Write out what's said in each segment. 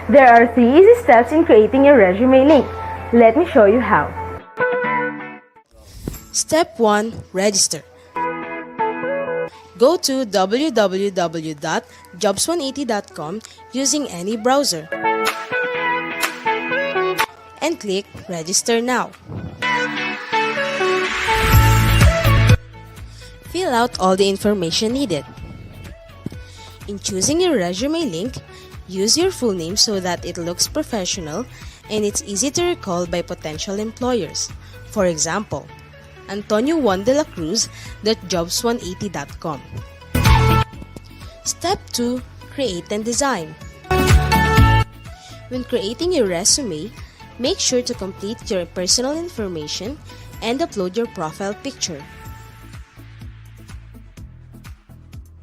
There are 3 easy steps in creating your resume link. Let me show you how. Step 1. Register. Go to www.jobs180.com using any browser and click Register Now. Fill out all the information needed. In choosing your resume link, use your full name so that it looks professional and it's easy to recall by potential employers. For example, Antonio Juan de la Cruz Jobs180.com. Step 2. Create and design. When creating your resume, make sure to complete your personal information and upload your profile picture.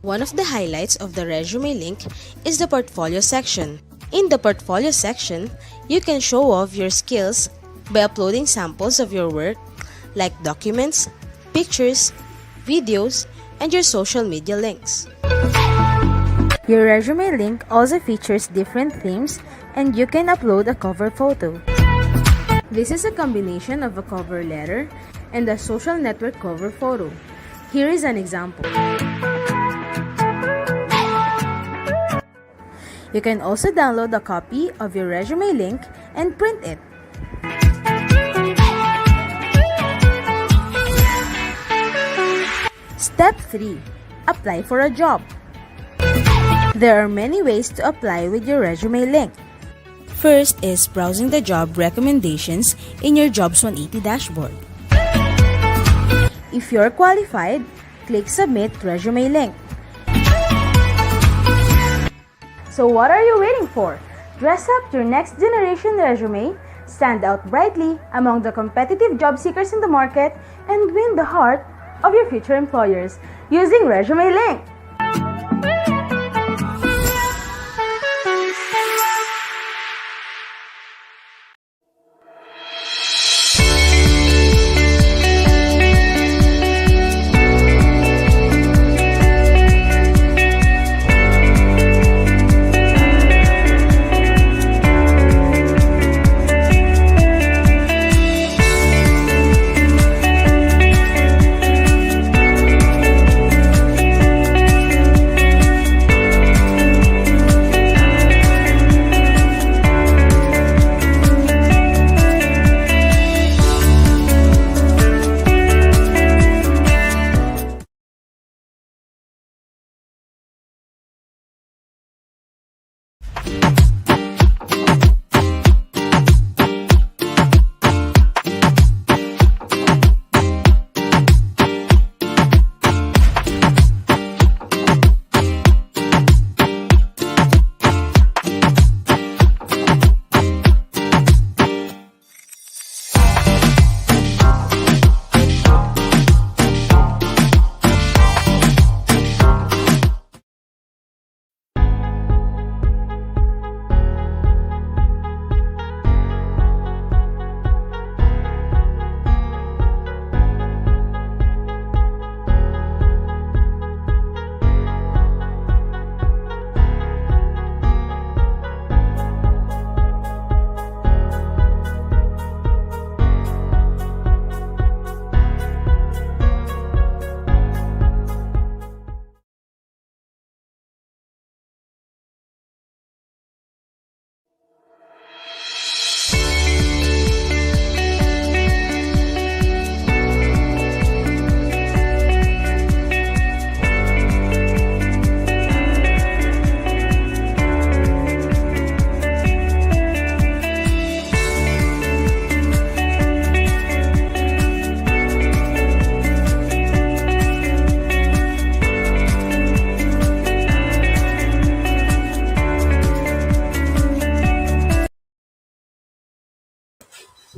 One of the highlights of the resume link is the portfolio section. In the portfolio section, you can show off your skills by uploading samples of your work like documents, pictures, videos, and your social media links. Your resume link also features different themes and you can upload a cover photo. This is a combination of a cover letter and a social network cover photo. Here is an example. You can also download a copy of your resume link and print it. Step 3. Apply for a job. There are many ways to apply with your resume link. First is browsing the job recommendations in your Jobs 180 dashboard. If you're qualified, click Submit Resume Link. So what are you waiting for? Dress up your next generation resume, stand out brightly among the competitive job seekers in the market, and win the heart of your future employers using Resume Link.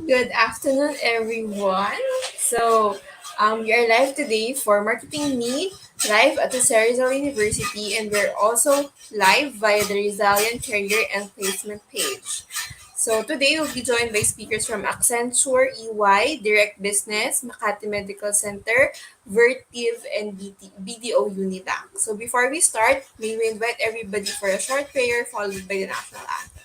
Good afternoon, everyone. We are live today for Marketing Me, live at the Rizal University, and we're also live via the Rizalian Career and Placement page. So, today we'll be joined by speakers from Accenture, EY, Direct Business, Makati Medical Center, Vertiv, and BDO Univac. So, before we start, may we invite everybody for a short prayer followed by the national anthem.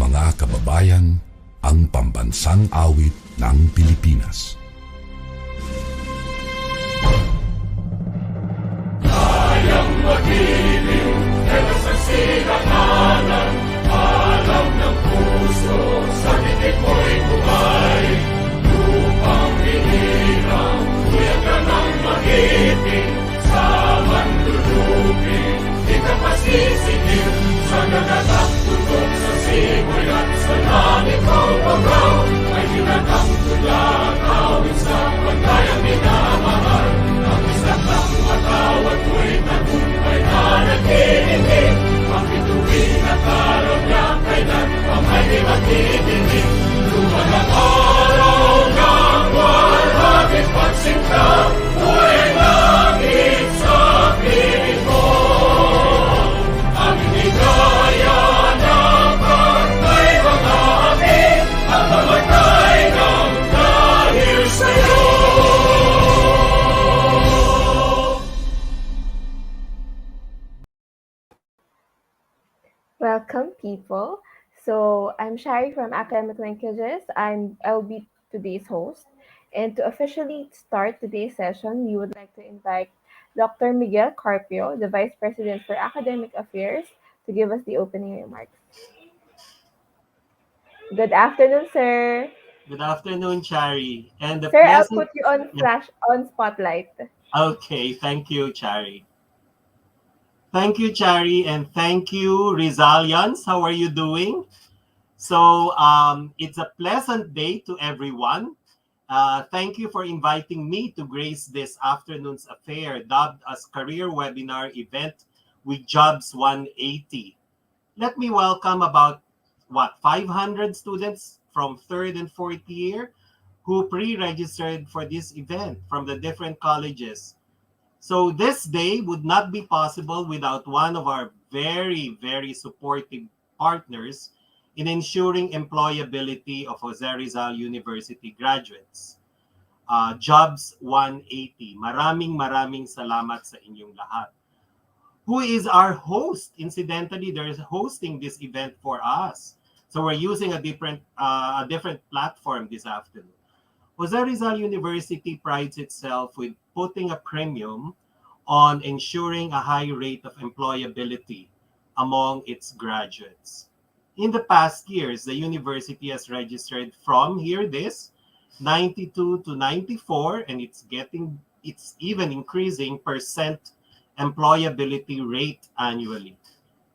mga kababayan, ang pambansang awit ng Pilipinas. Kayang magiliw, pero sa sirakanan, alam ng puso, sa titik mo'y buhay. Lupang hinirang, kuya ka ng magiting, sa mandulupin, di ka pasisigil, sa nagatak tutok sa simoy at sa langit mo pagaw, ay hinatang tulad, awit sa pagkayang minamahal, ang isang ng matawad mo'y tagumpay na naghihiling, makituwing at araw niya kailan pa may di maghihiling, luman ang araw ng walhagit pagsinta, buhay langit sa piling mo. Ang higaya na pagkay mga amin, at mamatay ng dahil sa'yo. Welcome, people. So I'm Shari from Academic Linkages. I'll be today's host. And to officially start today's session, we would like to invite Dr. Miguel Carpio, the Vice President for Academic Affairs, to give us the opening remarks. Good afternoon, sir. Good afternoon, Chari. And a Sir, I'll pleasant. put you on Yeah. spotlight. Okay, thank you, Chari. Thank you, Chari, and thank you, Rizalians. How are you doing? So it's a pleasant day to everyone. Thank you for inviting me to grace this afternoon's affair, dubbed as Career Webinar Event with Jobs 180. Let me welcome about 500 students from third and fourth year who pre-registered for this event from the different colleges. So this day would not be possible without one of our very, very supportive partners in ensuring employability of Jose Rizal University graduates. Jobs 180. Maraming salamat sa inyong lahat. Who is our host? Incidentally, they're hosting this event for us. So we're using a different platform this afternoon. Jose Rizal University prides itself with putting a premium on ensuring a high rate of employability among its graduates. In the past years, the university has registered from, hear this, 92 to 94, and it's even increasing percent employability rate annually.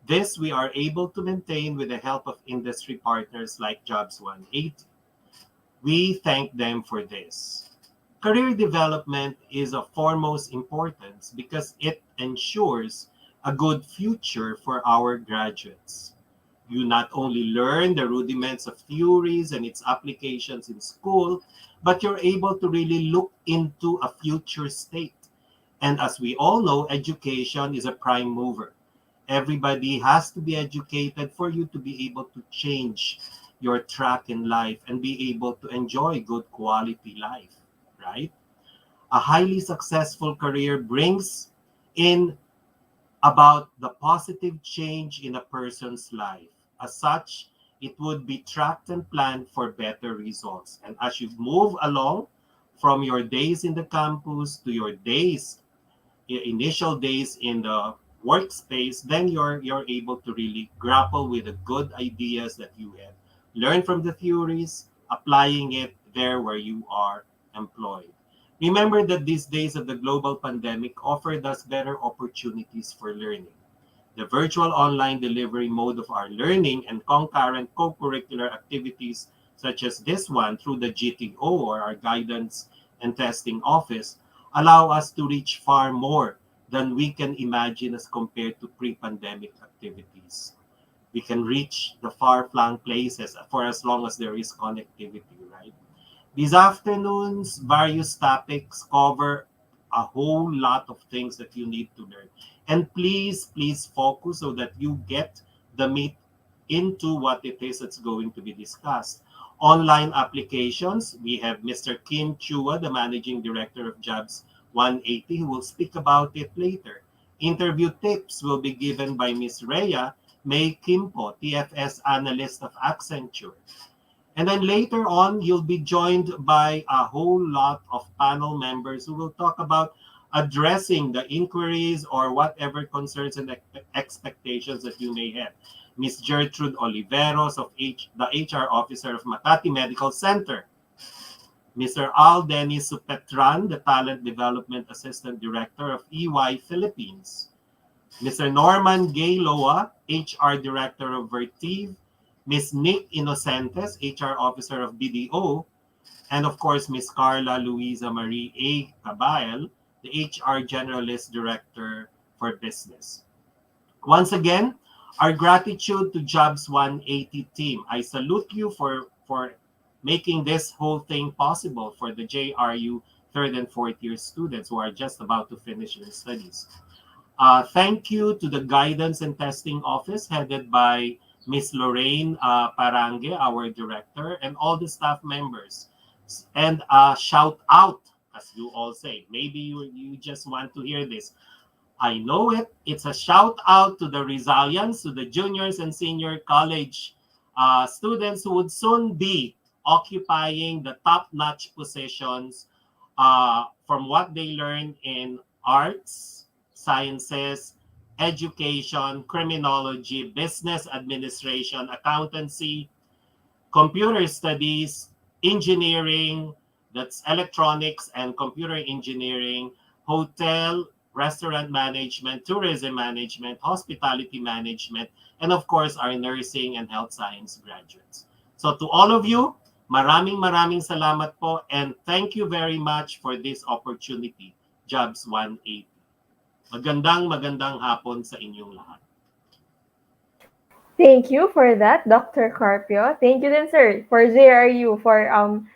This we are able to maintain with the help of industry partners like Jobs 180. We thank them for this. Career development is of foremost importance because it ensures a good future for our graduates. You not only learn the rudiments of theories and its applications in school, but you're able to really look into a future state. And as we all know, education is a prime mover. Everybody has to be educated for you to be able to change your track in life and be able to enjoy good quality life, right? A highly successful career brings in about the positive change in a person's life. As such, it would be tracked and planned for better results. And as you move along from your days in the campus to your initial days in the workspace, then you're able to really grapple with the good ideas that you have. Learn from the theories, applying it there where you are employed. Remember that these days of the global pandemic offered us better opportunities for learning. The virtual online delivery mode of our learning and concurrent co-curricular activities such as this one through the GTO or our Guidance and Testing Office allow us to reach far more than we can imagine as compared to pre-pandemic activities. We can reach the far-flung places for as long as there is connectivity, right? These afternoons, various topics cover a whole lot of things that you need to learn. And please focus so that you get the meat into what it is that's going to be discussed. Online applications, we have Mr. Kim Chua, the Managing Director of Jobs 180, who will speak about it later. Interview tips will be given by Ms. Rhea, May Kimpo, TFS analyst of Accenture. And then later on, you'll be joined by a whole lot of panel members who will talk about addressing the inquiries or whatever concerns and expectations that you may have. Ms. Gertrude Oliveros, the HR officer of Makati Medical Center. Mr. Al Dennis Supetran, the Talent Development Assistant Director of EY Philippines. Mr. Norman Gayloa, HR Director of Vertiv. Ms. Nick Inocentes, HR Officer of BDO. And of course, Ms. Carla Luisa Marie A. Cabael, the HR Generalist Director for Business. Once again, our gratitude to Jobs 180 team. I salute you for making this whole thing possible for the JRU third and fourth year students who are just about to finish their studies. Thank you to the Guidance and Testing Office headed by Ms. Lorraine Parangue, our director, and all the staff members. And shout out, as you all say. Maybe you just want to hear this. I know it. It's a shout out to the Rizalians, to the juniors and senior college students who would soon be occupying the top-notch positions from what they learn in arts, sciences, education, criminology, business administration, accountancy, computer studies, engineering, that's electronics and computer engineering, hotel, restaurant management, tourism management, hospitality management, and of course, our nursing and health science graduates. So to all of you, maraming salamat po, and thank you very much for this opportunity, Jobs 180. Magandang hapon sa inyong lahat. Thank you for that, Dr. Carpio. Thank you then, sir, for JRU for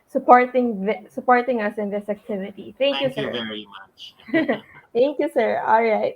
supporting us in this activity. Thank you, sir. Thank you very much. Thank you, sir. All right.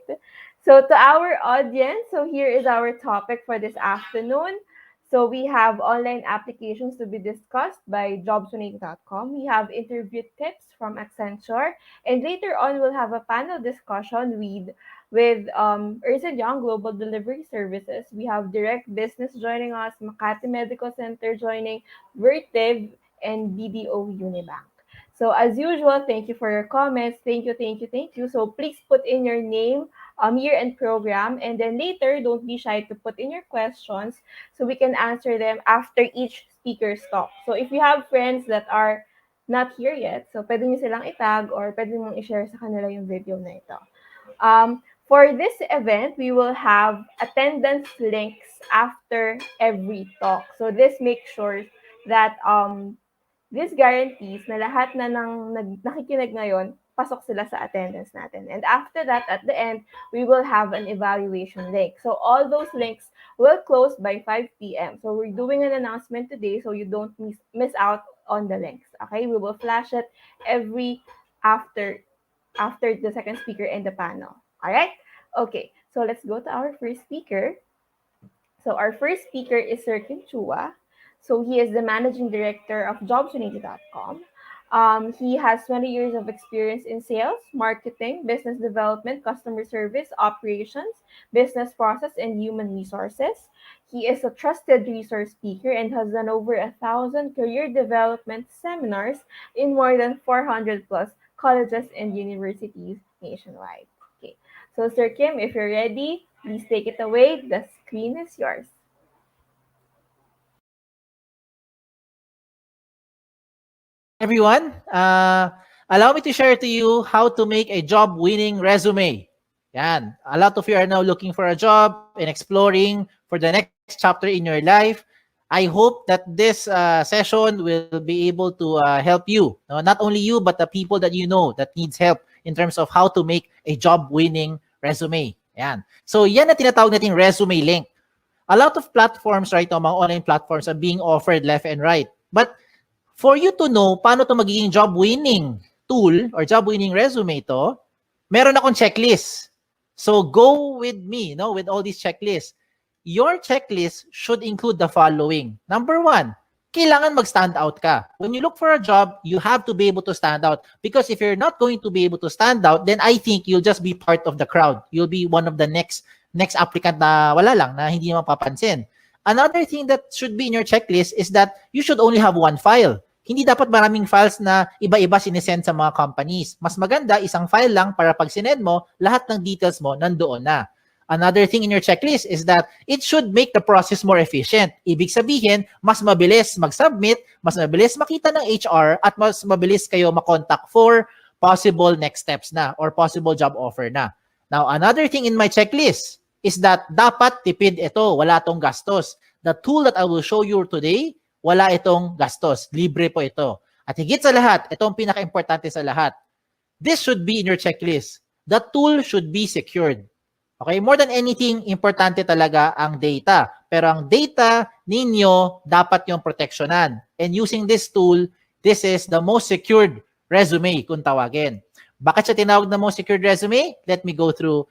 So to our audience, so here is our topic for this afternoon. So we have online applications to be discussed by jobs180.com. We have interview tips from Accenture, and later on we'll have a panel discussion with Rizal Young Global Delivery Services. We have Direct Business joining us, Makati Medical Center joining, Vertiv, and BDO Unibank. So as usual, thank you for your comments. Thank you. So please put in your name, year and program, and then later, don't be shy to put in your questions so we can answer them after each speaker's talk. So if you have friends that are not here yet, so pwede nyo silang itag or pwede mong i-share sa kanila yung video na ito. For this event, we will have attendance links after every talk. So this makes sure that this guarantees na lahat na nakikinig ngayon, pasok sila sa attendance natin. And after that, at the end, we will have an evaluation link. So all those links will close by 5 p.m. So we're doing an announcement today so you don't miss out on the links. Okay, we will flash it every after the second speaker in the panel. All right? Okay, so let's go to our first speaker. So our first speaker is Sir Kim Chua. So he is the managing director of jobs180.com. He has 20 years of experience in sales, marketing, business development, customer service, operations, business process, and human resources. He is a trusted resource speaker and has done over 1,000 career development seminars in more than 400 plus colleges and universities nationwide. Okay, so Sir Kim, if you're ready, please take it away. The screen is yours. Everyone. Allow me to share to you how to make a job-winning resume. Yan. A lot of you are now looking for a job and exploring for the next chapter in your life. I hope that this session will be able to help you. No, not only you, but the people that you know that needs help in terms of how to make a job-winning resume. Yan. So yan na tinatawag nating resume link. A lot of platforms right now, mga online platforms are being offered left and right. But for you to know paano to magiging job-winning tool or job-winning resume to, meron akong checklist. So go with me, no, with all these checklists. Your checklist should include the following. Number 1, kailangan mag-stand out ka. When you look for a job, you have to be able to stand out. Because if you're not going to be able to stand out, then I think you'll just be part of the crowd. You'll be one of the next next applicant na wala lang, na hindi mapapansin. Another thing that should be in your checklist is that you should only have one file. Hindi dapat maraming files na iba-iba sinesend sa mga companies. Mas maganda, isang file lang para pag sinend mo, lahat ng details mo nandoon na. Another thing in your checklist is that it should make the process more efficient. Ibig sabihin, mas mabilis mag-submit, mas mabilis makita ng HR, at mas mabilis kayo makontak for possible next steps na or possible job offer na. Now, another thing in my checklist is that dapat tipid ito, wala tong gastos. The tool that I will show you today, wala itong gastos. Libre po ito. At higit sa lahat, itong pinaka-importante sa lahat. This should be in your checklist. The tool should be secured. Okay? More than anything, importante talaga ang data. Pero ang data ninyo, dapat yung protectionan. And using this tool, this is the most secured resume kung tawagin. Bakit siya tinawag na most secured resume? Let me go through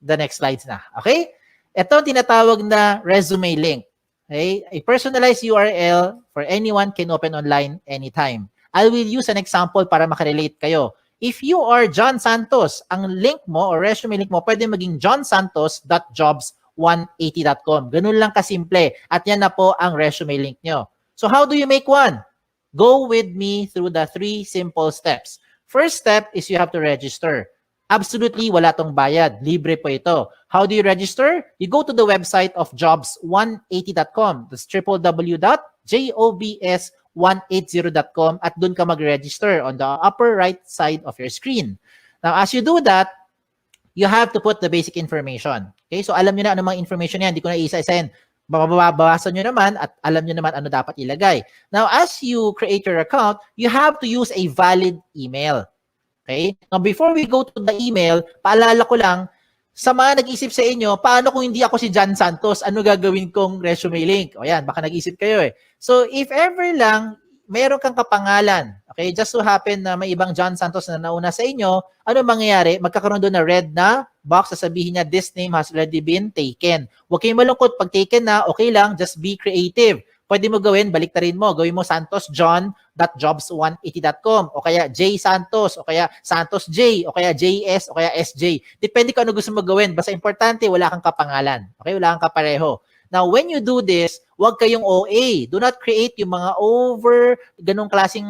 the next slides na. Okay? Ito tinatawag na resume link. Okay? A personalized URL for anyone can open online anytime. I will use an example para makarelate kayo. If you are John Santos, ang link mo or resume link mo pwede maging johnsantos.jobs180.com. Ganun lang kasimple. At yan na po ang resume link nyo. So how do you make one? Go with me through the 3 simple steps. First step is you have to register. Absolutely, wala tong bayad. Libre po ito. How do you register? You go to the website of jobs180.com. That's www.jobs180.com at dun ka mag-register on the upper right side of your screen. Now, as you do that, you have to put the basic information. Okay? So, alam nyo na ano mga information yan. Hindi ko na isa-isahin. Babawasan nyo naman at alam nyo naman ano dapat ilagay. Now, as you create your account, you have to use a valid email. Okay? Now, before we go to the email, paalala ko lang, sa mga nag-isip sa inyo, paano kung hindi ako si John Santos, ano gagawin kong resume link? O yan, baka nag-isip kayo eh. So, if ever lang, mayroon kang kapangalan, okay, just so happen na may ibang John Santos na nauna sa inyo, ano mangyayari? Magkakaroon doon na red na box, sasabihin niya, this name has already been taken. Huwag kayong malungkot. Pag taken na, okay lang, just be creative. Pwede mo gawin, baliktarin mo. Gawin mo santosjohn.jobs180.com o kaya J Santos o kaya Santos J o kaya JS o kaya SJ. Depende kung ano gusto mo gawin. Basta importante, wala kang kapangalan. Okay? Wala kang kapareho. Now, when you do this, huwag kayong OA. Do not create yung mga ganong klaseng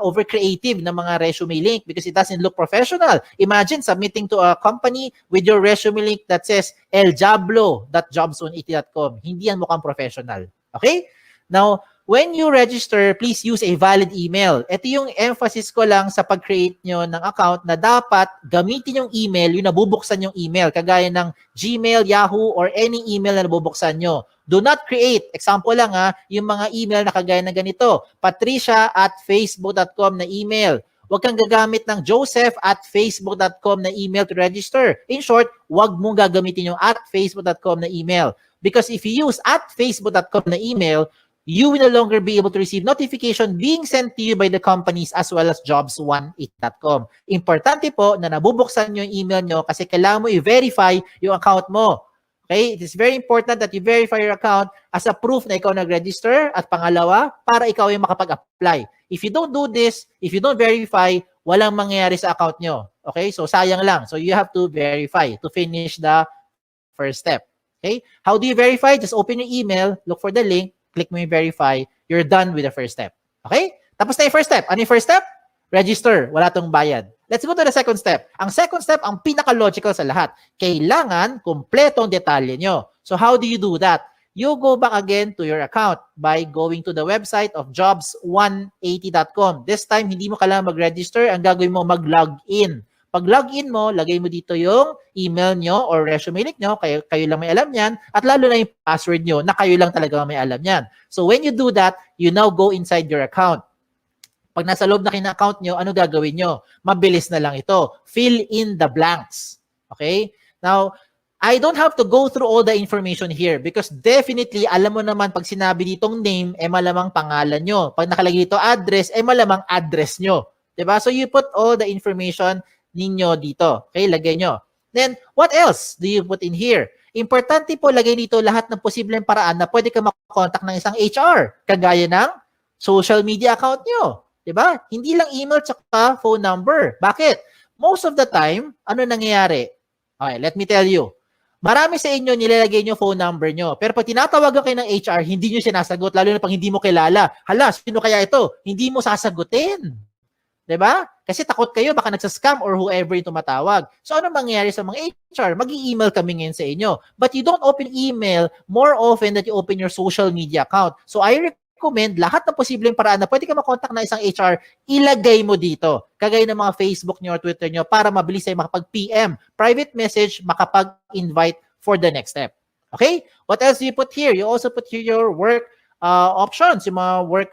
over creative na mga resume link because it doesn't look professional. Imagine submitting to a company with your resume link that says eldiablo.jobs180.com. Hindi yan mukhang professional. Okay? Now, when you register, please use a valid email. Ito yung emphasis ko lang sa pag-create nyo ng account na dapat gamitin yung email, yung nabubuksan yung email, kagaya ng Gmail, Yahoo, or any email na nabubuksan nyo. Do not create, example lang yung mga email na kagaya ng ganito, patricia@facebook.com na email. Huwag kang gagamit ng joseph@facebook.com na email to register. In short, huwag mong gagamitin yung @facebook.com na email. Because if you use @facebook.com na email, you will no longer be able to receive notification being sent to you by the companies as well as jobs180.com. Importante po na nabubuksan nyo yung email nyo kasi kailangan mo i-verify yung account mo. Okay? It is very important that you verify your account as a proof na ikaw nag-register at pangalawa, para ikaw yung makapag-apply. If you don't do this, if you don't verify, walang mangyayari sa account nyo. Okay? So, sayang lang. So, you have to verify to finish the first step. Okay? How do you verify? Just open your email, look for the link, click mo yung verify, you're done with the first step. Okay? Tapos na yung first step. Ano yung first step? Register. Wala tong bayad. Let's go to the second step. Ang second step, ang pinaka-logical sa lahat. Kailangan kumpletong detalye nyo. So how do you do that? You go back again to your account by going to the website of jobs180.com. This time, hindi mo kailangan mag-register. Ang gagawin mo, mag-log in. Pag login mo, lagay mo dito yung email nyo or resume link nyo, kayo lang may alam yan, at lalo na yung password nyo na kayo lang talaga may alam yan. So when you do that, you now go inside your account. Pag nasa loob na kayo ng account nyo, ano gagawin nyo? Mabilis na lang ito. Fill in the blanks. Okay? Now, I don't have to go through all the information here because definitely, alam mo naman pag sinabi ditong name, malamang pangalan nyo. Pag nakalagay dito address, malamang address nyo. Diba? So you put all the information ninyo dito. Okay, lagay nyo. Then, what else do you put in here? Importante po, lagay dito lahat ng posibleng paraan na pwede ka makakontak ng isang HR, kagaya ng social media account nyo. Diba? Hindi lang email tsaka phone number. Bakit? Most of the time, ano nangyayari? Okay, let me tell you. Marami sa inyo nilalagay nyo phone number nyo. Pero pag tinatawagan kayo ng HR, hindi nyo sinasagot. Lalo na pag hindi mo kilala. Hala, sino kaya ito? Hindi mo sasagutin. 'Di ba? Kasi takot kayo, baka nagsascam or whoever yung tumatawag. So ano mangyayari sa mga HR? Mag-i-email kami ngayon sa inyo. But you don't open email more often than you open your social media account. So I recommend lahat ng posibleng paraan na pwede ka makontak na isang HR, ilagay mo dito. Kagaya ng mga Facebook nyo or Twitter nyo para mabilis kayo makapag-PM, private message, makapag-invite for the next step. Okay? What else do you put here? You also put here your work options, yung mga work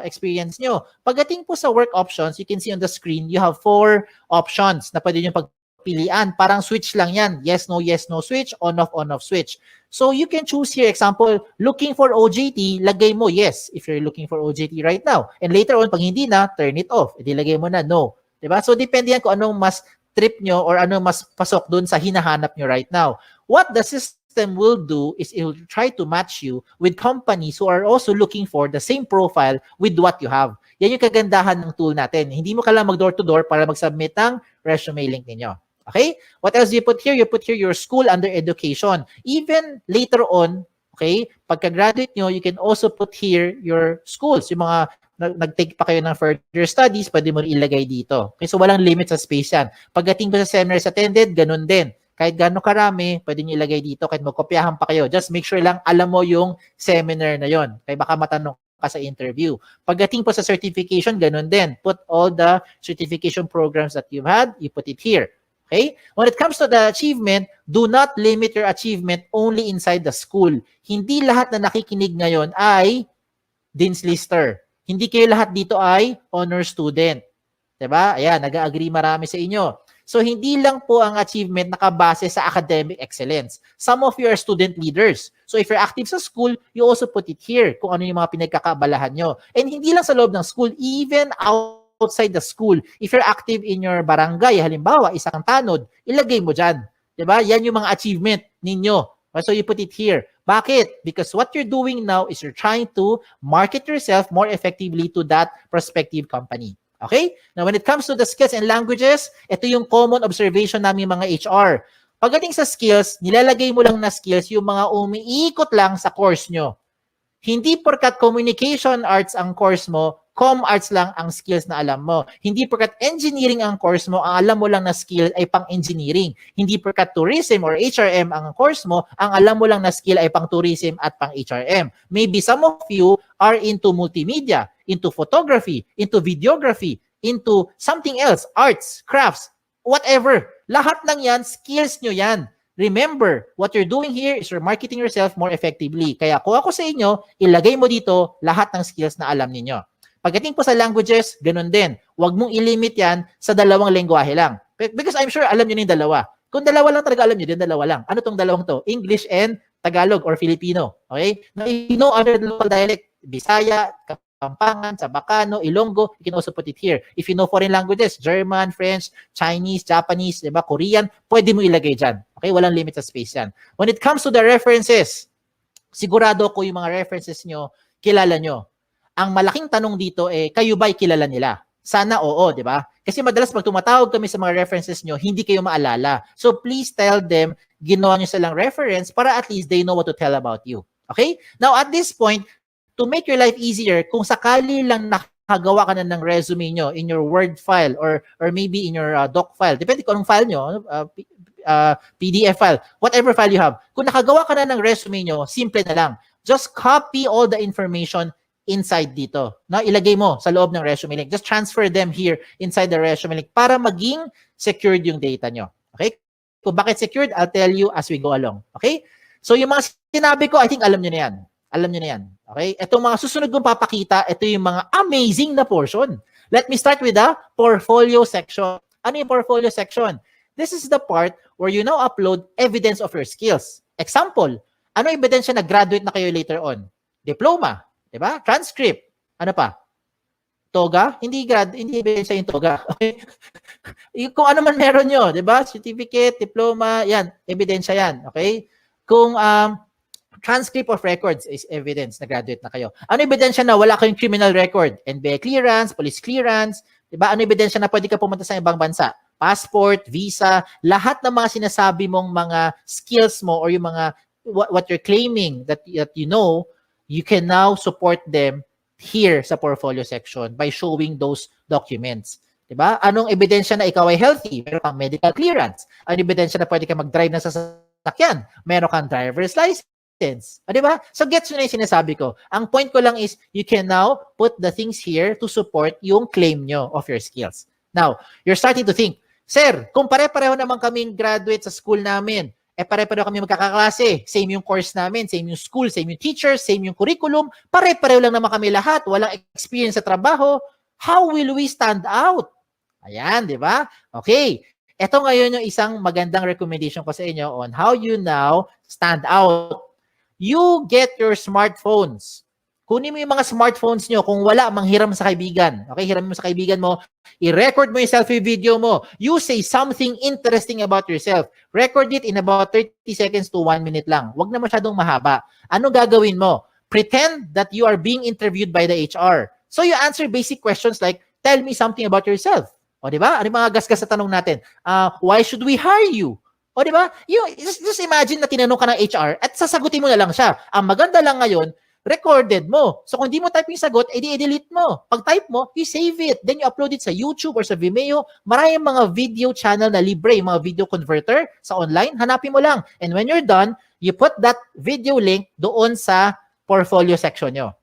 experience nyo. Pagdating po sa work options, you can see on the screen, you have 4 options na pwede nyo pagpilian. Parang switch lang yan. Yes, no switch, on, off switch. So you can choose here, example, looking for OJT, lagay mo yes if you're looking for OJT right now. And later on, pag hindi na, turn it off. Edi lagay mo na no. Diba? So depende yan kung anong mas trip nyo or anong mas pasok dun sa hinahanap nyo right now. What the system will do is it will try to match you with companies who are also looking for the same profile with what you have. Yan yung kagandahan ng tool natin. Hindi mo kailangan mag door-to-door para mag-submit ng resume link ninyo. Okay? What else do you put here? You put here your school under education. Even later on, okay, pagka-graduate nyo, you can also put here your schools. Yung mga nag-take pa kayo ng further studies, pwede mo ilagay dito. Okay, so walang limit sa space yan. Pagdating pa sa seminars attended, ganun din. Kahit gano'ng karami, pwede nyo ilagay dito. Kahit magkopyahan pa kayo. Just make sure lang alam mo yung seminar na yon. Kaya baka matanong ka sa interview. Pagdating po sa certification, ganun din. Put all the certification programs that you've had, you put it here. Okay? When it comes to the achievement, do not limit your achievement only inside the school. Hindi lahat na nakikinig ngayon ay Dean's Lister. Hindi kayo lahat dito ay honor student. Diba? Ayan, nag-agree marami sa inyo. So, hindi lang po ang achievement nakabase sa academic excellence. Some of you are student leaders. So, if you're active sa school, you also put it here kung ano yung mga pinagkakabalahan nyo. And hindi lang sa loob ng school, even outside the school. If you're active in your barangay, halimbawa, isang tanod, ilagay mo dyan. Diba? Yan yung mga achievement ninyo. So, you put it here. Bakit? Because what you're doing now is you're trying to market yourself more effectively to that prospective company. Okay? Now, when it comes to the skills and languages, ito yung common observation namin mga HR. Pagdating sa skills, nilalagay mo lang na skills yung mga umiikot lang sa course nyo. Hindi porkat communication arts ang course mo, com arts lang ang skills na alam mo. Hindi porkat engineering ang course mo, ang alam mo lang na skill ay pang-engineering. Hindi porkat tourism or HRM ang course mo, ang alam mo lang na skill ay pang-tourism at pang-HRM. Maybe some of you are into multimedia, into photography, into videography, into something else, arts, crafts, whatever. Lahat lang yan, skills nyo yan. Remember, what you're doing here is you're marketing yourself more effectively. Kaya kung ako sa inyo, ilagay mo dito lahat ng skills na alam ninyo. Pagdating po sa languages, ganun din. Huwag mong ilimit yan sa 2 lengguwahe lang. Because I'm sure alam nyo na yung 2. Kung 2 lang talaga alam nyo, din 2 lang. Ano tong 2 to? English and Tagalog or Filipino. Okay? Now, if you know other local dialect, Bisaya, Kapampangan, Sabacano, Ilonggo, you can also put it here. If you know foreign languages, German, French, Chinese, Japanese, diba, Korean, pwede mo ilagay dyan. Okay? Walang limit sa space yan. When it comes to the references, sigurado ko yung mga references nyo, kilala nyo. Ang malaking tanong dito kayo ba'y kilala nila? Sana oo, di ba? Kasi madalas pag tumatawag kami sa mga references nyo, hindi kayo maalala. So please tell them, ginawa nyo silang reference para at least they know what to tell about you. Okay? Now at this point, to make your life easier, kung sakali lang nakagawa ka na ng resume nyo in your Word file or maybe in your doc file, depende kung anong file nyo, PDF file, whatever file you have. Kung nakagawa ka na ng resume nyo, simple na lang. Just copy all the information inside dito. No? Ilagay mo sa loob ng resume link. Just transfer them here inside the resume link para maging secured yung data nyo. Okay? Kung bakit secured, I'll tell you as we go along. Okay? So yung mga sinabi ko, I think alam nyo na yan. Alam nyo na yan. Okay? Itong mga susunod kong papakita, ito yung mga amazing na portion. Let me start with the portfolio section. Ano yung portfolio section? This is the part where you now upload evidence of your skills. Example, ano ebidensya na graduate na kayo later on? Diploma. Diba? Transcript. Ano pa? Toga? Hindi ebidensya yung toga. Okay? Kung ano man meron nyo, diba? Certificate, diploma, yan. Ebidensya yan. Okay? Kung transcript of records is evidence na graduate na kayo. Ano ebidensya na wala kayong criminal record? NBA clearance, police clearance, diba? Ano ebidensya na pwede ka pumunta sa ibang bansa? passport, visa, lahat ng mga sinasabi mong mga skills mo or yung mga what you're claiming that you know, you can now support them here sa portfolio section by showing those documents. Diba? Anong ebidensya na ikaw ay healthy? Meron kang medical clearance. Anong ebidensya na pwede ka mag-drive ng sasakyan? Meron kang driver's license. Diba? So gets nyo na yung sinasabi ko. Ang point ko lang is you can now put the things here to support yung claim nyo of your skills. Now, you're starting to think, Sir, kung pare-pareho naman kaming graduate sa school namin, pare-pareho kami magkakaklase, same yung course namin, same yung school, same yung teachers, same yung curriculum, pare-pareho lang naman kami lahat, walang experience sa trabaho, how will we stand out? Ayan, di ba? Okay. Ito ngayon yung isang magandang recommendation ko sa inyo on how you now stand out. You get your smartphones. Kunin mo yung mga smartphones nyo. Kung wala, manghiram sa kaibigan. Okay, hiram mo sa kaibigan mo. I-record mo yung selfie video mo. You say something interesting about yourself. Record it in about 30 seconds to 1 minute lang. Huwag na masyadong mahaba. Ano gagawin mo? Pretend that you are being interviewed by the HR. So you answer basic questions like, tell me something about yourself. O, di ba? Ano yung mga gasgas sa tanong natin? Why should we hire you? O, di ba? Just imagine na tinanong ka ng HR at sasagutin mo na lang siya. Ang maganda lang ngayon, recorded mo. So, kung di mo type yung sagot, edi-delete mo. Pag type mo, you save it. Then you upload it sa YouTube or sa Vimeo. Maraming mga video channel na libre, yung mga video converter sa online. Hanapin mo lang. And when you're done, you put that video link doon sa portfolio section nyo.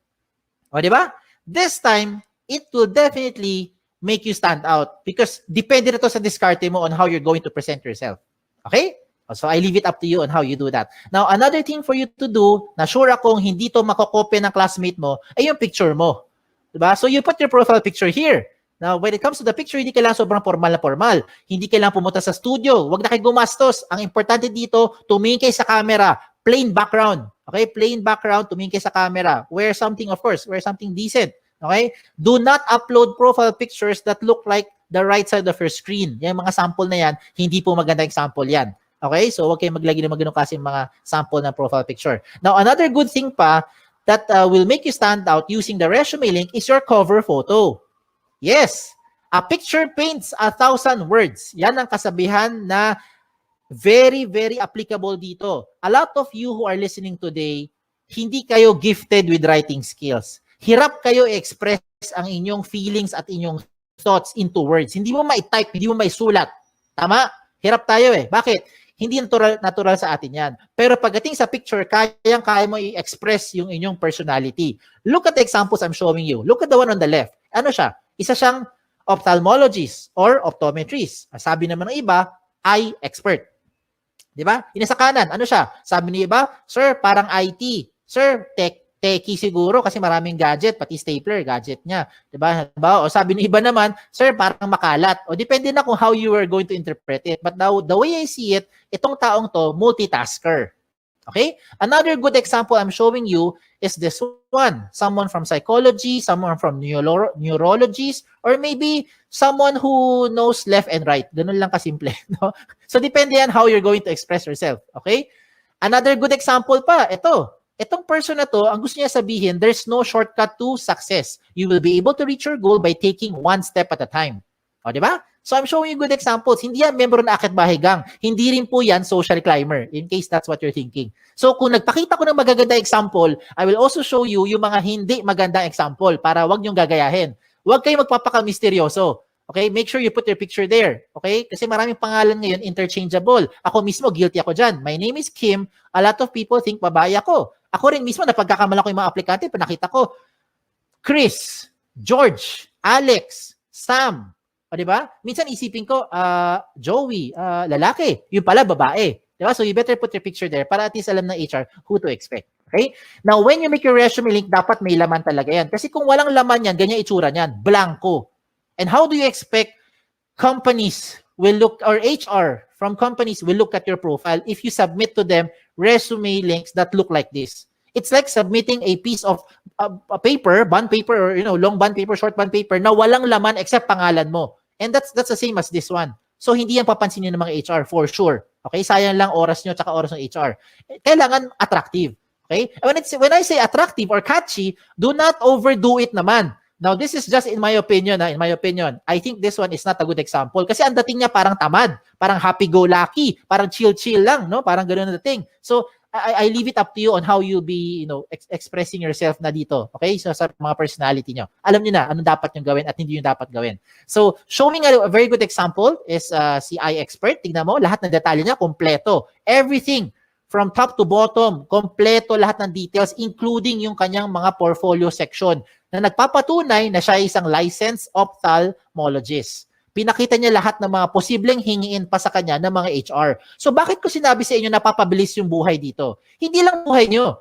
O, di ba? This time, it will definitely make you stand out because depende na to sa diskarte mo on how you're going to present yourself. Okay? So I leave it up to you on how you do that. Now, another thing for you to do, na sure akong hindi to makokopya ng classmate mo, ay yung picture mo. Diba? So you put your profile picture here. Now, when it comes to the picture, hindi kailangan sobrang formal na formal. Hindi kailangan pumunta sa studio. Huwag na kayo gumastos. Ang importante dito, tumingin kayo sa camera. Plain background. Okay? Plain background, tumingin kayo sa camera. Wear something, of course. Wear something decent. Okay? Do not upload profile pictures that look like the right side of your screen. Yung mga sample na yan, hindi po maganda yung sample yan. Okay? So, huwag kayong maglagay ng mga kasi mga sample ng profile picture. Now, another good thing pa that will make you stand out using the resume link is your cover photo. Yes! A picture paints 1,000 words. Yan ang kasabihan na very, very applicable dito. A lot of you who are listening today, hindi kayo gifted with writing skills. Hirap kayo i-express ang inyong feelings at inyong thoughts into words. Hindi mo ma-type, hindi mo ma-sulat. Tama? Hirap tayo eh. Bakit? Hindi natural sa atin yan. Pero pagdating sa picture, kaya mo i-express yung inyong personality. Look at the examples I'm showing you. Look at the one on the left. Ano siya? Isa siyang ophthalmologist or optometrist. Sabi naman ng iba, eye expert. Diba? Yung sa kanan, ano siya? Sabi ng iba, sir, parang IT. Sir, techie siguro kasi maraming gadget, pati stapler, gadget niya. Diba? O sabi ng iba naman, sir, parang makalat. O depende na kung how you are going to interpret it. But now, the way I see it, itong taong to, multitasker. Okay? Another good example I'm showing you is this one. Someone from psychology, someone from neurologist, or maybe someone who knows left and right. Ganun lang kasimple. No? So depende yan how you're going to express yourself. Okay? Another good example pa, ito. Itong person na to, ang gusto niya sabihin, there's no shortcut to success. You will be able to reach your goal by taking one step at a time. O, di ba? So, I'm showing you good examples. Hindi yan membro na Akit Bahay Gang. Hindi rin po yan social climber, in case that's what you're thinking. So, kung nagpakita ko ng magaganda example, I will also show you yung mga hindi magandang example para wag niyong gagayahin. Huwag kayong magpapaka-misteryoso. Okay? Make sure you put your picture there. Okay? Kasi maraming pangalan ngayon interchangeable. Ako mismo, guilty ako dyan. My name is Kim. A lot of people think babae ako. Ako rin mismo, napagkakamalan ko yung mga aplikante, pinakita ko, Chris, George, Alex, Sam. O, diba? Minsan isipin ko, Joey, lalaki. Yung pala, babae. Diba? So, you better put your picture there para at least alam ng HR who to expect. Okay? Now, when you make your resume link, dapat may laman talaga yan. Kasi kung walang laman yan, ganyan itsura niyan, blanco. And how do you expect companies will look, or HR from companies will look at your profile if you submit to them resume links that look like this? It's like submitting a piece of a paper, bond paper, or long bond paper, short bond paper na walang laman except pangalan mo. And that's the same as this one. So hindi yan papansinin ng mga HR for sure. Okay? Sayang lang oras nyo at oras ng HR. Kailangan attractive. Okay? When I say attractive or catchy, do not overdo it naman. Now, this is just in my opinion. In my opinion, I think this one is not a good example. Kasi ang dating niya parang tamad, parang happy-go-lucky, parang chill-chill lang, no? Parang ganoon ang dating. So, I leave it up to you on how you be, expressing yourself na dito. Okay? So, sa mga personality nyo. Alam niyo na ano dapat nyo gawin at hindi nyo dapat gawin. So, showing a very good example is si iExpert. Tingnan mo, lahat ng detalye niya, kompleto. Everything from top to bottom, kompleto lahat ng details, including yung kanyang mga portfolio section na nagpapatunay na siya ay isang licensed ophthalmologist. Pinakita niya lahat ng mga posibleng hingiin pa sa kanya ng mga HR. So bakit ko sinabi sa inyo na napapabilis yung buhay dito? Hindi lang buhay nyo.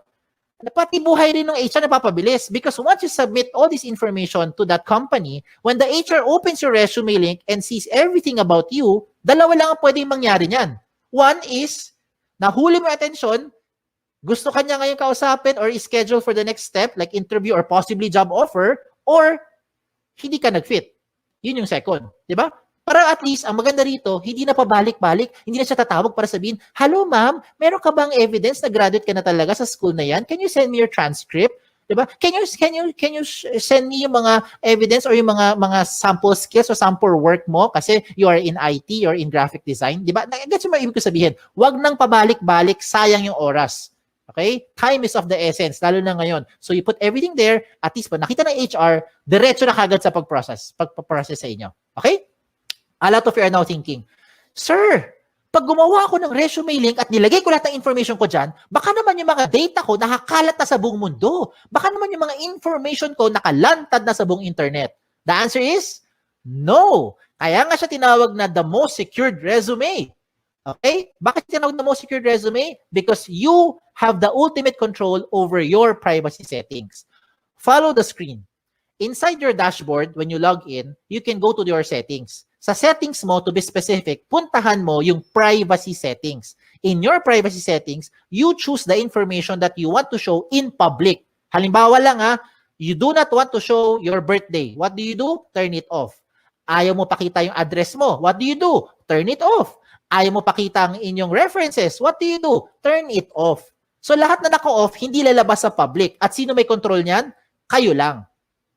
Pati buhay rin ng HR napapabilis because once you submit all this information to that company, when the HR opens your resume link and sees everything about you, dalawa lang ang pwedeng mangyari niyan. One is, nahuli mo attention, gusto kanya ngayon kausapin or schedule for the next step like interview or possibly job offer, or hindi ka nag-fit. Yun yung second. Di ba? Para at least, ang maganda rito, hindi na pabalik-balik, hindi na siya tatawag para sabihin, hello ma'am, meron ka bang evidence na graduate ka na talaga sa school na yan? Can you send me your transcript? Diba? Can you send me yung mga evidence or yung mga sample skills or sample work mo kasi you are in IT or in graphic design, diba? Gets mo ibig ko sabihin, wag nang pabalik-balik, sayang yung oras. Okay? Time is of the essence, lalo na ngayon. So you put everything there, at least pag nakita ng HR, diretso na kagad sa pagprocess sa inyo. Okay? A lot of you are now thinking, Sir, pag gumawa ako ng resume link at nilagay ko lahat ng information ko dyan, baka naman yung mga data ko nakakalat na sa buong mundo. Baka naman yung mga information ko nakalantad na sa buong internet. The answer is, no. Kaya nga siya tinawag na the most secured resume. Okay? Bakit tinawag na most secured resume? Because you have the ultimate control over your privacy settings. Follow the screen. Inside your dashboard, when you log in, you can go to your settings. Sa settings mo, to be specific, puntahan mo yung privacy settings. In your privacy settings, you choose the information that you want to show in public. Halimbawa lang you do not want to show your birthday. What do? Turn it off. Ayaw mo pakita yung address mo. What do? Turn it off. Ayaw mo pakita ang inyong references. What do? Turn it off. So lahat na naka-off, hindi lalabas sa public. At sino may control niyan? Kayo lang.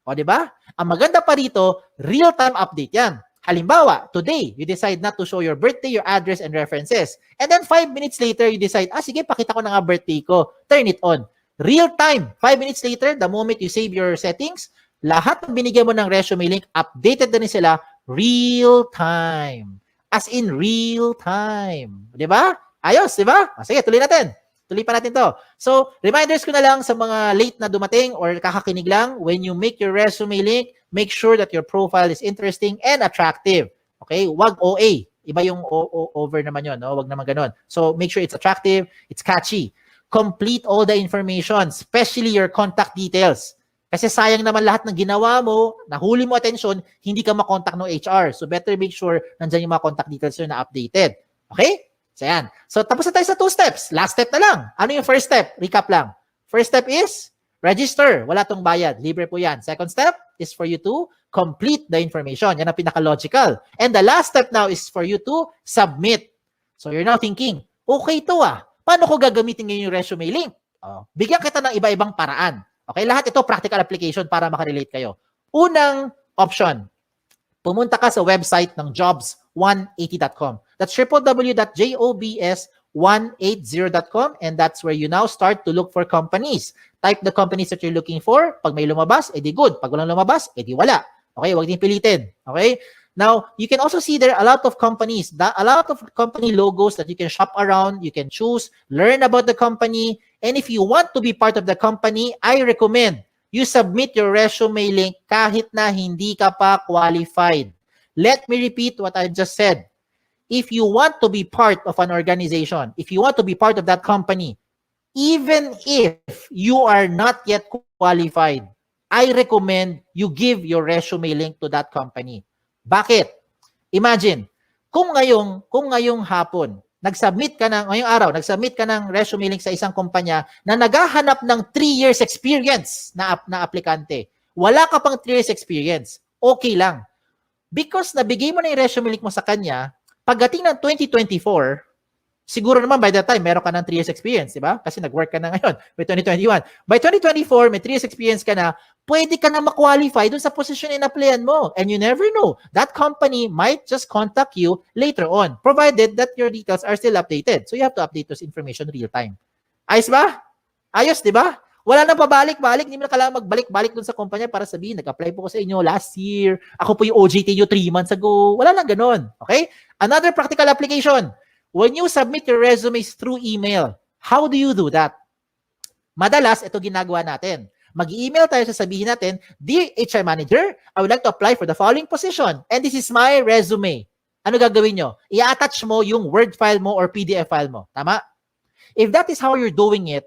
O, di ba? Ang maganda pa rito, real-time update yan. Halimbawa, today, you decide not to show your birthday, your address, and references. And then 5 minutes later, you decide, sige, pakita ko na nga birthday ko. Turn it on. Real time. 5 minutes later, the moment you save your settings, lahat ng binigyan mo ng resume link, updated na rin sila real time. As in real time. Di ba? Ayos, di ba? Sige, tuloy natin. Tuloy pa natin to. So, reminders ko na lang sa mga late na dumating or kakakinig lang, when you make your resume link, make sure that your profile is interesting and attractive. Okay? Wag OA. Iba yung over naman yun. No? Wag naman ganun. So, make sure it's attractive, it's catchy. Complete all the information, especially your contact details. Kasi sayang naman lahat ng ginawa mo, nahuli mo attention, hindi ka makontak ng HR. So, better make sure nandyan yung mga contact details na updated. Okay? So, yan. So, tapos na tayo sa 2 steps. Last step na lang. Ano yung first step? Recap lang. First step is register. Wala tong bayad. Libre po yan. Second step is for you to complete the information. Yan ang pinaka-logical. And the last step now is for you to submit. So, you're now thinking, okay to paano ko gagamitin ngayon yung resume link? Bigyan kita ng iba-ibang paraan. Okay, lahat ito practical application para makarelate kayo. Unang option, pumunta ka sa website ng jobs180.com. That's www.jobs180.com, and that's where you now start to look for companies. Type the companies that you're looking for. Pag may lumabas, edi good. Pag walang lumabas, edi wala. Okay, wag din pilitin. Okay? Now, you can also see there a lot of companies, a lot of company logos that you can shop around, you can choose, learn about the company, and if you want to be part of the company, I recommend you submit your resume link kahit na hindi ka pa qualified. Let me repeat what I just said. If you want to be part of an organization, if you want to be part of that company, even if you are not yet qualified, I recommend you give your resume link to that company. Bakit? Imagine, kung ngayong hapon, ngayong araw, nagsubmit ka ng resume link sa isang kumpanya na naghahanap ng 3 years experience na aplikante. Wala ka pang 3 years experience. Okay lang. Because nabigay mo na yung resume link mo sa kanya, pagdating ng 2024, Siguro naman by that time, meron ka ng 3 years experience, di ba? Kasi nag-work ka na ngayon by 2021. By 2024, may 3 years experience ka na, pwede ka na ma-qualify dun sa position in-applyan mo. And you never know. That company might just contact you later on, provided that your details are still updated. So you have to update those information real time. Ayos ba? Ayos, di ba? Wala nang pabalik-balik. Hindi mo na kailangan magbalik-balik dun sa kumpanya para sabihin, nag-apply po ko sa inyo last year. Ako po yung OJT nyo 3 months ago. Wala nang ganun. Okay? Another practical application. When you submit your resumes through email, how do you do that? Madalas, ito ginagawa natin. Mag-email tayo, sasabihin natin, Dear HR Manager, I would like to apply for the following position and this is my resume. Ano gagawin nyo? I-attach mo yung Word file mo or PDF file mo. Tama? If that is how you're doing it,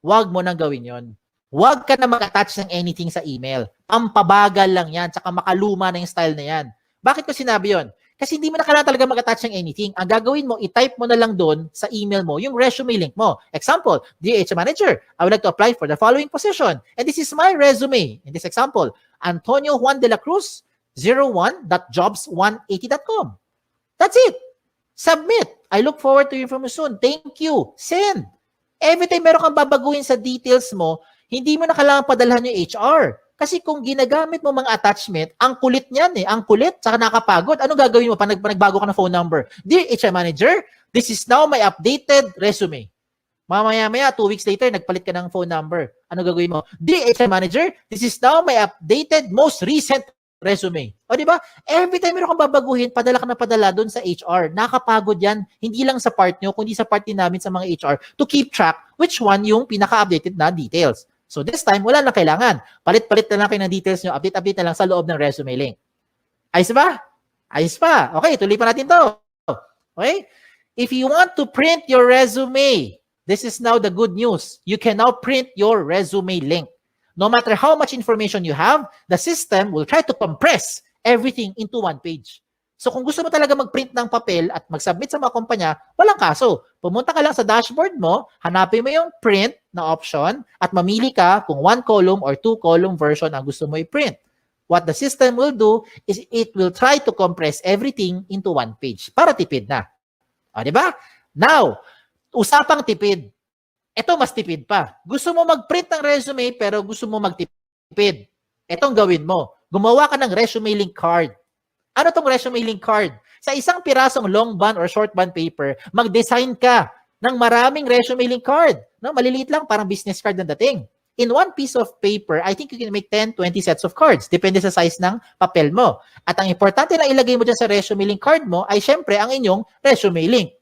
wag mo nang gawin yon. Wag ka na mag-attach ng anything sa email. Pampabagal lang yan, tsaka makaluma na yung style na yan. Bakit ko sinabi yon? Kasi hindi mo na kailangan talaga mag-attach ng anything. Ang gagawin mo, i-type mo na lang doon sa email mo yung resume link mo. Example, Dear HR Manager, I would like to apply for the following position. And this is my resume. In this example, Antonio Juan de la Cruz, 01.jobs180.com. That's it. Submit. I look forward to your information soon. Thank you. Send. Every time meron kang babaguhin sa details mo, hindi mo na kailangan padalhan yung HR. Kasi kung ginagamit mo mga attachment, ang kulit niyan eh. Ang kulit, saka nakapagod. Ano gagawin mo pag nagbago ka ng phone number? Dear HR Manager, this is now my updated resume. Mamaya-maya, 2 weeks later, nagpalit ka ng phone number. Ano gagawin mo? Dear HR Manager, this is now my updated, most recent resume. O di ba? Every time meron kang babaguhin, padala ka na padala doon sa HR. Nakapagod yan, hindi lang sa part nyo, kundi sa part din namin sa mga HR to keep track which one yung pinaka-updated na details. So this time, wala na kailangan. Palit-palit na lang kayo ng details nyo, update-update na lang sa loob ng resume link. Ayos ba? Ayos pa. Okay, tuloy pa natin to. Okay? If you want to print your resume, this is now the good news. You can now print your resume link. No matter how much information you have, the system will try to compress everything into one page. So kung gusto mo talaga mag-print ng papel at mag-submit sa mga kumpanya, walang kaso. Pumunta ka lang sa dashboard mo, hanapin mo yung print na option at mamili ka kung 1 column or 2 column version ang gusto mo i-print. What the system will do is it will try to compress everything into one page para tipid na. O, di ba? Now, usapang tipid. Ito mas tipid pa. Gusto mo mag-print ng resume pero gusto mo magtipid. Itong gawin mo. Gumawa ka ng resume link card. Ano tong resume link card? Sa isang pirasong long bond or short bond paper, mag-design ka ng maraming resume link card. No, maliliit lang, parang business card ang dating. In one piece of paper, I think you can make 10, 20 sets of cards. Depende sa size ng papel mo. At ang importante na ilagay mo dyan sa resume link card mo ay syempre ang inyong resume link.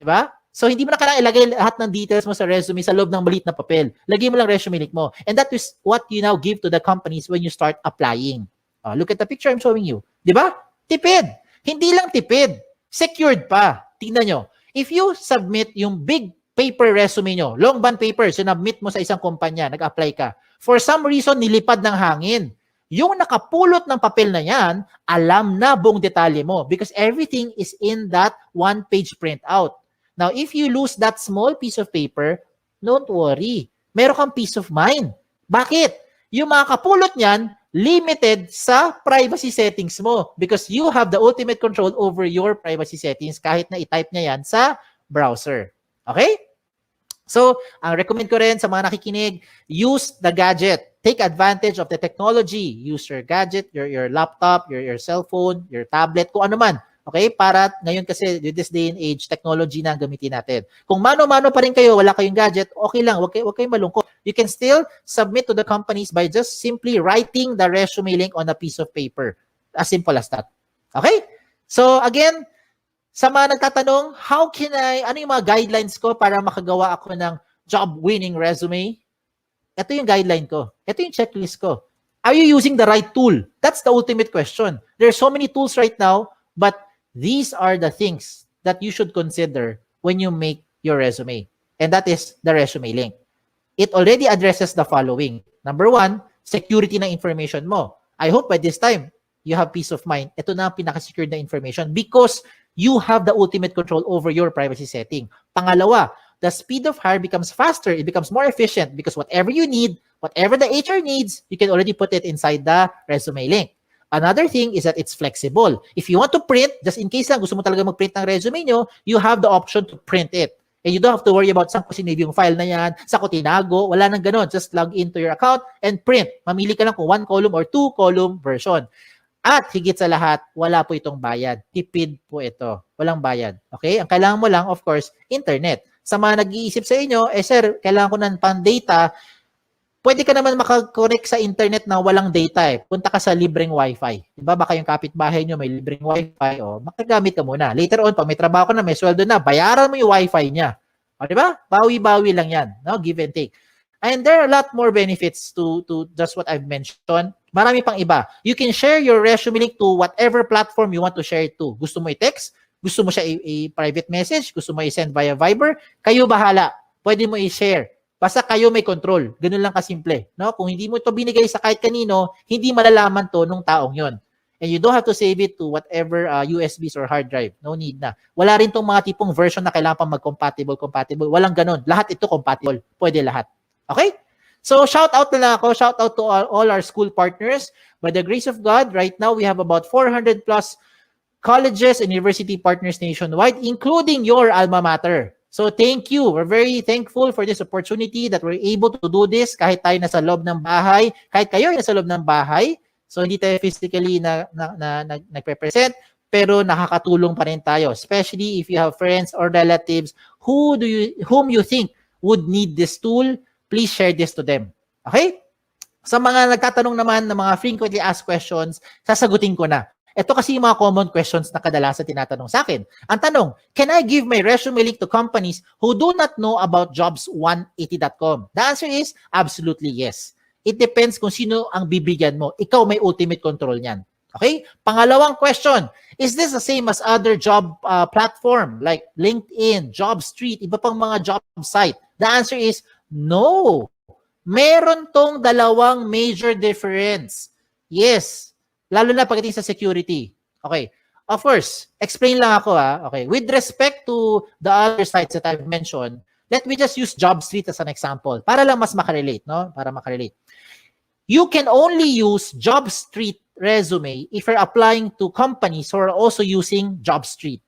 Diba? So, hindi mo na kailangan ilagay lahat ng details mo sa resume sa loob ng maliit na papel. Lagay mo lang resume link mo. And that is what you now give to the companies when you start applying. Look at the picture I'm showing you. Diba? Tipid. Hindi lang tipid. Secured pa. Tingnan nyo. If you submit yung big paper resume nyo, long bond paper, sinubmit mo sa isang kumpanya, nag-apply ka. For some reason, nilipad ng hangin. Yung nakapulot ng papel na yan, alam na buong detalye mo because everything is in that one-page printout. Now, if you lose that small piece of paper, don't worry. Meron kang peace of mind. Bakit? Yung mga kapulot niyan, limited sa privacy settings mo because you have the ultimate control over your privacy settings kahit na i-type niya yan sa browser. Okay? So, ang recommend ko rin sa mga nakikinig, use the gadget. Take advantage of the technology. Use your gadget, your laptop, your cell phone, your tablet, kung ano man. Okay? Para ngayon kasi, with this day and age, technology na ang gamitin natin. Kung mano-mano pa rin kayo, wala kayong gadget, okay lang, huwag kayong malungkot. You can still submit to the companies by just simply writing the resume link on a piece of paper. As simple as that. Okay? So, again, sa mga nagtatanong, ano yung mga guidelines ko para makagawa ako ng job-winning resume? Ito yung guideline ko. Ito yung checklist ko. Are you using the right tool? That's the ultimate question. There are so many tools right now, but these are the things that you should consider when you make your resume. And that is the resume link. It already addresses the following. Number 1, security ng information mo. I hope by this time, you have peace of mind. Ito na ang pinaka-secure na information because you have the ultimate control over your privacy setting. Pangalawa, the speed of hire becomes faster. It becomes more efficient because whatever you need, whatever the HR needs, you can already put it inside the resume link. Another thing is that it's flexible. If you want to print, just in case lang gusto mo talaga mag-print ng resume nyo, you have the option to print it. And you don't have to worry about saan ko sinave yung file na yan, saan ko tinago, wala nang ganun. Just log into your account and print. Mamili ka lang kung 1 column or 2 column version. At higit sa lahat, wala po itong bayad. Tipid po ito. Walang bayad. Okay? Ang kailangan mo lang, of course, internet. Sa mga nag-iisip sa inyo, sir, kailangan ko ng pan-data, pwede ka naman makakonect sa internet na walang data eh. Punta ka sa libreng wifi. Diba? Baka yung kapitbahay nyo may libreng wifi. O, makagamit ka muna. Later on, pag may trabaho ka na, may sweldo na, bayaran mo yung wifi niya. O, diba? Bawi-bawi lang yan. No? Give and take. And there are a lot more benefits to just what I've mentioned. Marami pang iba. You can share your resume link to whatever platform you want to share it to. Gusto mo i-text? Gusto mo siya i-private message? Gusto mo i-send via Viber? Kayo bahala. Pwede mo i-share. Basta kayo may control. Ganun lang kasimple. No? Kung hindi mo ito binigay sa kahit kanino, hindi malalaman to nung taong yon. And you don't have to save it to whatever USBs or hard drive. No need na. Wala rin tong mga tipong version na kailangan pang mag-compatible. Walang ganun. Lahat ito compatible. Pwede lahat. Okay? So, shout out na lang ako. Shout out to all our school partners. By the grace of God, right now we have about 400 plus colleges and university partners nationwide, including your alma mater. So thank you. We're very thankful for this opportunity that we're able to do this kahit tayo nasa loob ng bahay, kahit kayo nasa loob ng bahay. So hindi tayo physically nagpe-present, pero nakakatulong pa rin tayo, especially if you have friends or relatives whom you think would need this tool. Please share this to them. Okay? Sa mga nagtatanong naman ng mga frequently asked questions, sasagutin ko na. Ito kasi yung mga common questions na kadalasan tinatanong sa akin. Ang tanong, can I give my resume link to companies who do not know about jobs180.com? The answer is absolutely yes. It depends kung sino ang bibigyan mo. Ikaw may ultimate control niyan. Okay? Pangalawang question, is this the same as other job platform like LinkedIn, JobStreet, iba pang mga job site? The answer is no. Meron tong dalawang major difference. Yes. Lalo na pagdating sa security. Okay. Of course, explain lang ako Okay. With respect to the other sites that I've mentioned, let me just use JobStreet as an example para lang mas makarelate, no? Para makarelate. You can only use JobStreet resume if you're applying to companies who are also using JobStreet.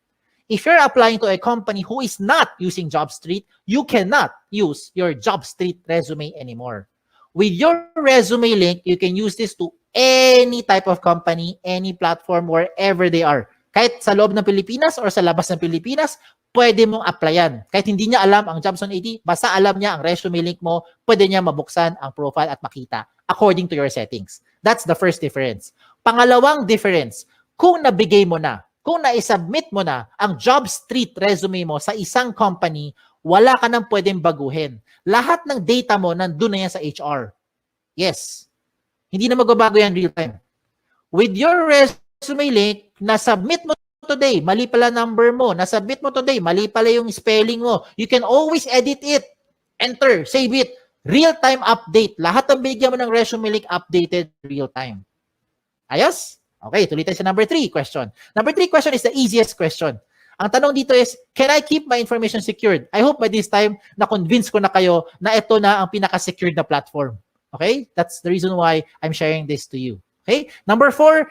If you're applying to a company who is not using JobStreet, you cannot use your JobStreet resume anymore. With your resume link, you can use this to any type of company, any platform, wherever they are. Kahit sa loob ng Pilipinas or sa labas ng Pilipinas, pwede mong applyan. Kahit hindi niya alam ang Jobs 180, basta alam niya ang resume link mo, pwede niya mabuksan ang profile at makita according to your settings. That's the first difference. Pangalawang difference, kung nabigay mo na, kung na-submit mo na ang JobStreet resume mo sa isang company, wala ka nang pwedeng baguhin. Lahat ng data mo nandun na yan sa HR. Yes. Hindi na magbabago yan real time. With your resume link, na-submit mo today, mali pala number mo. Na-submit mo today, mali pala yung spelling mo. You can always edit it. Enter, save it. Real-time update. Lahat ng binigyan mo ng resume link updated real-time. Ayos? Okay, tuloy tayo sa number 3 question. Number 3 question is the easiest question. Ang tanong dito is, can I keep my information secured? I hope by this time, na-convince ko na kayo na ito na ang pinaka-secured na platform. Okay? That's the reason why I'm sharing this to you. Okay? Number 4,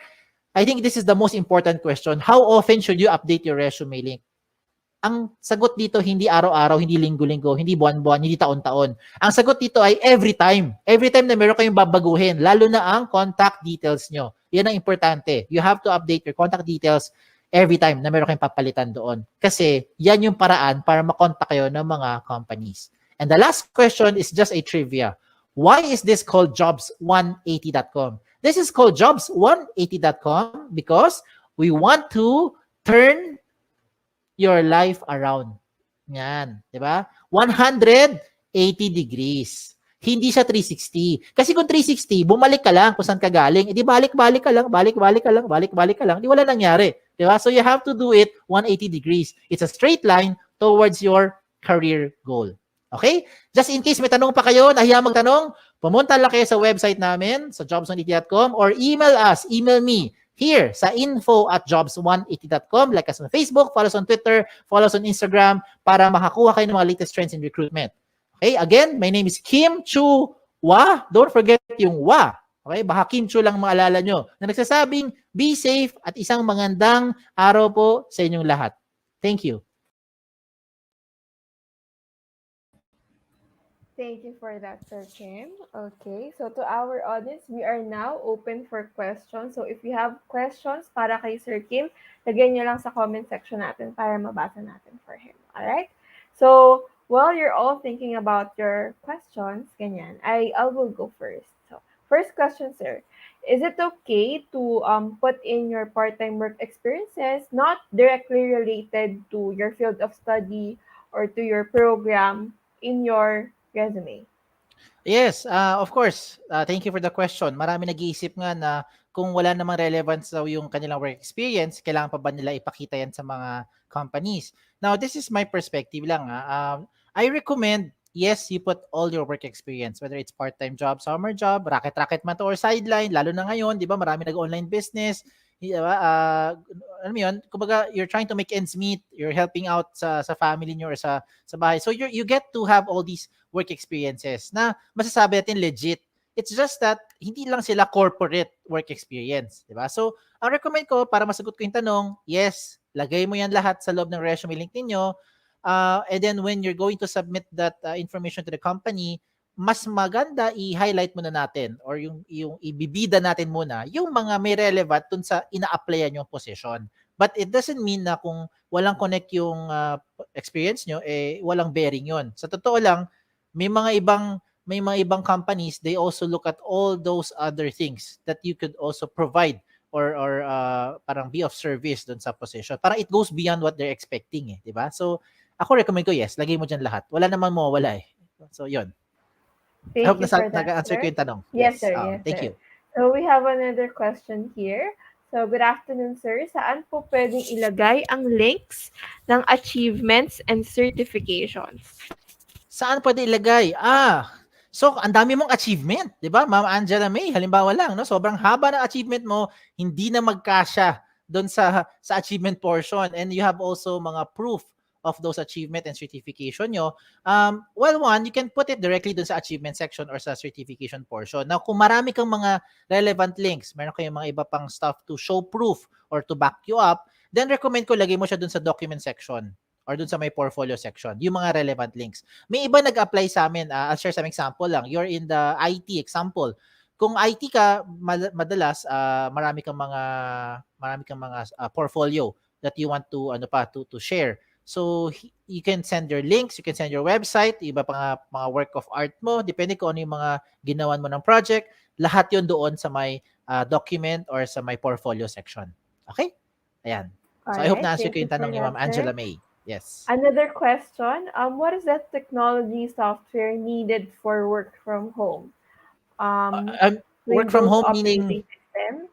I think this is the most important question. How often should you update your resume link? Ang sagot dito, hindi araw-araw, hindi linggo-linggo, hindi buwan-buwan, hindi taon-taon. Ang sagot dito ay every time. Every time na meron kayong babaguhin, lalo na ang contact details nyo. Yan ang importante. You have to update your contact details every time na meron kayong papalitan doon. Kasi yan yung paraan para makontak kayo ng mga companies. And the last question is just a trivia. Why is this called jobs180.com? This is called jobs180.com because we want to turn your life around. Yan, di ba? 180 degrees. Hindi siya 360. Kasi kung 360, bumalik ka lang kung saan ka galing. Di balik-balik ka lang, balik-balik ka lang, balik-balik ka lang. Di wala nangyari. Di ba? So you have to do it 180 degrees. It's a straight line towards your career goal. Okay? Just in case may tanong pa kayo, nahiya magtanong, pumunta lang kayo sa website namin, sa jobs180.com or email us, email me here sa info@jobs180.com. Like us on Facebook, follow us on Twitter, follow us on Instagram para makakuha kayo ng mga latest trends in recruitment. Okay? Again, my name is Kim Chu Wa. Don't forget yung Wa. Okay? Baka Kincho lang maalala nyo na nagsasabing, be safe at isang magandang araw po sa inyong lahat. Thank you. Thank you for that, Sir Kim. Okay, so to our audience, we are now open for questions. So if you have questions para kay Sir Kim, lagyan nyo lang sa comment section natin para mabasa natin for him. Alright? So while you're all thinking about your questions, ganyan, I will go first. So first question, sir. Is it okay to put in your part-time work experiences not directly related to your field of study or to your program in your resume? Yes, of course. Thank you for the question. Marami nag-iisip nga na kung wala namang relevance daw yung kanilang work experience, kailangan pa ba nila ipakita yan sa mga companies? Now, this is my perspective lang. I recommend, yes, you put all your work experience, whether it's part-time job, summer job, racket-racket man to or sideline, lalo na ngayon, di ba, marami nag-online business, di ba, alam mo yun, kumbaga, you're trying to make ends meet, you're helping out sa family nyo or sa bahay. So, you get to have all these work experiences na masasabi natin legit. It's just that hindi lang sila corporate work experience, 'di ba? So, ang recommend ko para masagot ko yung tanong, yes, lagay mo 'yan lahat sa loob ng resume link ninyo. And then when you're going to submit that information to the company, mas maganda i-highlight muna natin or yung ibibida natin muna yung mga may relevant dun sa ina-applyan yung position. But it doesn't mean na kung walang connect yung experience nyo, walang bearing yon. Sa totoo lang, may mga ibang companies, they also look at all those other things that you could also provide or parang be of service doon sa position. Parang it goes beyond what they're expecting, 'di ba? So ako recommend ko, yes, lagay mo diyan lahat. Wala namang mawawala eh. So 'yun. I Thank hope you for that, nag-answer ko sir. yung tanong. Yes, Yes. sir. Yes, Thank sir. you. So we have another question here. So good afternoon, sir. Saan po pwedeng ilagay ang links ng achievements and certifications? Saan pwede ilagay? So ang dami mong achievement, 'di ba? Ma'am Angela May, halimbawa lang, no? Sobrang haba ng achievement mo, hindi na magkasya doon sa achievement portion, and you have also mga proof of those achievement and certification nyo. Well, one, you can put it directly doon sa achievement section or sa certification portion. Now, kung marami kang mga relevant links, meron kayong mga iba pang stuff to show proof or to back you up, then recommend ko lagay mo siya doon sa document section or dun sa may portfolio section, yung mga relevant links. May iba nag-apply sa amin. I'll share some example lang. You're in the IT example. Kung IT ka, madalas marami kang mga portfolio that you want to share. So you can send your links, you can send your website, iba pa mga work of art mo, depende kung ano yung mga ginawan mo ng project, lahat 'yon doon sa may document or sa may portfolio section. Okay? Ayan. So I hope Alright, na-answer thank ko you yung for tanong ni that, Ma'am sir. Angela May. Yes. Another question. What is that technology software needed for work from home? Work from Windows home meaning, operating system.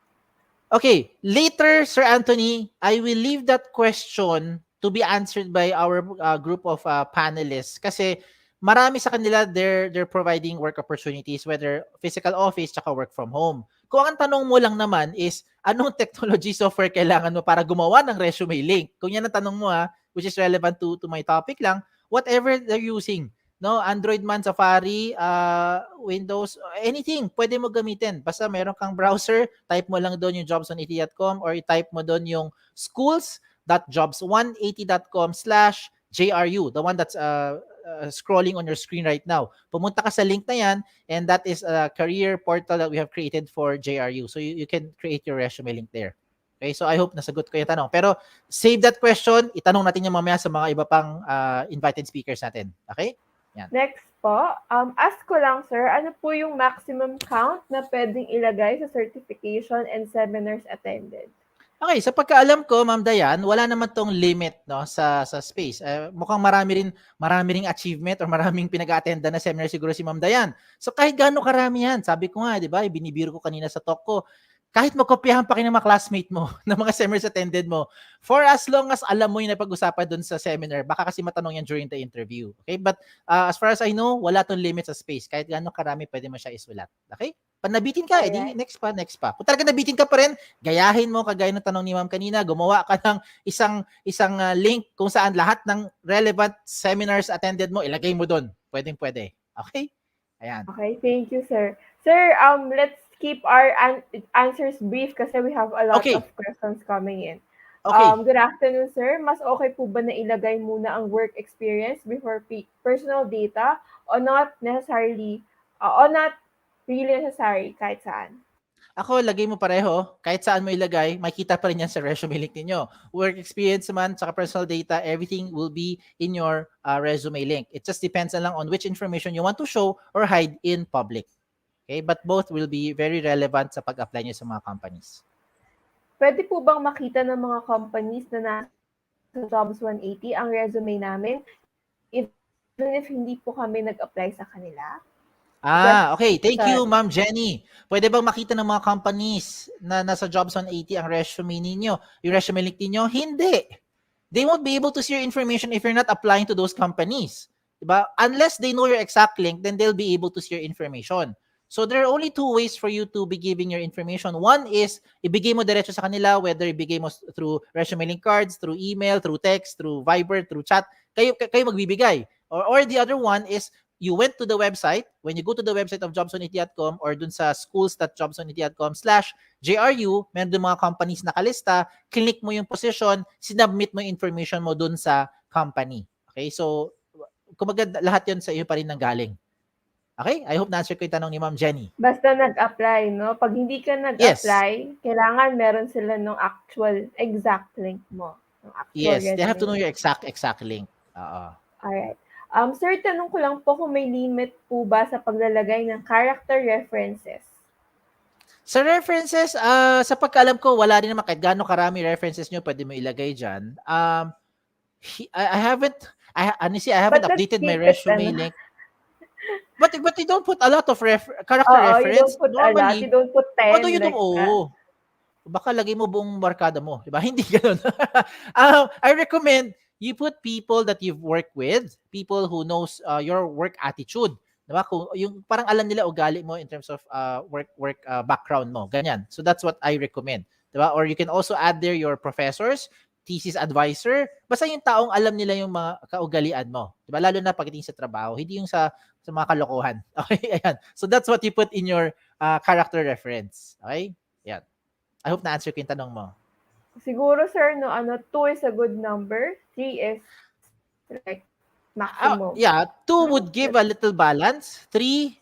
okay, later, Sir Anthony, I will leave that question to be answered by our group of panelists kasi marami sa kanila they're providing work opportunities whether physical office tsaka work from home. Kung ang tanong mo lang naman is anong technology software kailangan mo para gumawa ng resume link. Kung yan ang tanong mo which is relevant to my topic lang, whatever they're using, no, Android man, Safari, Windows, anything pwede mo gamitin basta meron kang browser, type mo lang doon yung jobs180.com or i-type mo doon yung schools.jobs180.com/JRU, the one that's scrolling on your screen right now. Pumunta ka sa link na yan, and that is a career portal that we have created for JRU, so you can create your resume link there. Okay, so I hope nasagot ko yung tanong. Pero save that question, itanong natin yung mamaya sa mga iba pang invited speakers natin. Okay? Yan. Next po, ask ko lang, sir, ano po yung maximum count na pwedeng ilagay sa certification and seminars attended? Okay, sa pagkaalam ko, Ma'am Dayan, wala naman tong limit no sa space. Mukhang marami ring achievement or maraming pinag-attenda na seminar siguro si Ma'am Dayan. So kahit gaano karami yan, sabi ko nga, 'di ba, binibiro ko kanina sa talk ko, kahit magkopyahan pa kayo ng mga classmate mo, ng mga seminars attended mo, for as long as alam mo yung napag-usapan doon sa seminar, baka kasi matanong yan during the interview. Okay? But as far as I know, wala tong limit sa space. Kahit gaano karami, pwede mo siya isulat. Okay? Pag nabitin ka, edi Alright. next pa. Kung talaga nabitin ka pa rin, gayahin mo, kagaya ng tanong ni Ma'am kanina, gumawa ka ng isang link kung saan lahat ng relevant seminars attended mo, ilagay mo doon. Pwedeng-pwede. Okay? Ayan. Okay, thank you, sir. Sir, let's keep our answers brief kasi we have a lot of Okay. questions coming in. Okay. Good afternoon, sir. Mas okay po ba na ilagay muna ang work experience before personal data or not necessarily, or not really necessary kahit saan? Ako, lagay mo pareho. Kahit saan mo ilagay, makita pa rin yan sa resume link ninyo. Work experience man, saka personal data, everything will be in your resume link. It just depends na lang on which information you want to show or hide in public. Okay? But both will be very relevant sa pag-apply nyo sa mga companies. Pwede po bang makita ng mga companies na nasa Jobs 180 ang resume namin even if hindi po kami nag-apply sa kanila? Because Okay. sa Thank you, Ma'am Jenny. Pwede bang makita ng mga companies na nasa Jobs 180 ang resume ninyo? Yung resume link ninyo? Hindi. They won't be able to see your information if you're not applying to those companies. Diba? Unless they know your exact link, then they'll be able to see your information. So there are only two ways for you to be giving your information. One is, ibigay mo diretso sa kanila, whether ibigay mo through resume link cards, through email, through text, through Viber, through chat. Kayo magbibigay. Or the other one is, you went to the website, when you go to the website of jobs180.com or dun sa schools.jobs180.com/JRU, meron dun mga companies nakalista, click mo yung position, sinubmit mo yung information mo dun sa company. Okay? So, kumbaga lahat yun sa iyo pa rin nanggaling. Okay? I hope na-answer ko yung tanong ni Ma'am Jenny. basta nag-apply, no? Pag hindi ka Yes. nag-apply, kailangan meron sila ng actual exact link mo, ng actual Yes. They have to know resume your link. exact link. Alright. Sir, tanong ko lang po kung may limit po ba sa paglalagay ng character references? Sa references, sa pagkaalam ko, wala rin naman kahit gaano karami references nyo pwede mo ilagay dyan. Honestly, I haven't But let's updated my keep it, resume ano? link. But you don't put a lot of character Oo, you don't reference. put a lot. You Normally, don't put what do 10 you do? like that. Baka lagay mo buong barkada mo, 'di ba? Hindi ganoon. I recommend you put people that you've worked with, people who knows your work attitude, 'di ba? Kung yung parang alam nila ugali mo in terms of work background mo, ganyan. So that's what I recommend, 'di ba? Or you can also add there your professors, thesis advisor, basta yung taong alam nila yung mga kaugalian mo, 'di ba? Lalo na pagdating sa trabaho, hindi yung sa mga kalokohan. Okay, ayan. So that's what you put in your character reference. Okay? Yan. I hope na-answer ko yung tanong mo. Siguro, sir, no, 2 is a good number. 3 is like maximum. Yeah, 2 No? would give a little balance. 3,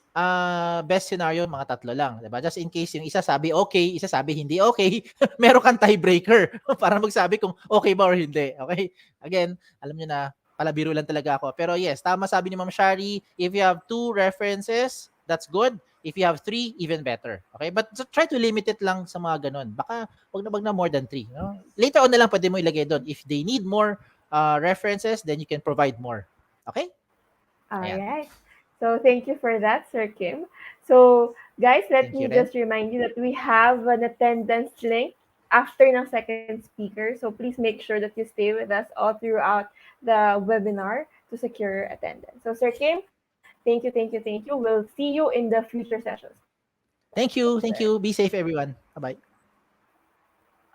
best scenario, mga 3 lang. Diba? Just in case yung isa sabi okay, isa sabi hindi okay, meron kang tiebreaker para magsabi kung okay ba or hindi. Okay? Again, alam nyo na, palabiro lang talaga ako. Pero yes, tama sabi ni Ma'am Shari, if you have 2 references, that's good. If you have 3, even better. Okay? But try to limit it lang sa mga ganun. Baka wag na more than 3. No? Later on na lang pwede mo ilagay doon. If they need more references, then you can provide more. Okay? Ayan. Alright. So, thank you for that, Sir Kim. So, guys, let Thank you me rin. just remind you that we have an attendance link after ng second speaker. So, please make sure that you stay with us all throughout the webinar to secure your attendance. So, Sir Kim, thank you, thank you, thank you. We'll see you in the future sessions. Thank you. Thank you. Be safe, everyone. Bye-bye.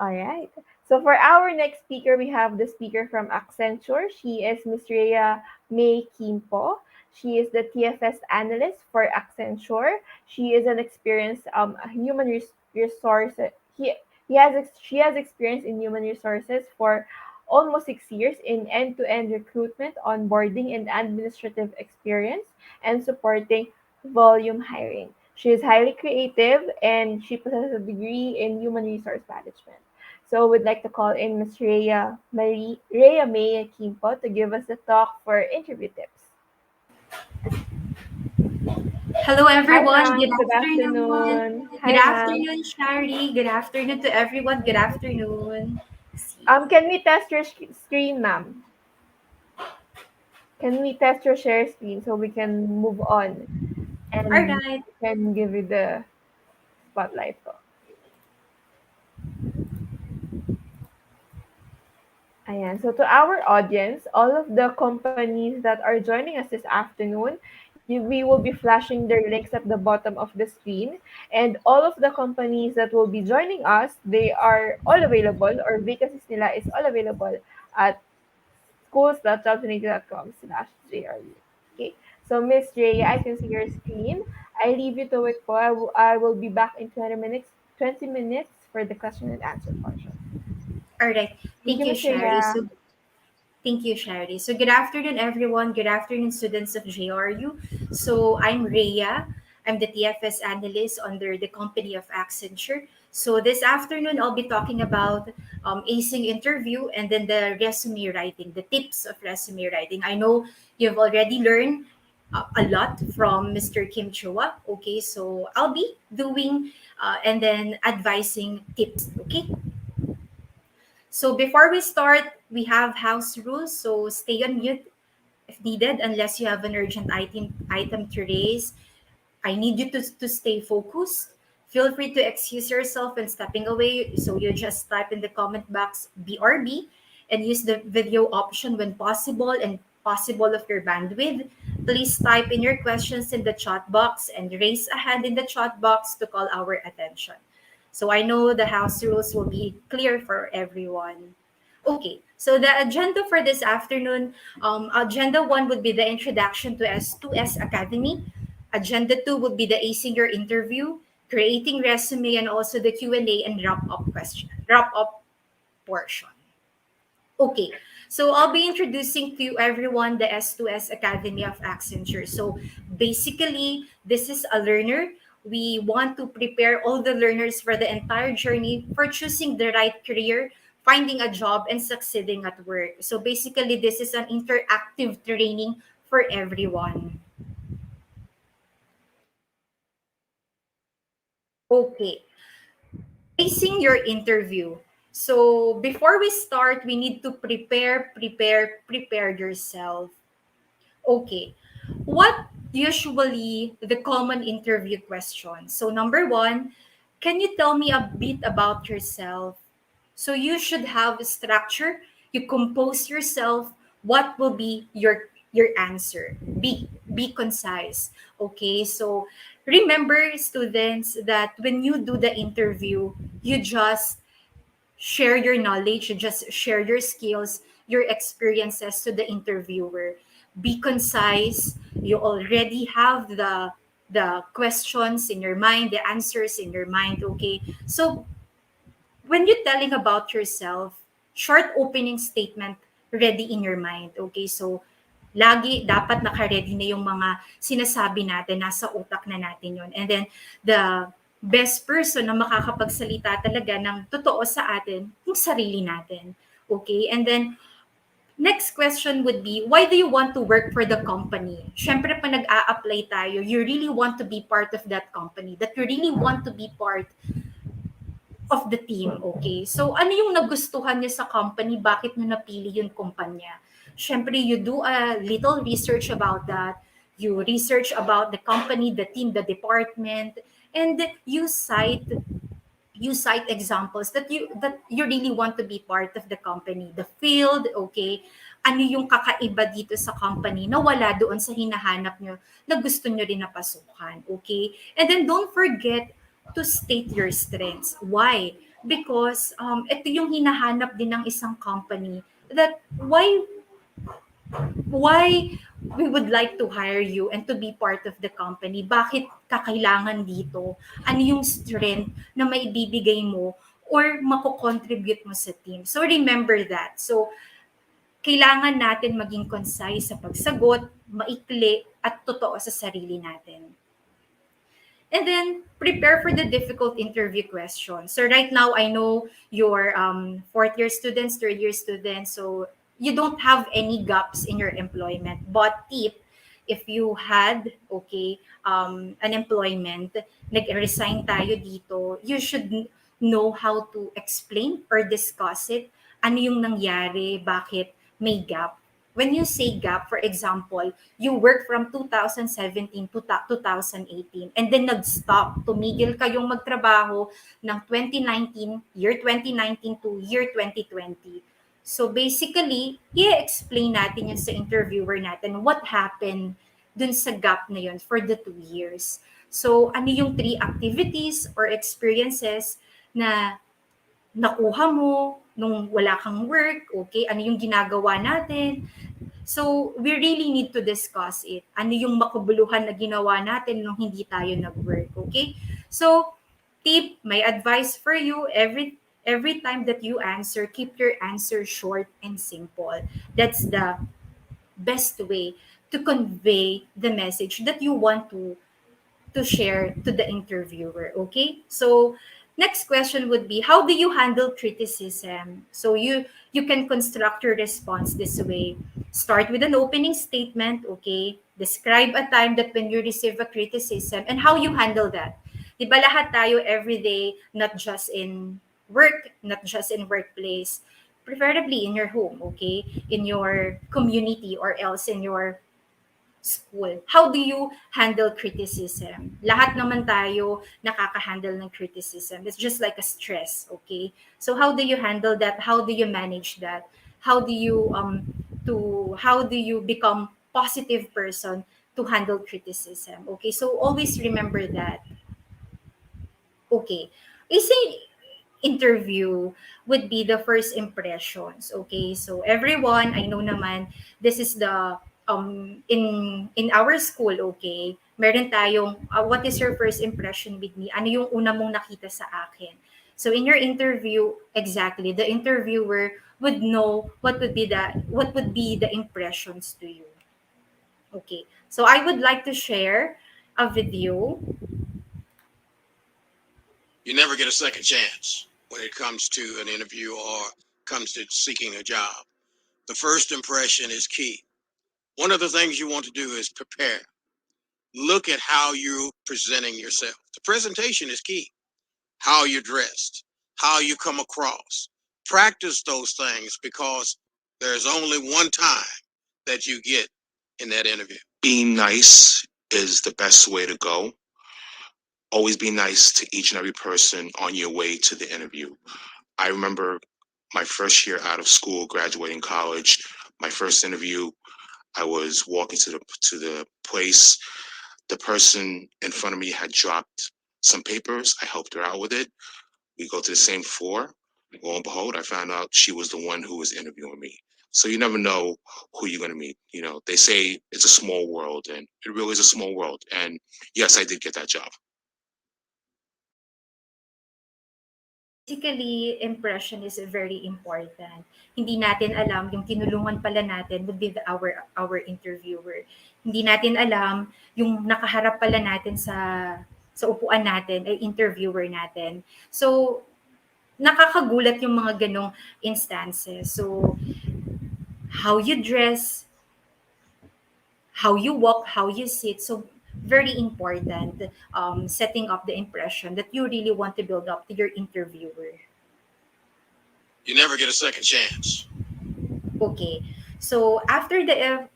All right. So for our next speaker, we have the speaker from Accenture. She is Ms. Rhea May Kimpo. She is the TFS analyst for Accenture. She is an experienced human resource. She has experience in human resources for almost 6 years in end-to-end recruitment, onboarding, and administrative experience, and supporting volume hiring. She is highly creative and she possesses a degree in human resource management. So we'd like to call in Ms. Rhea May Kimpo to give us a talk for interview tips. Hello, Hi, everyone. ma'am. Good Good afternoon. afternoon. Good Hi, ma'am. afternoon, Shari. Good afternoon to everyone. Good afternoon. Can we test your screen, ma'am? Can we test your share screen so we can move on All and right. can give you the spotlight po? Ayan. So to our audience, all of the companies that are joining us this afternoon, we will be flashing their links at the bottom of the screen. And all of the companies that will be joining us, they are all available or vacancies nila is all available at schools.jobsunity.com/JRU. Okay. So, Miss J, I can see your screen. I leave you to it po. I will be back in 20 minutes. 20 minutes for the question and answer portion. All right. Thank Thank you, you, Miss Sherry. Rhea. Thank you, Sherry. So, good afternoon, everyone. Good afternoon, students of JRU. So, I'm Rhea. I'm the TFS analyst under the company of Accenture. So, this afternoon, I'll be talking about acing interview and then the resume writing, the tips of resume writing. I know you've already learned a lot from Mr. Kim Chua. Okay, so I'll be doing and then advising tips. Okay, so before we start, we have house rules. So stay on mute if needed, unless you have an urgent item to raise. I need you to stay focused. Feel free to excuse yourself when stepping away. So you just type in the comment box BRB and use the video option when possible and possible of your bandwidth. Please type in your questions in the chat box and raise a hand in the chat box to call our attention. So I know the house rules will be clear for everyone. Okay, so the agenda for this afternoon, agenda one would be the introduction to S2S Academy. Agenda two would be the acing your interview, creating resume, and also the Q&A and wrap up portion. Okay, so I'll be introducing to everyone the S2S Academy of Accenture. So basically, this is a learner. We want to prepare all the learners for the entire journey for choosing the right career, finding a job, and succeeding at work. So basically, this is an interactive training for everyone. Okay, facing your interview. So before we start, we need to prepare yourself. Okay. What usually the common interview questions? So number one, can you tell me a bit about yourself? So you should have a structure. You compose yourself. What will be your answer? Be concise. Okay. So remember, students, that when you do the interview, you just share your knowledge, you just share your skills, your experiences to the interviewer. Be concise. You already have the questions in your mind, the answers in your mind, okay? So when you're telling about yourself, short opening statement ready in your mind, okay? So lagi dapat naka-ready na yung mga sinasabi natin, nasa utak na natin yon. And then the best person na makakapagsalita talaga ng totoo sa atin, yung sarili natin. Okay? And then next question would be, why do you want to work for the company? Syempre, pa nag-a-apply tayo, you really want to be part of that company, that you really want to be part of the team, okay? So, ano yung nagustuhan niya sa company? Bakit niyo napili yung kumpanya? Siyempre, you do a little research about that. You research about the company, the team, the department, and you cite examples that you really want to be part of the company, the field, okay? Ano yung kakaiba dito sa company na wala doon sa hinahanap nyo na gusto nyo rin napasukan, okay? And then don't forget to state your strengths. Why? Because ito yung hinahanap din ng isang company, that why we would like to hire you and to be part of the company. Bakit kakailangan dito? Ano yung strength na maibibigay mo or mako-contribute mo sa team? So remember that. So kailangan natin maging concise sa pagsagot, maikli at totoo sa sarili natin. And then prepare for the difficult interview questions. So right now, I know you're fourth year students, third year students, so you don't have any gaps in your employment. But tip, if you had, okay, an employment, nag-resign tayo dito, you should know how to explain or discuss it. Ano yung nangyari, bakit may gap. When you say gap, for example, you work from 2017 to 2018 and then nag-stop, tumigil kayong magtrabaho ng 2019, year 2019 to year 2020. So basically, i-explain natin yun sa interviewer natin what happened dun sa gap na yun for the 2 years. So ano yung 3 activities or experiences na nakuha mo nung wala kang work, okay? Ano yung ginagawa natin? So, we really need to discuss it. Ano yung makabuluhan na ginawa natin nung hindi tayo nag-work, okay? So, tip, my advice for you, every time that you answer, keep your answer short and simple. That's the best way to convey the message that you want to share to the interviewer. Okay, so next question would be, how do you handle criticism? So you can construct your response this way. Start with an opening statement. Okay, describe a time that when you receive a criticism and how you handle that. Di ba lahat tayo everyday, not just in work, not just in workplace, preferably in your home, okay, in your community, or else in your school. How do you handle criticism? Lahat naman tayo nakaka-handle ng criticism. It's just like a stress, okay? So how do you handle that? How do you manage that? How do you become positive person to handle criticism? Okay? So always remember that. Okay. Isang interview would be the first impressions. Okay, so everyone, I know naman, this is the in our school, okay, meron tayong what is your first impression with me? Ano yung una mong nakita sa akin? So in your interview, exactly, the interviewer would know what would be the impressions to you. Okay, so I would like to share a video. You never get a second chance when it comes to an interview or comes to seeking a job. The first impression is key. One of the things you want to do is prepare. Look at how you're presenting yourself. The presentation is key. How you're dressed, how you come across. Practice those things because there's only one time that you get in that interview. Being nice is the best way to go. Always be nice to each and every person on your way to the interview. I remember my first year out of school, graduating college, my first interview, I was walking to the place. The person in front of me had dropped some papers. I helped her out with it. We go to the same floor. Lo and behold, I found out she was the one who was interviewing me. So you never know who you're going to meet. You know, they say it's a small world, and it really is a small world. And yes, I did get that job. Basically, impression is very important. Hindi natin alam yung tinulungan pala natin would be our interviewer. Hindi natin alam yung nakaharap pala natin sa upuan natin ay interviewer natin. So nakakagulat yung mga ganong instances. So how you dress, how you walk, how you sit. So very important, setting up the impression that you really want to build up to your interviewer. You never get a second chance. Okay. So after the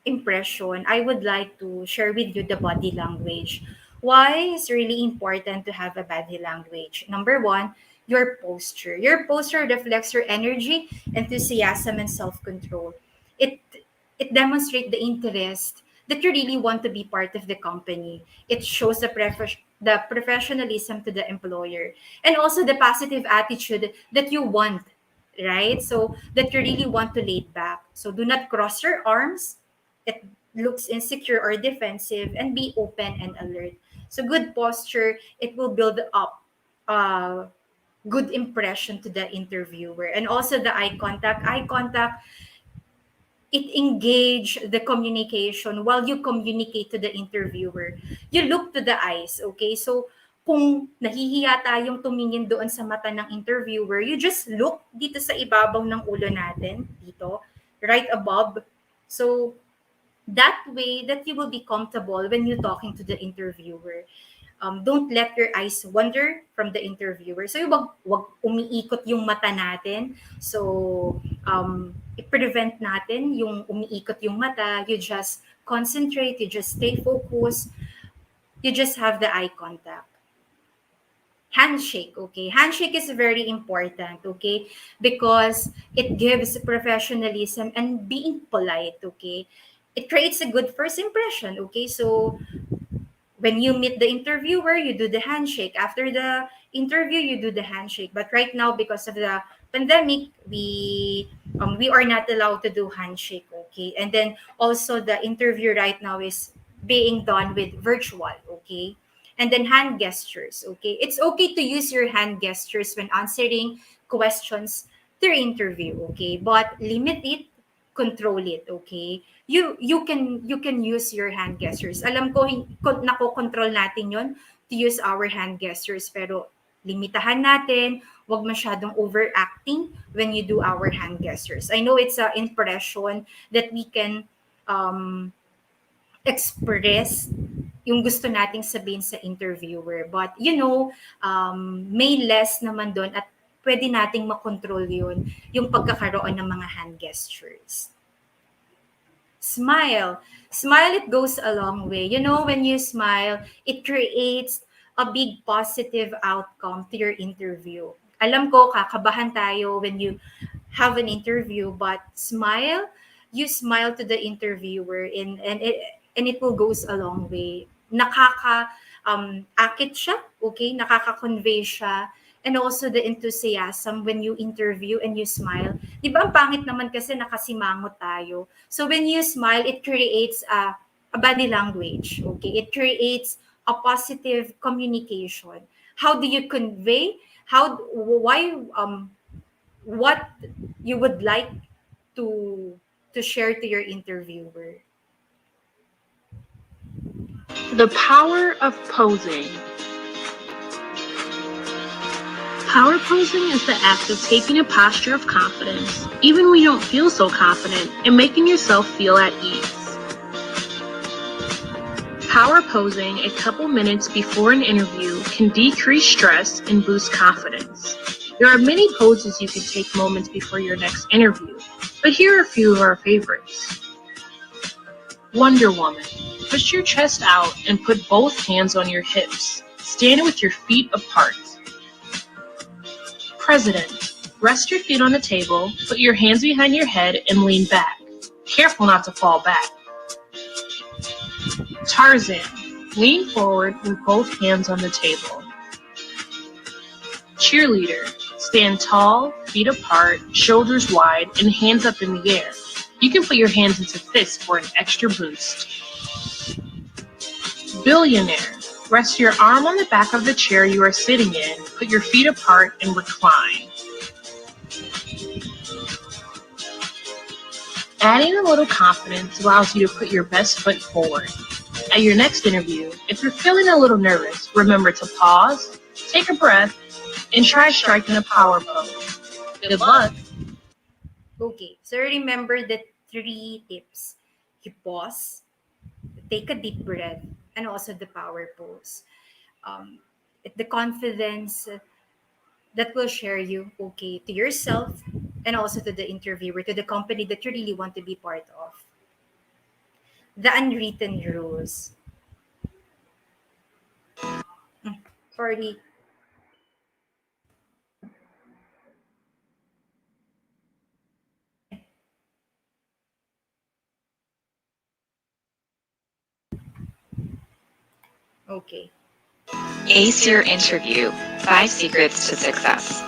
impression, I would like to share with you the body language. Why is really important to have a body language? Number one, your posture. Your posture reflects your energy, enthusiasm, and self-control. It it demonstrates the interest that you really want to be part of the company. It shows the professionalism to the employer, and also the positive attitude that you want, right? So that you really want to lay back. So do not cross your arms. It looks insecure or defensive, and be open and alert. So good posture, it will build up good impression to the interviewer. And also the eye contact. Eye contact, it engage the communication while you communicate to the interviewer. You look to the eyes, okay? So, kung nahihiya tayong tumingin doon sa mata ng interviewer, you just look dito sa ibabaw ng ulo natin, dito, right above. So, that way that you will be comfortable when you're talking to the interviewer. Don't let your eyes wander from the interviewer. So, wag umiikot yung mata natin. So, i-prevent natin yung umiikot yung mata. You just concentrate, you just stay focused, you just have the eye contact. Handshake, okay? Handshake is very important, okay? Because it gives professionalism and being polite, okay? It creates a good first impression, okay? So, when you meet the interviewer, you do the handshake. After the interview, you do the handshake. But right now, because of the pandemic, we are not allowed to do handshake. okay? And then also the interview right now is being done with virtual, okay? And then hand gestures, okay? It's okay to use your hand gestures when answering questions through interview, okay? But limit it, control it, okay? You can use your hand gestures. Alam ko nako-control natin 'yon to use our hand gestures, pero limitahan natin, wag masyadong overacting when you do our hand gestures. I know it's an impression that we can um, express yung gusto nating sabihin sa interviewer. But, may less naman doon at pwede nating makontrol yun, yung pagkakaroon ng mga hand gestures. Smile. Smile, it goes a long way. When you smile, it creates a big positive outcome to your interview. Alam ko, kakabahan tayo when you have an interview, but you smile to the interviewer, and it will goes a long way. Akit siya, okay? Nakaka-convey siya. And also the enthusiasm when you interview and you smile. Di ba ang pangit naman kasi nakasimangot tayo. So when you smile, it creates a body language, okay? It creates a positive communication. How do you convey? What you would like to share to your interviewer? The power of posing. Power posing is the act of taking a posture of confidence, even when you don't feel so confident, and making yourself feel at ease. Power posing a couple minutes before an interview can decrease stress and boost confidence. There are many poses you can take moments before your next interview, but here are a few of our favorites. Wonder Woman. Push your chest out and put both hands on your hips. Stand with your feet apart. President. Rest your feet on the table, put your hands behind your head, and lean back. Careful not to fall back. Tarzan. Lean forward with both hands on the table. Cheerleader. Stand tall, feet apart, shoulders wide, and hands up in the air. You can put your hands into fists for an extra boost. Billionaire. Rest your arm on the back of the chair you are sitting in, put your feet apart, and recline. Adding a little confidence allows you to put your best foot forward. At your next interview, if you're feeling a little nervous, remember to pause, take a breath, and try striking a power pose. Good luck! Okay, so remember the 3 tips. You pause, take a deep breath, and also the power pose. The confidence that will share you, okay, to yourself and also to the interviewer, to the company that you really want to be part of. The unwritten rules. Sorry. Okay. Ace your interview. 5 secrets to success.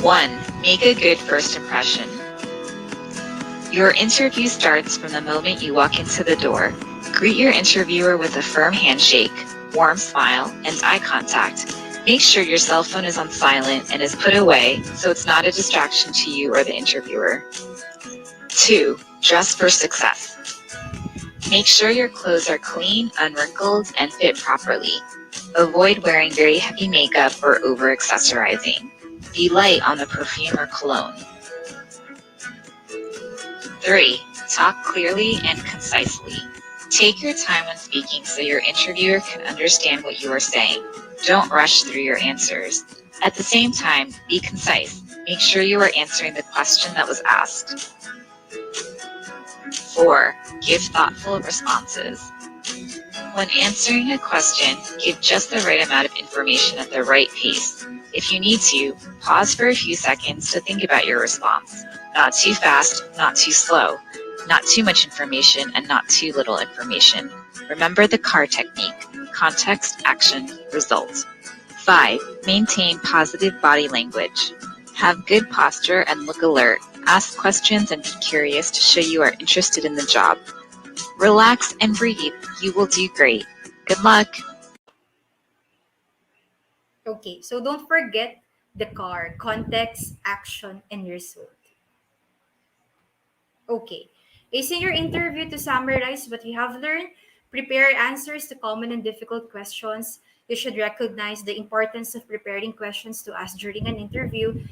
1. Make a good first impression. Your interview starts from the moment you walk into the door. Greet your interviewer with a firm handshake, warm smile, and eye contact. Make sure your cell phone is on silent and is put away so it's not a distraction to you or the interviewer. 2. Dress for success. Make sure your clothes are clean, unwrinkled, and fit properly. Avoid wearing very heavy makeup or over-accessorizing. Be light on the perfume or cologne. 3. Talk clearly and concisely. Take your time when speaking so your interviewer can understand what you are saying. Don't rush through your answers. At the same time, be concise. Make sure you are answering the question that was asked. 4. Give thoughtful responses. When answering a question, give just the right amount of information at the right pace. If you need to, pause for a few seconds to think about your response. Not too fast, not too slow. Not too much information and not too little information. Remember the CAR technique: context, action, result. 5. Maintain positive body language. Have good posture and look alert. Ask questions and be curious to show you are interested in the job. Relax and breathe. You will do great. Good luck. Okay, so don't forget the car, context, action, and result. Okay. Is in your interview to summarize what you have learned, prepare answers to common and difficult questions. You should recognize the importance of preparing questions to ask during an interview.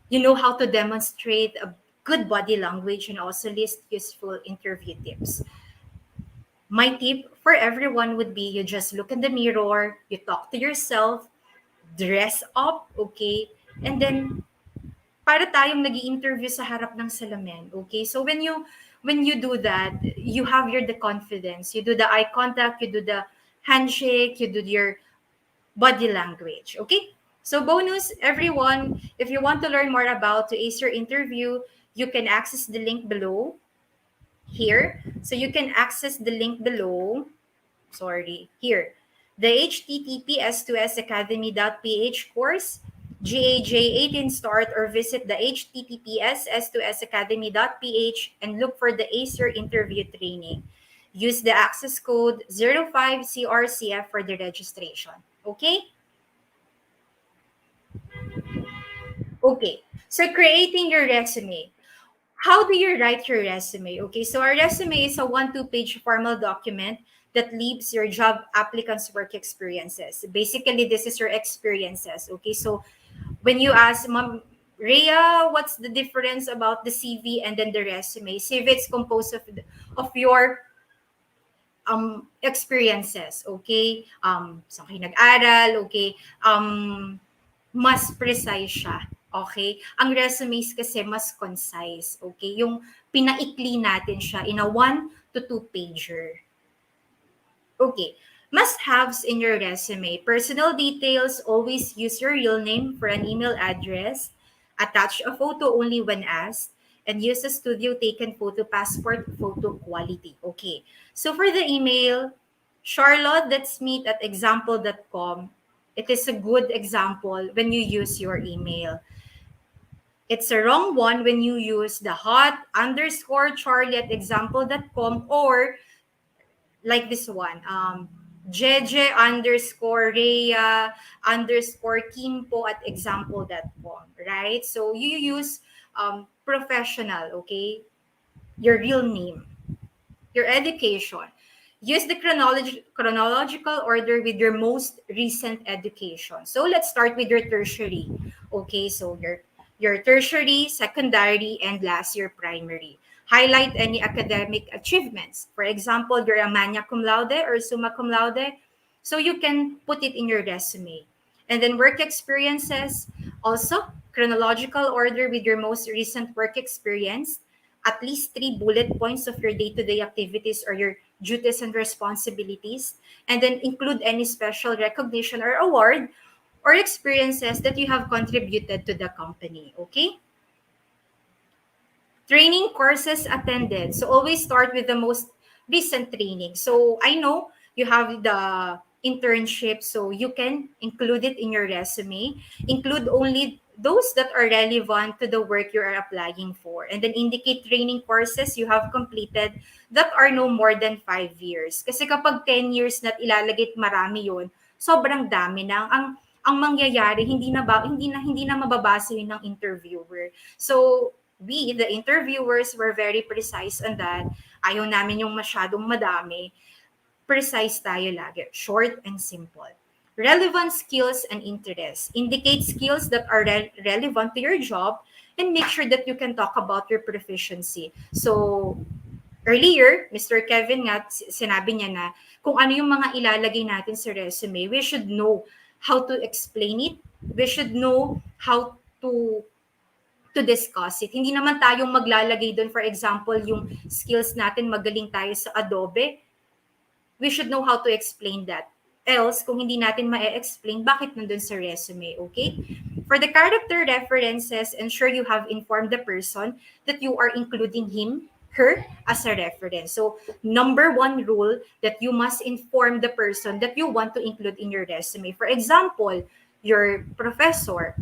You know how to demonstrate a good body language and also list useful interview tips. My tip for everyone would be you just look in the mirror, you talk to yourself, dress up, okay? And then para tayong nag-i-interview sa harap ng salamin. Okay? So when you do that, you have your the confidence. You do the eye contact, you do the handshake, you do your body language. Okay? So bonus, everyone, if you want to learn more about to ace your interview, you can access the link below here. So you can access the link below. Sorry, here. The https://academy.ph course, GAJ18 start, or visit the https://s2sacademy.ph and look for the ACER interview training. Use the access code 05CRCF for the registration. Okay? Okay. So creating your resume. How do you write your resume? Okay, so our resume is a 1-2 page formal document that leaves your job applicant's work experiences. Basically, this is your experiences. Okay, so when you ask Mom Rhea, what's the difference about the CV and then the resume? CV it's composed of your experiences. Okay, saan kayo nag-aral? Okay, mas precise siya. Okay? Ang resumes kasi mas concise. Okay? Yung pinaikli natin siya in a 1 to 2 pager. Okay. Must-haves in your resume. Personal details, always use your real name for an email address. Attach a photo only when asked. And use a studio taken photo passport photo quality. Okay. So for the email, Charlotte, let's meet at example.com. It is a good example when you use your email. It's a wrong one when you use the hot_Charlie at example.com, or like this one, JJ_Rhea_Kimpo at example.com, right? So you use professional, okay? Your real name, your education. Use the chronological order with your most recent education. So let's start with your tertiary. Okay, so your tertiary, secondary, and last year primary. Highlight any academic achievements. For example, you're a magna cum laude or summa cum laude, so you can put it in your resume. And then work experiences, also chronological order with your most recent work experience, at least 3 bullet points of your day-to-day activities or your duties and responsibilities, and then include any special recognition or award or experiences that you have contributed to the company. Okay? Training courses attended. So always start with the most recent training. So I know you have the internship, so you can include it in your resume. Include only those that are relevant to the work you are applying for. And then indicate training courses you have completed that are no more than 5 years. Kasi kapag 10 years na ilalagay marami yon, sobrang dami na. Ang mangyayari, hindi na mababasa yun ng interviewer. So we, the interviewers, were very precise on that. Ayaw namin yung masyadong madami. Precise tayo lagi. Short and simple. Relevant skills and interests. Indicate skills that are relevant to your job and make sure that you can talk about your proficiency. So, earlier, Mr. Kevin nga, sinabi niya na kung ano yung mga ilalagay natin sa resume, we should know how to explain it. We should know how to discuss it. Hindi naman tayong maglalagay doon, for example, yung skills natin, magaling tayo sa Adobe. We should know how to explain that. Else, kung hindi natin ma-explain, bakit nandun sa resume, okay? For the character references, ensure you have informed the person that you are including him, her, as a reference. So, number 1 rule that you must inform the person that you want to include in your resume. For example, your professor,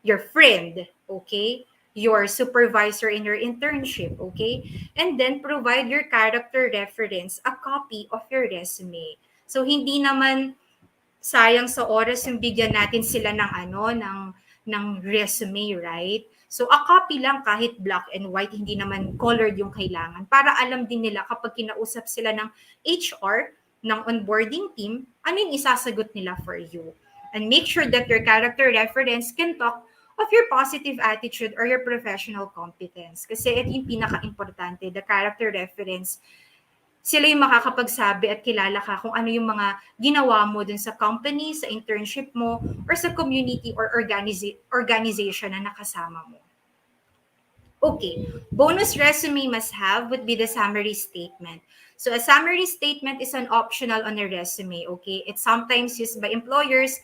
your friend, okay? your supervisor in your internship, okay? And then provide your character reference, a copy of your resume. So hindi naman sayang sa oras yung bigyan natin sila ng ng resume, right? So a copy lang kahit black and white, hindi naman colored yung kailangan para alam din nila kapag kinausap sila ng HR, ng onboarding team, ano yung isasagot nila for you. And make sure that your character reference can talk of your positive attitude or your professional competence. Kasi ito yung pinaka-importante, the character reference, sila yung makakapagsabi at kilala ka kung ano yung mga ginawa mo dun sa company, sa internship mo, or sa community or organization na nakasama mo. Okay, bonus resume must have would be the summary statement. So a summary statement is an optional on a resume, okay? It's sometimes used by employers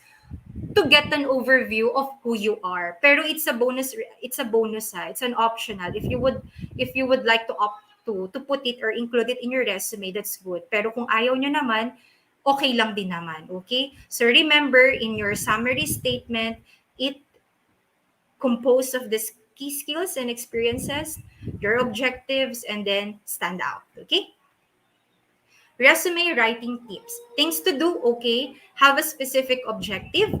to get an overview of who you are. Pero it's a bonus it's an optional. If you would like to opt to put it or include it in your resume, that's good. Pero kung ayaw nyo naman, okay lang din naman, okay? So remember, in your summary statement, it composed of the key skills and experiences, your objectives, and then stand out, okay? Resume writing tips. Things to do, okay? Have a specific objective.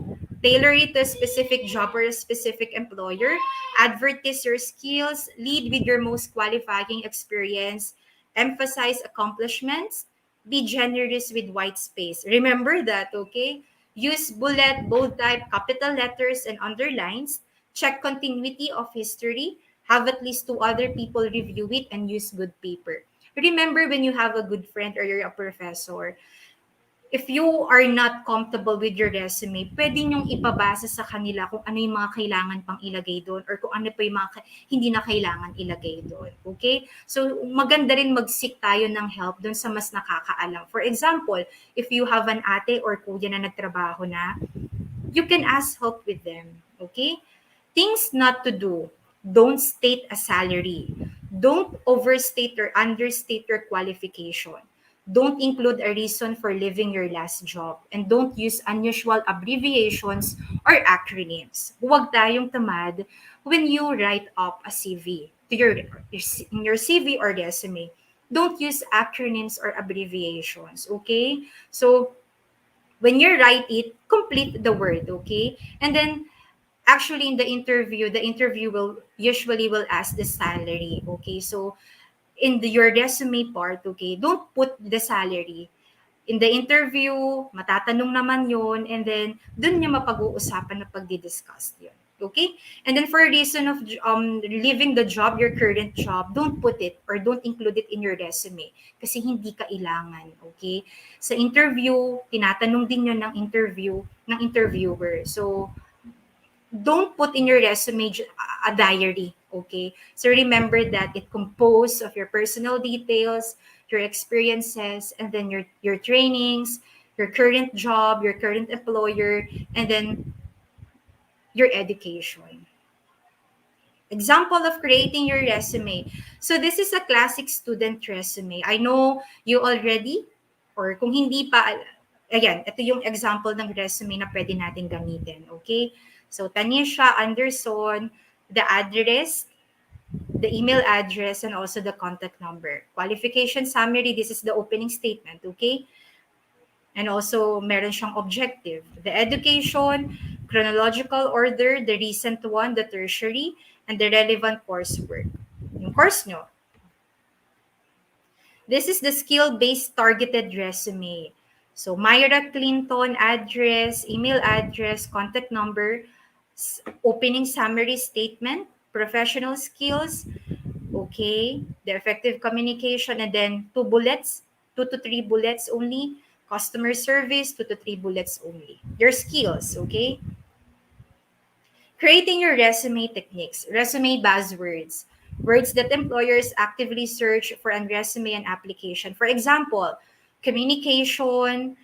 Tailor it to a specific job or a specific employer. Advertise your skills. Lead with your most qualifying experience. Emphasize accomplishments. Be generous with white space. Remember that, okay? Use bullet, bold type, capital letters, and underlines. Check continuity of history. Have at least two other people review it and use good paper. Remember, when you have a good friend or you're a professor, if you are not comfortable with your resume, pwede nyong ipabasa sa kanila kung ano yung mga kailangan pang ilagay doon or kung ano pa yung mga hindi na kailangan ilagay doon. Okay? So, maganda rin mag-seek tayo ng help doon sa mas nakakaalam. For example, if you have an ate or kuya na nagtrabaho na, you can ask help with them. Okay? Things not to do. Don't state a salary. Don't overstate or understate your qualification. Don't include a reason for leaving your last job. And don't use unusual abbreviations or acronyms. Huwag tayong tamad when you write up a CV to in your CV or resume. Don't use acronyms or abbreviations, okay? So when you write it, complete the word, okay? And then actually in the interview will ask the salary, okay? So in your resume part, okay, don't put the salary. In the interview, matatanong naman yon, and then dun niya mapag-uusapan na pagdi-discuss yun. Okay? And then for a reason of leaving the job, your current job, don't put it or don't include it in your resume kasi hindi kailangan. Okay? Sa interview, tinatanong din yun ng interviewer. So, don't put in your resume a diary, okay? So remember that it composed of your personal details, your experiences, and then your trainings, your current job, your current employer, and then your education. Example of creating your resume. So this is a classic student resume. I know you already, or kung hindi pa, again, ito yung example ng resume na pwede natin gamitin, okay? So Tanisha Anderson, the address, the email address, and also the contact number. Qualification summary, this is the opening statement, okay? And also, meron siyang objective. The education, chronological order, the recent one, the tertiary, and the relevant coursework. Yung course nyo. This is the skill-based targeted resume. So, Myra Clinton address, email address, contact number, opening summary statement, professional skills, okay, the effective communication, and then 2 bullets, 2 to 3 bullets only, customer service, 2 to 3 bullets only. Your skills, okay? Creating your resume techniques, resume buzzwords, words that employers actively search for on resume and application. For example, communication,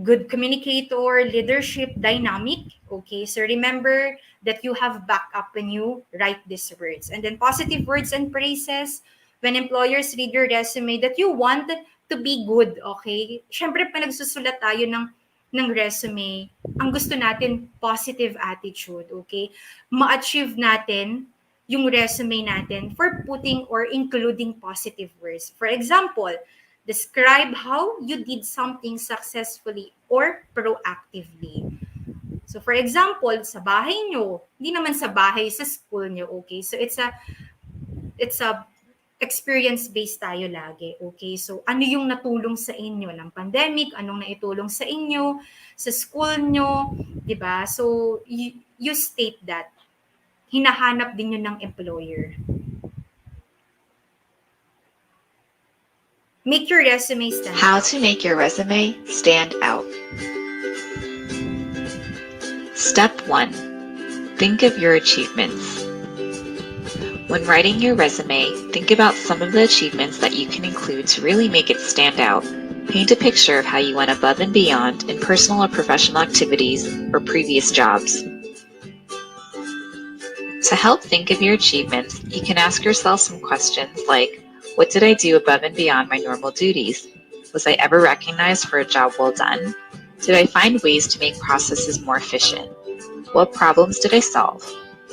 good communicator, leadership, dynamic. Okay, so remember that you have backup when you write these words. And then positive words and praises. When employers read your resume, that you want to be good, okay? Siyempre, pa nagsusulat tayo ng resume, ang gusto natin, positive attitude, okay? Ma-achieve natin yung resume natin for putting or including positive words. For example, describe how you did something successfully or proactively. So for example, sa bahay nyo, hindi naman sa bahay, sa school nyo, okay? So it's a experience-based tayo lagi, okay? So ano yung natulong sa inyo ng pandemic? Anong naitulong sa inyo? Sa school nyo? 'Di ba? So you state that. Hinahanap din yun ng employer. Make your resume stand How out. to make your resume stand out. Step 1. Think of your achievements. When writing your resume, think about some of the achievements that you can include to really make it stand out. Paint a picture of how you went above and beyond in personal or professional activities or previous jobs. To help think of your achievements, you can ask yourself some questions like, what did I do above and beyond my normal duties? Was I ever recognized for a job well done? Did I find ways to make processes more efficient? What problems did I solve?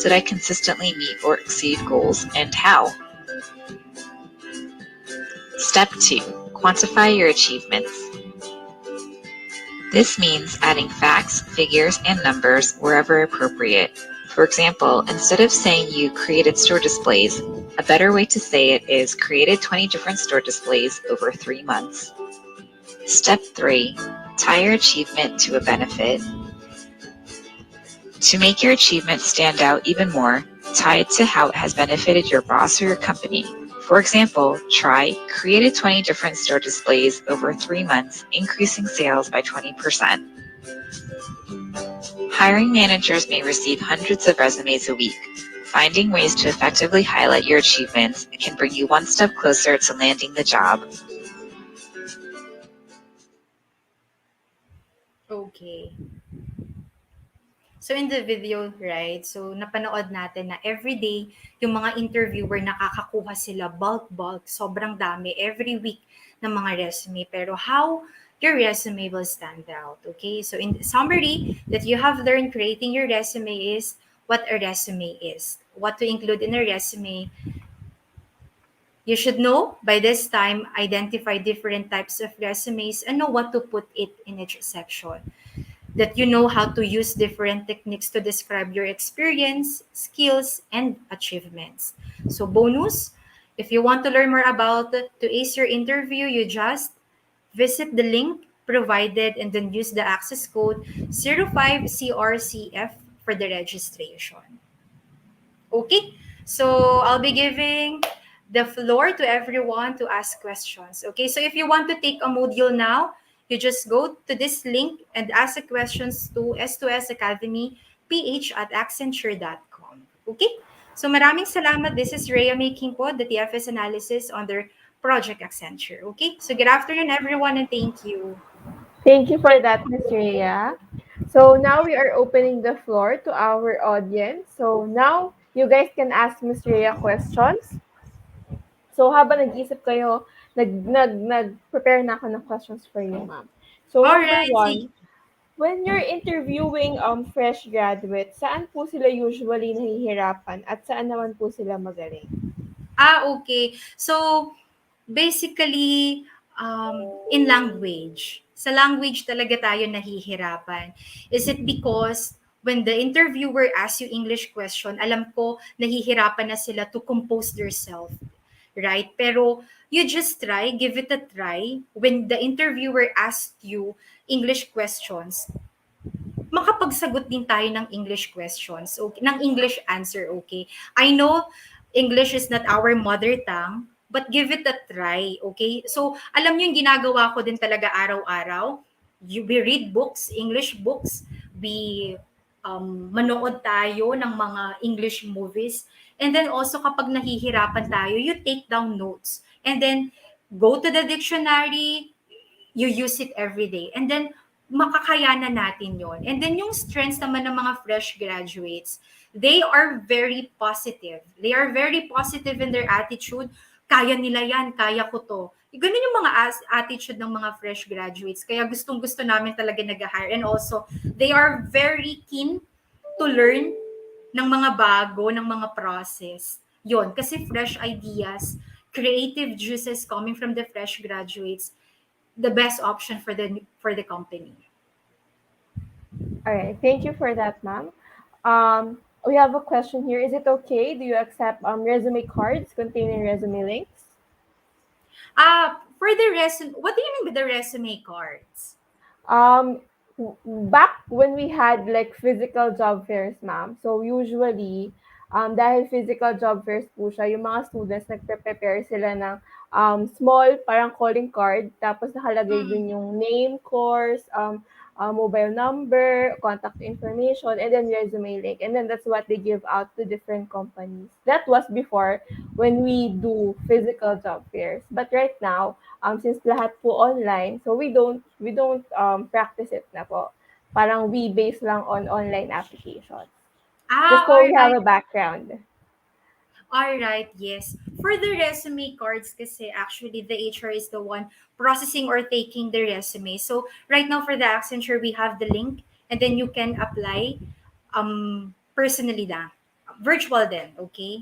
Did I consistently meet or exceed goals, and how? Step 2. Quantify your achievements. This means adding facts, figures, and numbers wherever appropriate. For example, instead of saying you created store displays, a better way to say it is created 20 different store displays over 3 months. Step 3. Tie your achievement to a benefit. To make your achievement stand out even more, tie it to how it has benefited your boss or your company. For example, try created 20 different store displays over 3 months, increasing sales by 20%. Hiring managers may receive hundreds of resumes a week. Finding ways to effectively highlight your achievements can bring you one step closer to landing the job. Okay. So in the video, right, so napanood natin na everyday, yung mga interviewer nakakakuha sila bulk, sobrang dami, every week ng mga resume. Pero how your resume will stand out, okay? So in summary, that you have learned creating your resume is what a resume is. What to include in a resume. You should know by this time, identify different types of resumes and know what to put it in each section. That you know how to use different techniques to describe your experience, skills, and achievements. So bonus, if you want to learn more about to ace your interview, you just visit the link provided and then use the access code 05CRCF for the registration. Okay, so I'll be giving the floor to everyone to ask questions. Okay, so if you want to take a module now, you just go to this link and ask the questions to S2S Academy PH at accenture.com. Okay, so maraming salamat. This is Rhea making po the TFS analysis on their Project Accenture. Okay, so good afternoon, everyone, and thank you. Thank you for that, Miss Rhea. So now we are opening the floor to our audience. So now you guys can ask Miss Rhea questions. So habang nag-iisip kayo, nag-prepare na ako ng questions for you, ma'am. So All number right, sige. one, when you're interviewing fresh graduates, saan po sila usually nahihirapan at saan naman po sila magaling? Okay. So, basically, in language. Sa language talaga tayo nahihirapan. Is it because when the interviewer asks you English question, alam ko nahihirapan na sila to compose themselves, right? Pero you just try, give it a try. When the interviewer asks you English questions, makapagsagot din tayo ng English questions, okay, ng English answer, okay? I know English is not our mother tongue, but give it a try, okay? So, alam niyo yung ginagawa ko din talaga araw-araw. We read books, English books. We manood tayo ng mga English movies. And then also kapag nahihirapan tayo, you take down notes. And then go to the dictionary, you use it every day. And then, makakayanan natin yon. And then, yung strengths naman ng mga fresh graduates, they are very positive. They are very positive in their attitude. Kaya nila yan, kaya ko to. Ganun yung mga attitude ng mga fresh graduates. Kaya gustong-gusto namin talaga nag-hire. And also, they are very keen to learn ng mga bago, ng mga process. Yon, kasi fresh ideas, creative juices coming from the fresh graduates, the best option for the company. All right, thank you for that, ma'am. We have a question here. Is it okay? Do you accept resume cards containing resume links? For the resume, what do you mean by the resume cards? Um, Back when we had like physical job fairs, ma'am, so usually, dahil physical job fairs po siya, yung mga students nagpe-prepare sila ng small parang calling card, tapos nakalagay dun Mm. yung name, course, mobile number, contact information, and then resume link. And then that's what they give out to different companies. That was before when we do physical job fairs. But right now, since lahat po online, so we don't practice it na po. Parang we base lang on online applications. Just so All we have right. a background. All right, yes. For the resume cards kasi actually the HR is the one processing or taking the resume. So right now for the Accenture we have the link and then you can apply personally na. Virtual then, okay?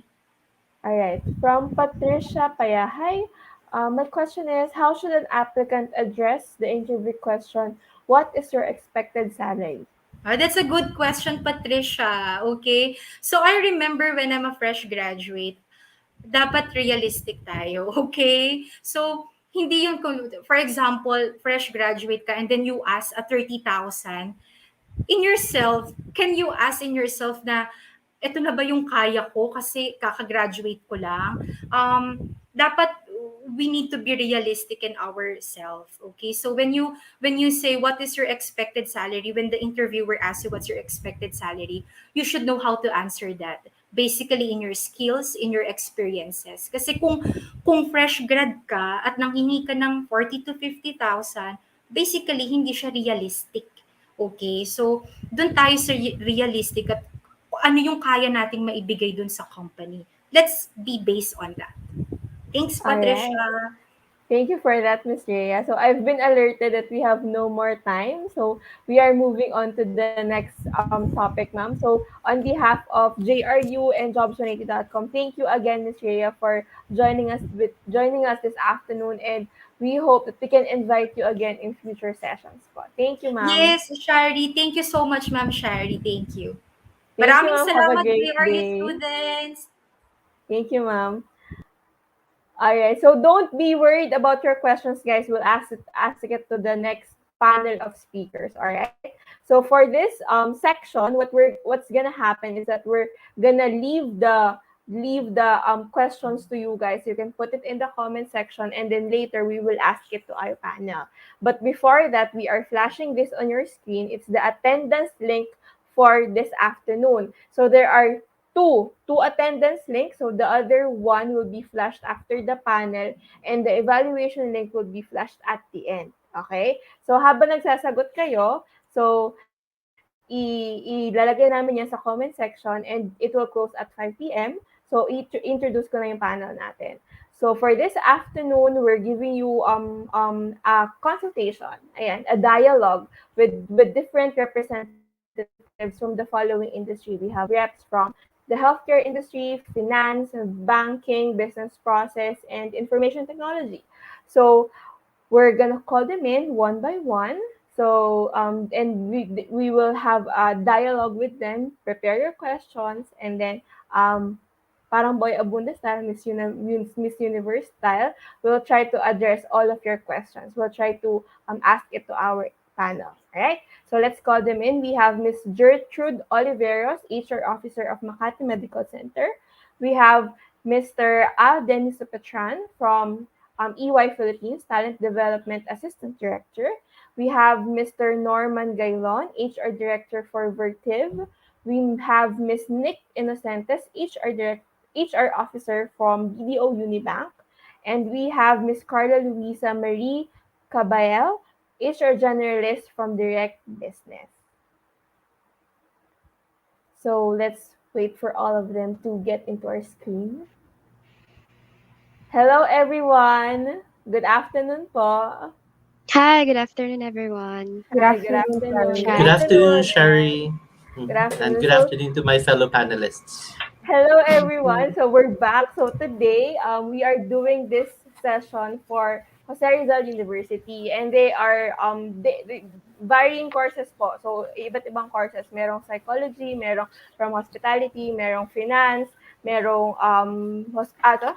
All right. From Patricia Payahay, my question is, how should an applicant address the interview question? What is your expected salary? That's a good question, Patricia. Okay. So I remember when I'm a fresh graduate, dapat realistic tayo. Okay? So, hindi yun kung, for example, fresh graduate ka and then you ask a 30,000, in yourself, can you ask in yourself na eto na ba yung kaya ko kasi kaka-graduate ko lang? Dapat we need to be realistic in ourselves. Okay? So when you say what is your expected salary, when the interviewer asks you what's your expected salary, you should know how to answer that. Basically in your skills, in your experiences. Kasi kung fresh grad ka at nanghingi ka ng 40 to 50,000, basically hindi siya realistic. Okay? So, doon tayo sa realistic at ano yung kaya nating maibigay dun sa company. Let's be based on that. Thanks, All right. Patricia. Thank you for that, Miss Rhea. So I've been alerted that we have no more time. So we are moving on to the next topic, ma'am. So on behalf of JRU and Jobs180.com, thank you again, Miss Rhea, for joining us this afternoon, and we hope that we can invite you again in future sessions. Po. Thank you, ma'am. Yes, Shari. Thank you so much, Ma'am Shari. Thank you. Thank you, Maraming ma'am. Have a salamat, great JRU day. students. Thank you, ma'am. All right. So don't be worried about your questions, guys. We'll ask it to the next panel of speakers. All right. So for this section, what's gonna happen is that we're gonna leave the questions to you guys. You can put it in the comment section, and then later we will ask it to our panel. But before that, we are flashing this on your screen. It's the attendance link for this afternoon. So there are two attendance links. So the other one will be flashed after the panel, and the evaluation link will be flashed at the end. Okay? So habang nagsasagot kayo, so ilalagay namin yan sa comment section, and it will close at 5 p.m. So introduce ko na yung panel natin. So for this afternoon, we're giving you a consultation, ayan, a dialogue with different representatives from the following industry. We have reps from the healthcare industry, finance, banking, business process, and information technology. So we're gonna call them in one by one. So and we will have a dialogue with them. Prepare your questions, and then parang Boy Abunda style, Miss Universe style, we'll try to address all of your questions. We'll try to ask it to our panel. All right. So let's call them in. We have Miss Gertrude Oliveros, HR Officer of Makati Medical Center. We have Mr. Al Denis Petran from EY Philippines, Talent Development Assistant Director. We have Mr. Norman Gailon, HR Director for Vertiv. We have Ms. Nick Innocentes, HR Officer from BDO Unibank. And we have Ms. Carla Luisa Marie Caballel, HR Generalist from Direct Business. So let's wait for all of them to get into our screen. Hello, everyone. Good afternoon po. Hi, good afternoon, everyone. Good Hi, good afternoon, afternoon. Shari. Good Good Shari. afternoon, afternoon. Shari. Good And afternoon. good So, afternoon to my fellow panelists. hello everyone. So we're back. So today, we are doing this session for Jose Rizal University, and they are they varying courses po. So iba't ibang courses. Merong psychology, merong from hospitality, merong finance, merong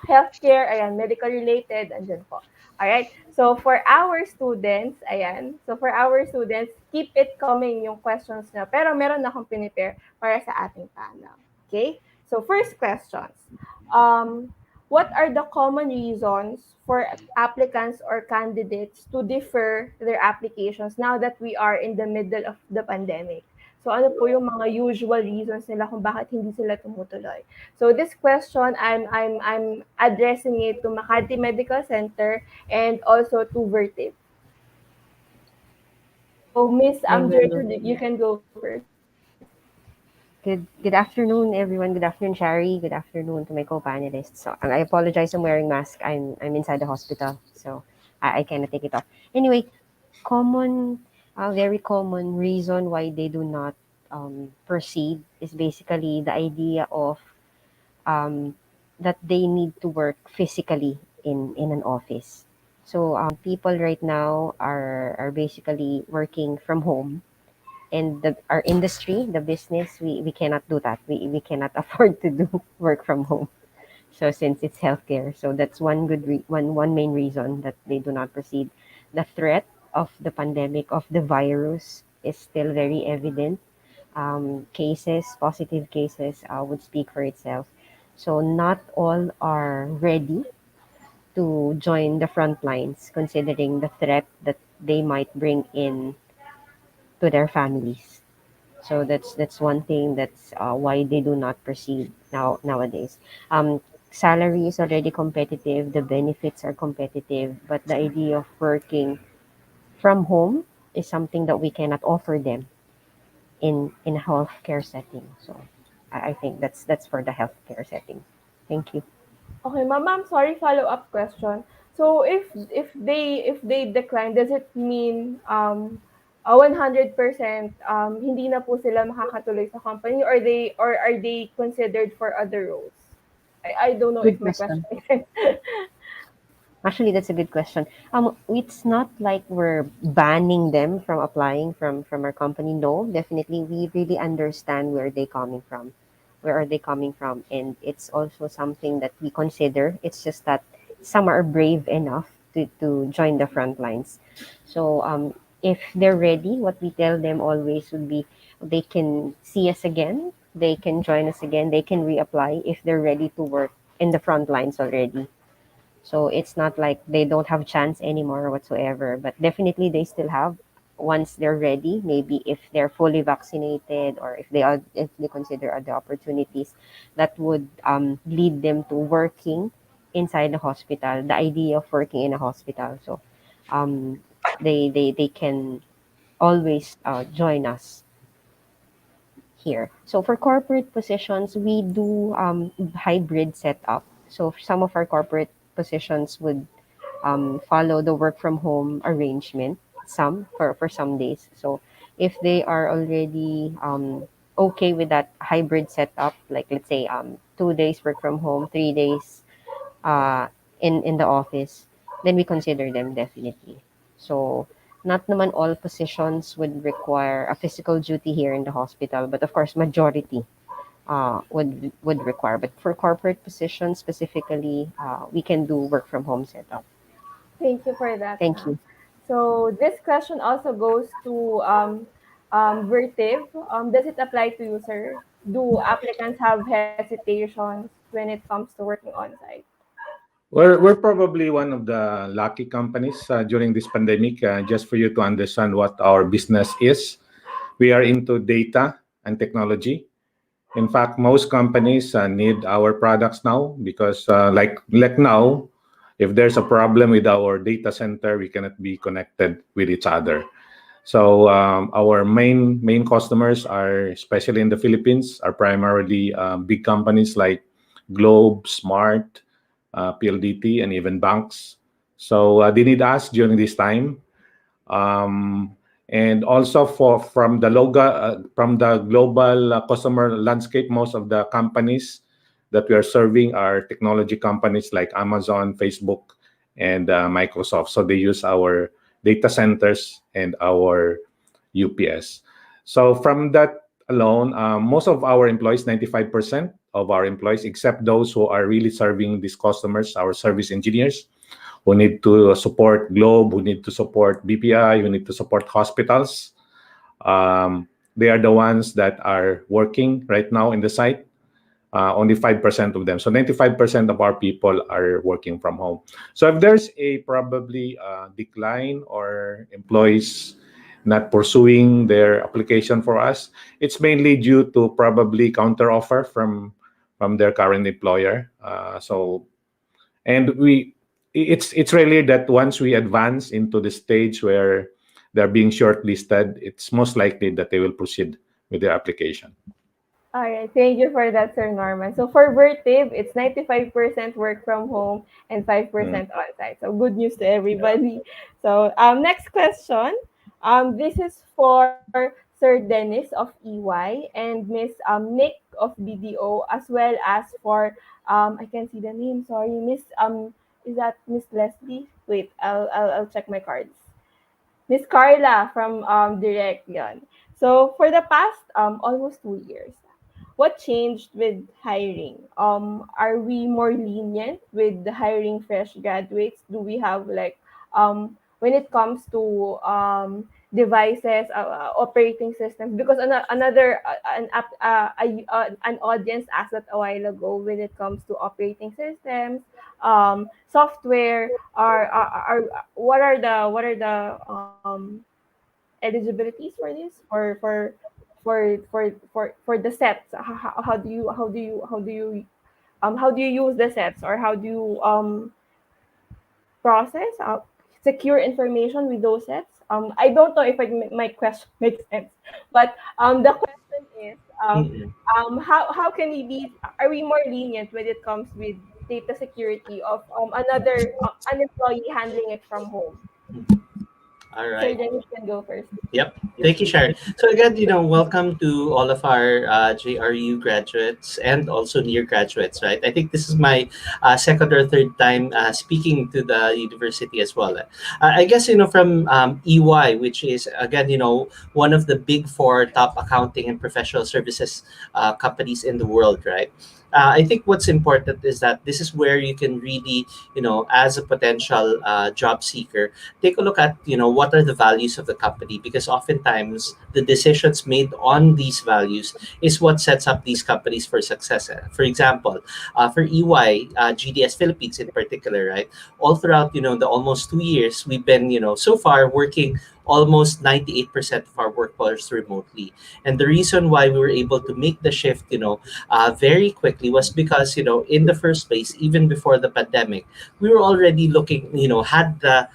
healthcare, ayan, medical related, andyan po. All right. So for our students, ayan. So for our students, keep it coming yung questions nyo. Pero meron na akong pinipare para sa ating panel. Okay? So first questions. What are the common reasons for applicants or candidates to defer their applications now that we are in the middle of the pandemic? So ano po yung mga usual reasons nila kung bakit hindi sila tumutuloy? So this question, I'm addressing it to Makati Medical Center and also to Vertiv. So Miss I will. Gertrude, you can go first. Good afternoon, everyone. Good afternoon, Shari. Good afternoon to my co-panelists. So I apologize. I'm wearing mask. I'm inside the hospital, so I cannot take it off. Anyway, common, very common reason why they do not proceed is basically the idea of um, that they need to work physically in an office. So people right now are basically working from home, and our industry, the business, we cannot do that. We cannot afford to do work from home. So since it's healthcare, so that's one main reason that they do not proceed. The threat of the pandemic, of the virus, is still very evident. Positive cases, would speak for itself. So not all are ready to join the front lines, considering the threat that they might bring in to their families. So that's one thing, that's why they do not proceed nowadays. Salary is already competitive, the benefits are competitive, but the idea of working from home is something that we cannot offer them in a healthcare setting. So I think that's for the healthcare setting. Thank you. Okay, ma'am, sorry, follow-up question. So if they decline, does it mean 100% hindi na po sila makakatuloy sa company, or are they considered for other roles? I don't know if Good my question question. makes sense. Actually, that's a good question. It's not like we're banning them from applying from our company. No, definitely, we really understand where they coming from, where are they coming from, and it's also something that we consider. It's just that some are brave enough to join the front lines. So, if they're ready, what we tell them always would be they can see us again, they can join us again, they can reapply if they're ready to work in the front lines already. So it's not like they don't have chance anymore whatsoever, but definitely they still have once they're ready. Maybe if they're fully vaccinated, or if they consider other opportunities that would lead them to working inside the hospital. The idea of working in a hospital, so um, they can always join us here. So for corporate positions, we do hybrid setup. So some of our corporate positions would follow the work from home arrangement, some for some days. So if they are already okay with that hybrid setup, like let's say 2 days work from home, 3 days uh, in the office, then we consider them definitely. So not naman all positions would require a physical duty here in the hospital, but of course majority would require. But for corporate positions specifically, we can do work from home setup. Thank you for that, Thank ma'am. you. So this question also goes to Vertiv. Does it apply to you, sir? Do applicants have hesitations when it comes to working on site? We're probably one of the lucky companies during this pandemic. Just for you to understand what our business is, we are into data and technology. In fact, most companies need our products now because, like now, if there's a problem with our data center, we cannot be connected with each other. So our main customers are, especially in the Philippines, are primarily big companies like Globe, Smart, PLDT, and even banks. So they need us during this time. Um, And also from the global customer landscape, most of the companies that we are serving are technology companies like Amazon, Facebook, and Microsoft. So they use our data centers and our UPS. So from that alone, most of our employees, 95% of our employees, except those who are really serving these customers, our service engineers, who need to support Globe, who need to support BPI, who need to support hospitals. They are the ones that are working right now in the site. Only 5% of them. So 95% of our people are working from home. So if there's a probably decline or employees not pursuing their application for us, it's mainly due to probably counter offer from their current employer. And it's really that once we advance into the stage where they're being shortlisted, it's most likely that they will proceed with their application. All right, thank you for that, Sir Norman. So for Vertib, it's 95% work from home and Mm. 5% on-site. So good news to everybody. So next question. This is for Sir Dennis of EY and Miss Nick of BDO, as well as for I can see the name. Sorry, Miss is that Miss Leslie? Wait, I'll check my cards. Miss Carla from Direct yon. So for the past almost 2 years, what changed with hiring? Are we more lenient with the hiring fresh graduates? Do we have like when it comes to devices, operating systems? Because another an audience asked that a while ago when it comes to operating systems, software. What are the eligibilities for this for the sets? How do you use the sets, or how do you process secure information with those sets? I don't know if my question makes sense, but the question is how can we be, are we more lenient when it comes with data security of another an employee handling it from home? All Sir right. Dennis can go first. Yep. Thank you, Sharon. So again, welcome to all of our JRU graduates and also near graduates, right? I think this is my second or third time speaking to the university as well. I guess, from EY, which is, again, one of the big four top accounting and professional services companies in the world, right? I think what's important is that this is where you can really, as a potential job seeker, take a look at what are the values of the company, because oftentimes the decisions made on these values is what sets up these companies for success. For example, for EY, GDS Philippines in particular, right, all throughout the almost 2 years we've been so far working almost 98% of our workforce remotely. And the reason why we were able to make the shift very quickly was because in the first place, even before the pandemic, we were already looking, had the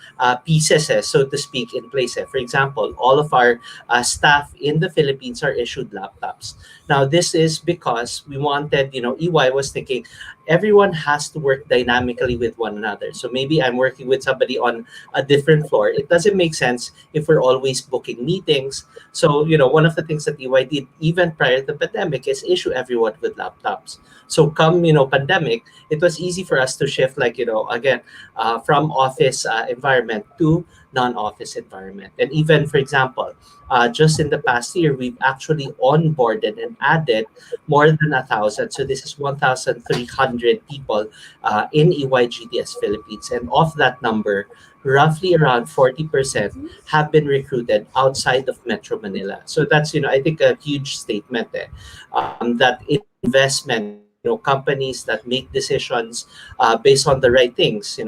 pieces, so to speak, in place. For example, all of our staff in the Philippines are issued laptops. Now, this is because we wanted, EY was thinking everyone has to work dynamically with one another. So maybe I'm working with somebody on a different floor. It doesn't make sense if we're always booking meetings. So, one of the things that EY did even prior to the pandemic is issue everyone with laptops. So come, pandemic, it was easy for us to shift, like, again, from office environment to non-office environment. And even, for example, just in the past year, we've actually onboarded and added more than 1,000. So this is 1,300 people in EYGDS Philippines. And of that number, roughly around 40% have been recruited outside of Metro Manila. So that's, I think, a huge statement that investment, companies that make decisions based on the right things,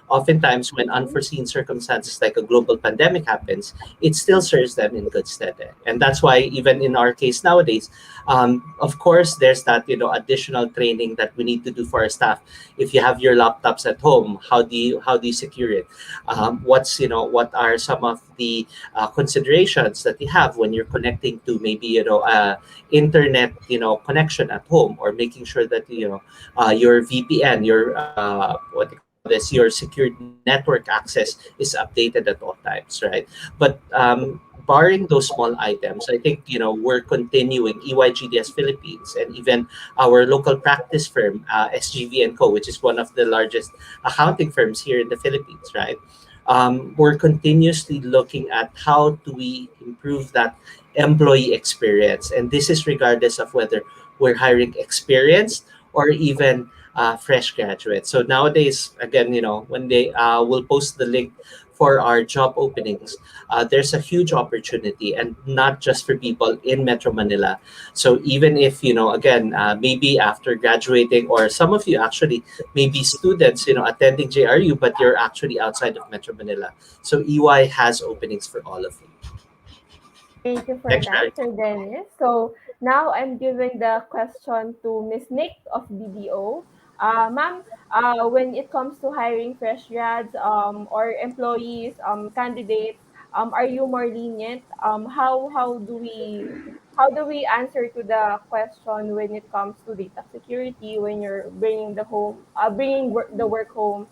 oftentimes when unforeseen circumstances like a global pandemic happens, it still serves them in good stead. And that's why even in our case nowadays, of course, there's that, additional training that we need to do for our staff. If you have your laptops at home, how do you secure it? What are some of the considerations that you have when you're connecting to maybe internet connection at home, or making sure that your VPN, your what do you call this, your secured network access is updated at all times, right? But barring those small items, I think we're continuing EYGDS Philippines and even our local practice firm, SGV and Co, which is one of the largest accounting firms here in the Philippines, right? We're continuously looking at how do we improve that employee experience, and this is regardless of whether we're hiring experienced or even fresh graduates. So nowadays, again, when they will post the link for our job openings, there's a huge opportunity, and not just for people in Metro Manila. So even if again, maybe after graduating, or some of you actually maybe students, attending JRU, but you're actually outside of Metro Manila. So EY has openings for all of you. Thank you for Thanks, that, Sherry. Sir Dennis. So now I'm giving the question to Miss Nick of BDO. Ma'am, when it comes to hiring fresh grads or employees, candidates, are you more lenient? How do we answer to the question when it comes to data security when you're bringing the work home,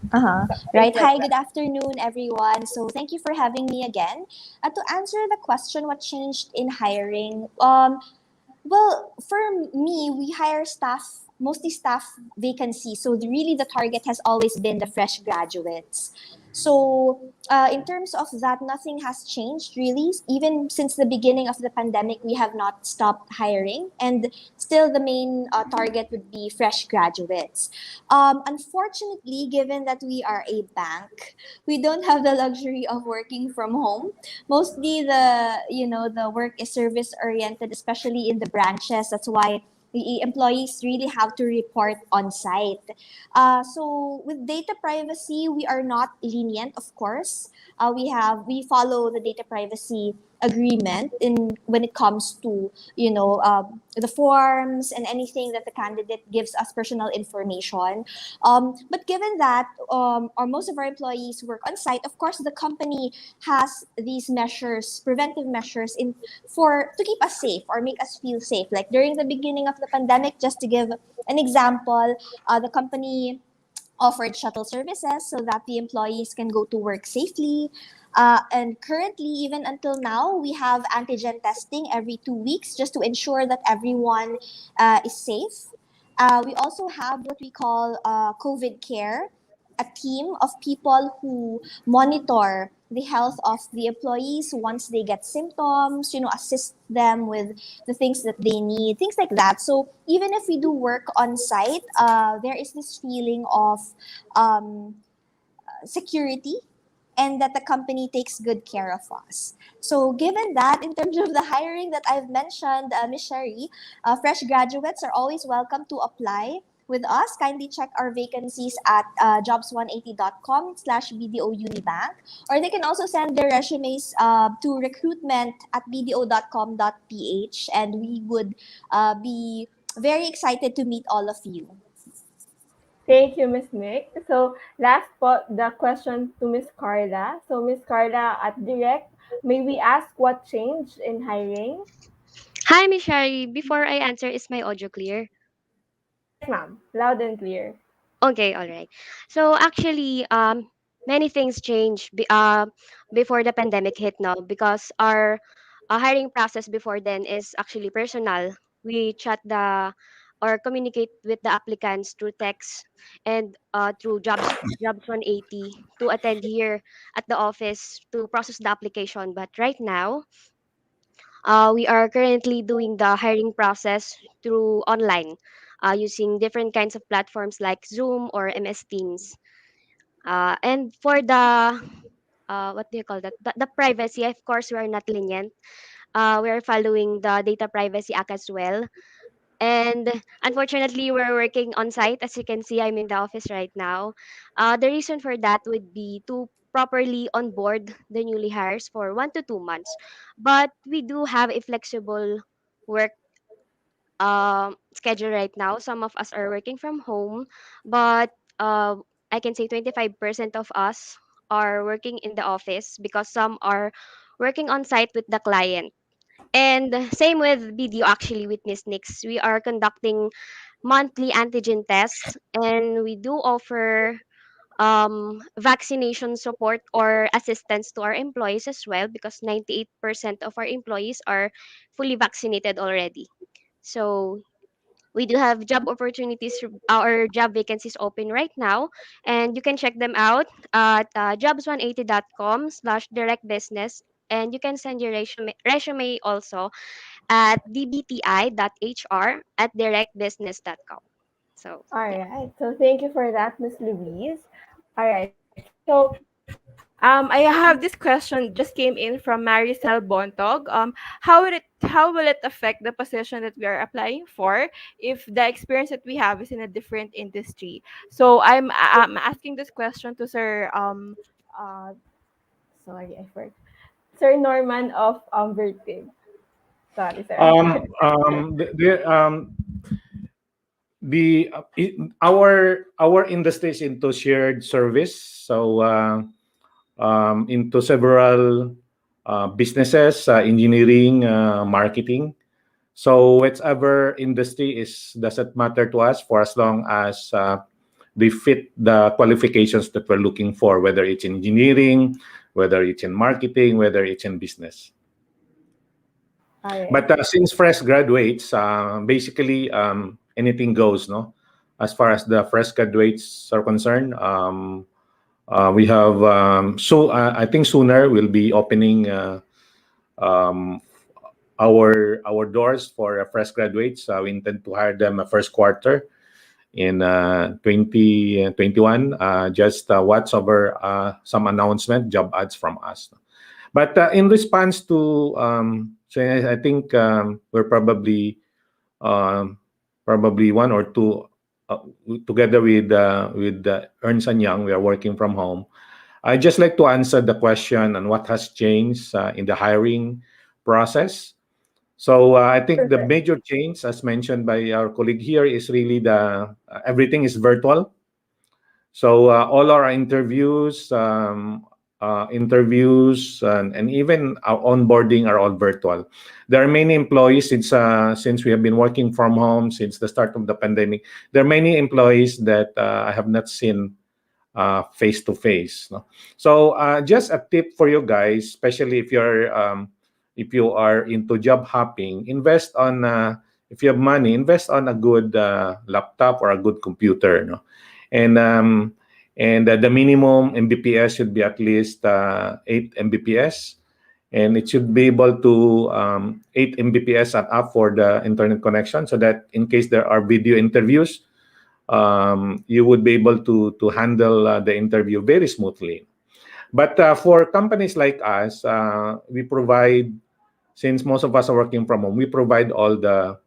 Uh-huh. things Right. like Hi, that? good afternoon, everyone. So thank you for having me again. To answer the question, what changed in hiring? Well, for me, we hire staff, mostly staff vacancies. So really, the target has always been the fresh graduates. So in terms of that, nothing has changed really. Even since the beginning of the pandemic, we have not stopped hiring, and still the main target would be fresh graduates. Unfortunately, given that we are a bank, we don't have the luxury of working from home. Mostly the work is service oriented, especially in the branches. That's why the employees really have to report on site. So with data privacy, we are not lenient, of course. We follow the data privacy agreement in when it comes to the forms and anything that the candidate gives us personal information. But given that or most of our employees work on site, of course the company has these measures, preventive measures in for to keep us safe or make us feel safe. Like during the beginning of the pandemic, just to give an example, the company offered shuttle services so that the employees can go to work safely. And currently, even until now, we have antigen testing every 2 weeks just to ensure that everyone is safe. We also have what we call COVID care, a team of people who monitor the health of the employees once they get symptoms, assist them with the things that they need, things like that. So even if we do work on site, there is this feeling of um, security and that the company takes good care of us. So, given that, in terms of the hiring that I've mentioned, Ms. Sherry, fresh graduates are always welcome to apply with us. Kindly check our vacancies at jobs180.com/BDO Unibank, or they can also send their resumes to recruitment at bdo.com.ph, and we would be very excited to meet all of you. Thank you, Miss Nick. So last the question to Miss Carla. So Miss Carla at Direct, may we ask what changed in hiring? Hi, Miss Shari. Before I answer, is my audio clear? Yes, ma'am. Loud and clear. Okay, all right. So actually, many things changed before the pandemic hit now because our hiring process before then is actually personal. We chat or communicate with the applicants through text and through jobs 180 to attend here at the office to process the application. But right now, we are currently doing the hiring process through online using different kinds of platforms like Zoom or MS Teams. And for the what do you call that? The privacy, of course, we are not lenient. We are following the Data Privacy Act as well. And unfortunately, we're working on site. As you can see, I'm in the office right now. The reason for that would be to properly onboard the newly hires for 1 to 2 months. But we do have a flexible work schedule right now. Some of us are working from home, but uh, I can say 25% of us are working in the office because some are working on site with the client. And same with BDO actually with Miss Nix. We are conducting monthly antigen tests and we do offer vaccination support or assistance to our employees as well, because 98% of our employees are fully vaccinated already. So we do have job opportunities or job vacancies open right now, and you can check them out at jobs180.com slash direct business, and you can send your resume also at dbti.hr at directbusiness.com. So All yeah. right. So thank you for that, Miss Louise. All right. So I have this question just came in from Maricel Bontog. How will it affect the position that we are applying for if the experience that we have is in a different industry? So I'm asking this question to Sir uh sorry, I forgot. Sir Norman of Vertig. Sorry, sir. The our industry is into shared service, so into several businesses, engineering, marketing. So whatever industry is doesn't matter to us for as long as they fit the qualifications that we're looking for, whether it's engineering, whether it's in marketing, whether it's in business. All right. But since fresh graduates, basically anything goes, no? As far as the fresh graduates are concerned, we have I think sooner we'll be opening um, our doors for fresh graduates. We intend to hire them first quarter in 2021. Just watch over some announcement, job ads from us. But in response to, so I think we're um, probably one or two together with Ernst and Young. We are working from home. I just like to answer the question on what has changed in the hiring process. So I think the Perfect. major change, as mentioned by our colleague here, is really the everything is virtual. So all our interviews and even our onboarding are all virtual. There are many employees since we have been working from home since the start of the pandemic. There are many employees that I have not seen face to face. No? So just a tip for you guys, especially if you are into job hopping, invest on if you have money, invest on a good laptop or a good computer. No? And the minimum Mbps should be at least 8 Mbps, and it should be able to 8 Mbps and up for the internet connection, so that in case there are video interviews, you would be able to handle the interview very smoothly. But for companies like us, we provide, since most of us are working from home, we provide all that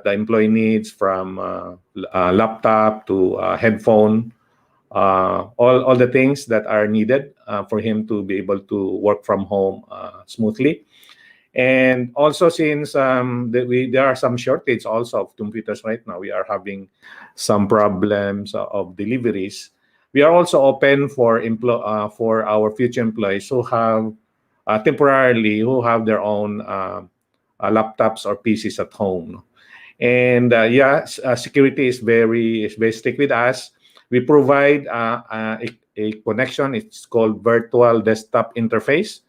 the employee needs, from laptop to headphone, all the things that are needed for him to be able to work from home smoothly. And also, since there are some shortage also of computers right now, we are having some problems of deliveries. We are also open for our future employees who have temporarily who have their own laptops or PCs at home. And security is very strict with us. We provide a connection. It's called virtual desktop interface,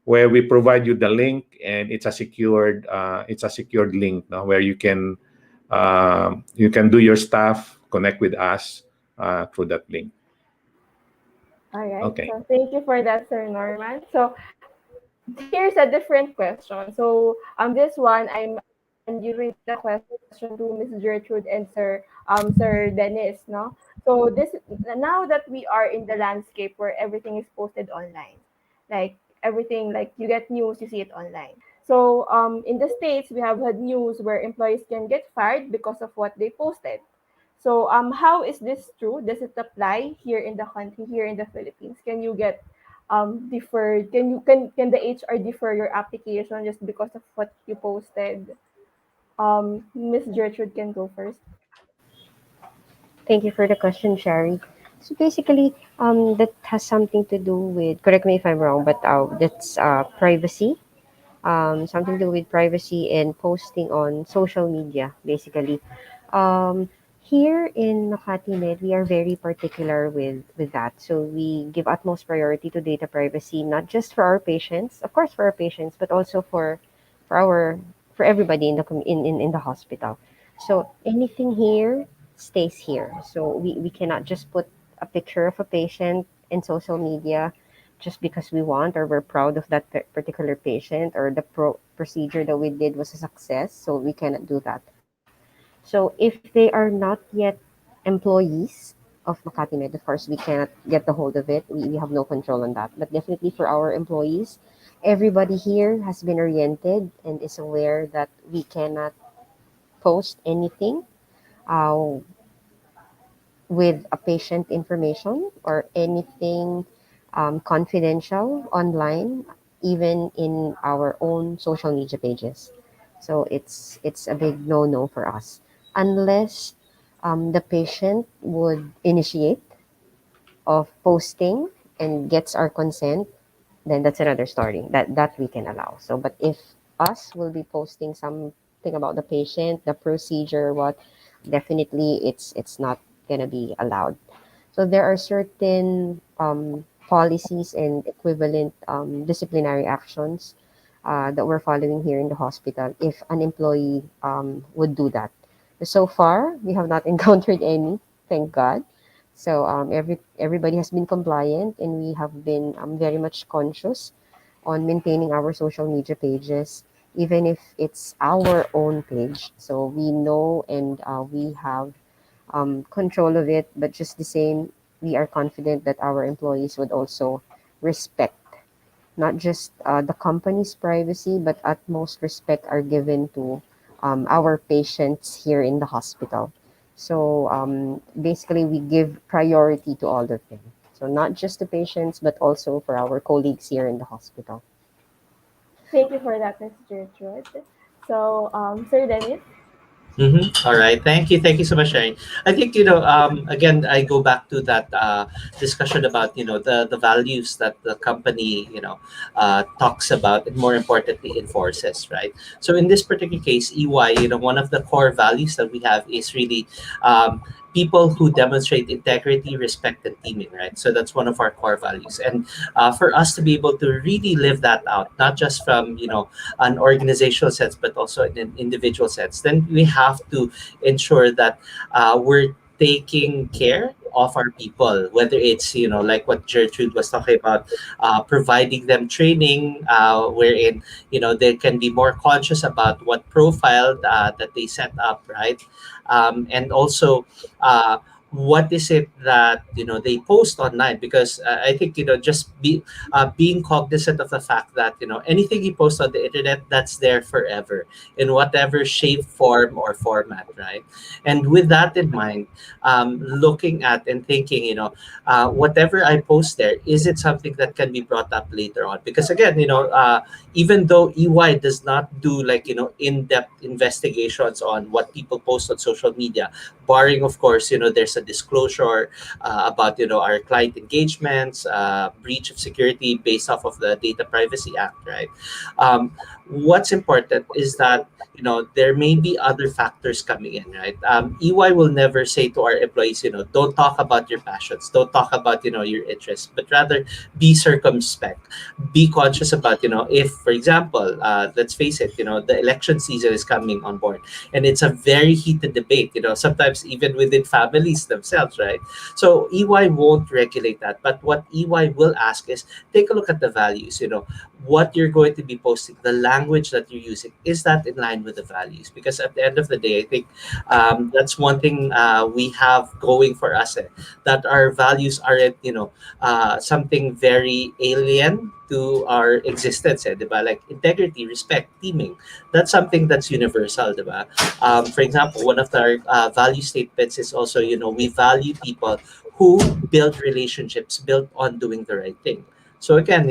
where we provide you the link, and it's a secured link, no, where you can do your stuff, connect with us through that link. All right. Okay. So thank you for that, Sir Norman. So here's a different question. So this one I'm giving the question to Miss Gertrude and Sir Dennis, no? So this now that we are in the landscape where everything is posted online, like everything, like you get news, you see it online. So in the States we have had news where employees can get fired because of what they posted. So how is this true? Does it apply here in the country, here in the Philippines? Can you get deferred? Can the HR defer your application just because of what you posted? Miss Gertrude can go first. Thank you for the question, Sherry. So basically, that has something to do with, correct me if I'm wrong, but that's privacy. Something to do with privacy and posting on social media, basically. Um, Here in Makati Med, we are very particular with that. So we give utmost priority to data privacy, not just for our patients, of course for our patients, but also for our for everybody in the in the hospital. So anything here stays here. So we cannot just put a picture of a patient in social media just because we want or we're proud of that particular patient or the procedure that we did was a success. So we cannot do that. So if they are not yet employees of Makati Med, of course, we cannot get the hold of it. We have no control on that. But definitely for our employees, everybody here has been oriented and is aware that we cannot post anything uh, with a patient information or anything confidential online, even in our own social media pages. So it's a big no for us, unless the patient would initiate of posting and gets our consent, then that's another story that we can allow. So, but if us will be posting something about the patient, the procedure, what, definitely it's not gonna be allowed. So there are certain policies and equivalent disciplinary actions that we're following here in the hospital if an employee would do that. So far, we have not encountered any, thank God. So everybody has been compliant, and we have been very much conscious on maintaining our social media pages, even if it's our own page. So we know and we have control of it, but just the same, we are confident that our employees would also respect not just the company's privacy, but utmost respect are given to our patients here in the hospital. So basically, we give priority to all of them. So not just the patients, but also for our colleagues here in the hospital. Thank you for that, Ms. Gertrude. So, Sir Dennis? All right. Thank you. Thank you so much, Sharing. I think, again, I go back to that discussion about, the values that the company, talks about and more importantly enforces, right? So in this particular case, EY, one of the core values that we have is really people who demonstrate integrity, respect, and teaming, right? So that's one of our core values. And for us to be able to really live that out, not just from, an organizational sense, but also in an individual sense, then we have to ensure that we're taking care of our people, whether it's, like what Gertrude was talking about, providing them training, wherein, they can be more conscious about what profile that they set up, right? And also, uh, what is it that they post online, because I think just being cognizant of the fact that anything you post on the internet, that's there forever in whatever shape, form, or format, right? And with that in mind, looking at and thinking, whatever I post there, is it something that can be brought up later on? Because again, even though EY does not do like in-depth investigations on what people post on social media, barring of course there's a disclosure about our client engagements, breach of security based off of the Data Privacy Act, right? What's important is that there may be other factors coming in, right? EY will never say to our employees, don't talk about your passions, don't talk about your interests, but rather be circumspect, be conscious about if, for example, let's face it, the election season is coming on board, and it's a very heated debate, sometimes even within families themselves, right? So EY won't regulate that, but what EY will ask is take a look at the values, what you're going to be posting, the language that you're using, is that in line with the values? Because at the end of the day, I think that's one thing we have going for us, that our values aren't something very alien to our existence, diba? Like integrity, respect, teaming, that's something that's universal, diba? For example, one of our value statements is also, we value people who build relationships built on doing the right thing. So again,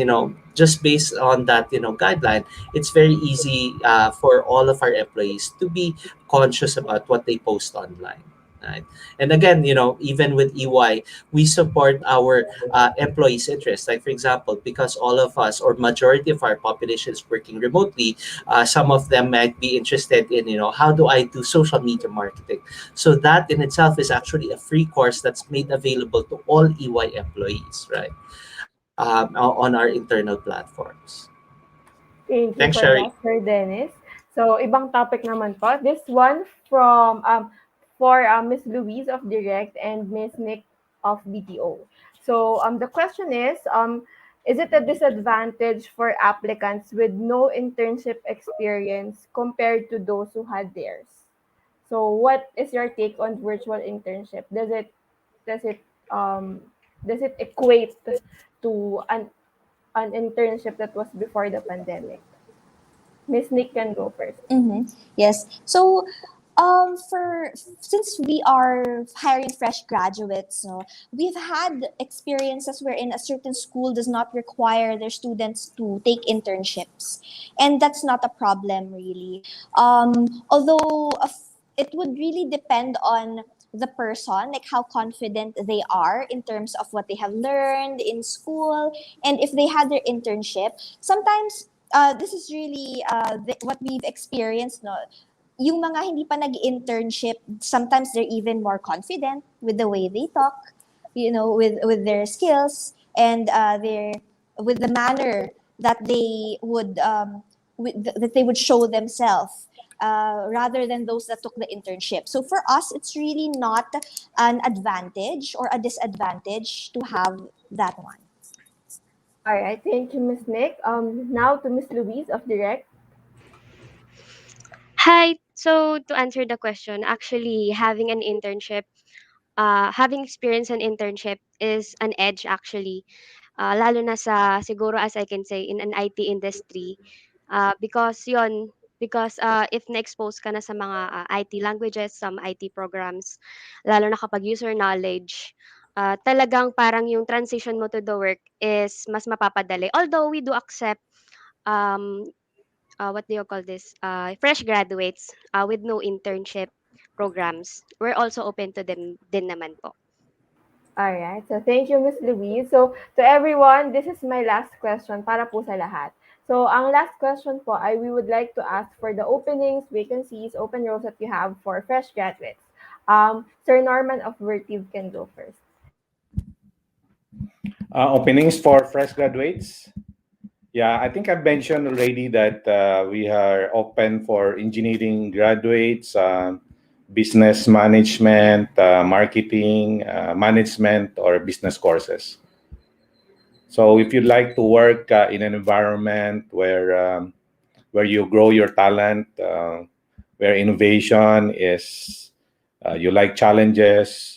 just based on that, guideline, it's very easy for all of our employees to be conscious about what they post online. right? And again, even with EY, we support our employees' interests. Like, for example, because all of us or majority of our population is working remotely, some of them might be interested in, how do I do social media marketing? So that in itself is actually a free course that's made available to all EY employees, right? On our internal platforms. Thank you Thanks, for Sherry. that, Sir Dennis. So, ibang topic naman po. This one from for Miss Louise of Direct and Miss Nick of BTO. So, the question is it a disadvantage for applicants with no internship experience compared to those who had theirs? So, what is your take on virtual internship? Does it um does it equate to an internship that was before the pandemic? Miss Nick can go first. Mm-hmm. Yes. So, for since we are hiring fresh graduates, no, we've had experiences wherein a certain school does not require their students to take internships, and that's not a problem really. Although it would really depend on the person, like how confident they are in terms of what they have learned in school, and if they had their internship. Sometimes this is really what we've experienced, no? Yung mga hindi pa nag-internship, sometimes they're even more confident with the way they talk, with their skills and their with the manner that they would that they would show themselves. Rather than those that took the internship. So for us, it's really not an advantage or a disadvantage to have that one. All right, thank you, Miss Nick. Now to Miss Louise of Direct. Hi. So to answer the question, actually having experience in internship is an edge actually. Lalo na sa siguro as I can say in an IT industry. Because if na-expose ka na sa mga IT languages, some IT programs, lalo na kapag user knowledge, talagang parang yung transition mo to the work is mas mapapadali. Although we do accept um, what do you call this? Fresh graduates with no internship programs. We're also open to them din naman po. All right, so thank you, Miss Louise. So to everyone, this is my last question para po sa lahat. So ang last question po ay we would like to ask for the openings, vacancies, open roles that you have for fresh graduates. Sir Norman of Vertiv can go first. Openings for fresh graduates. Yeah, I think I've mentioned already that we are open for engineering graduates, business management, marketing, management, or business courses. So if you'd like to work in an environment where you grow your talent, where innovation is, you like challenges,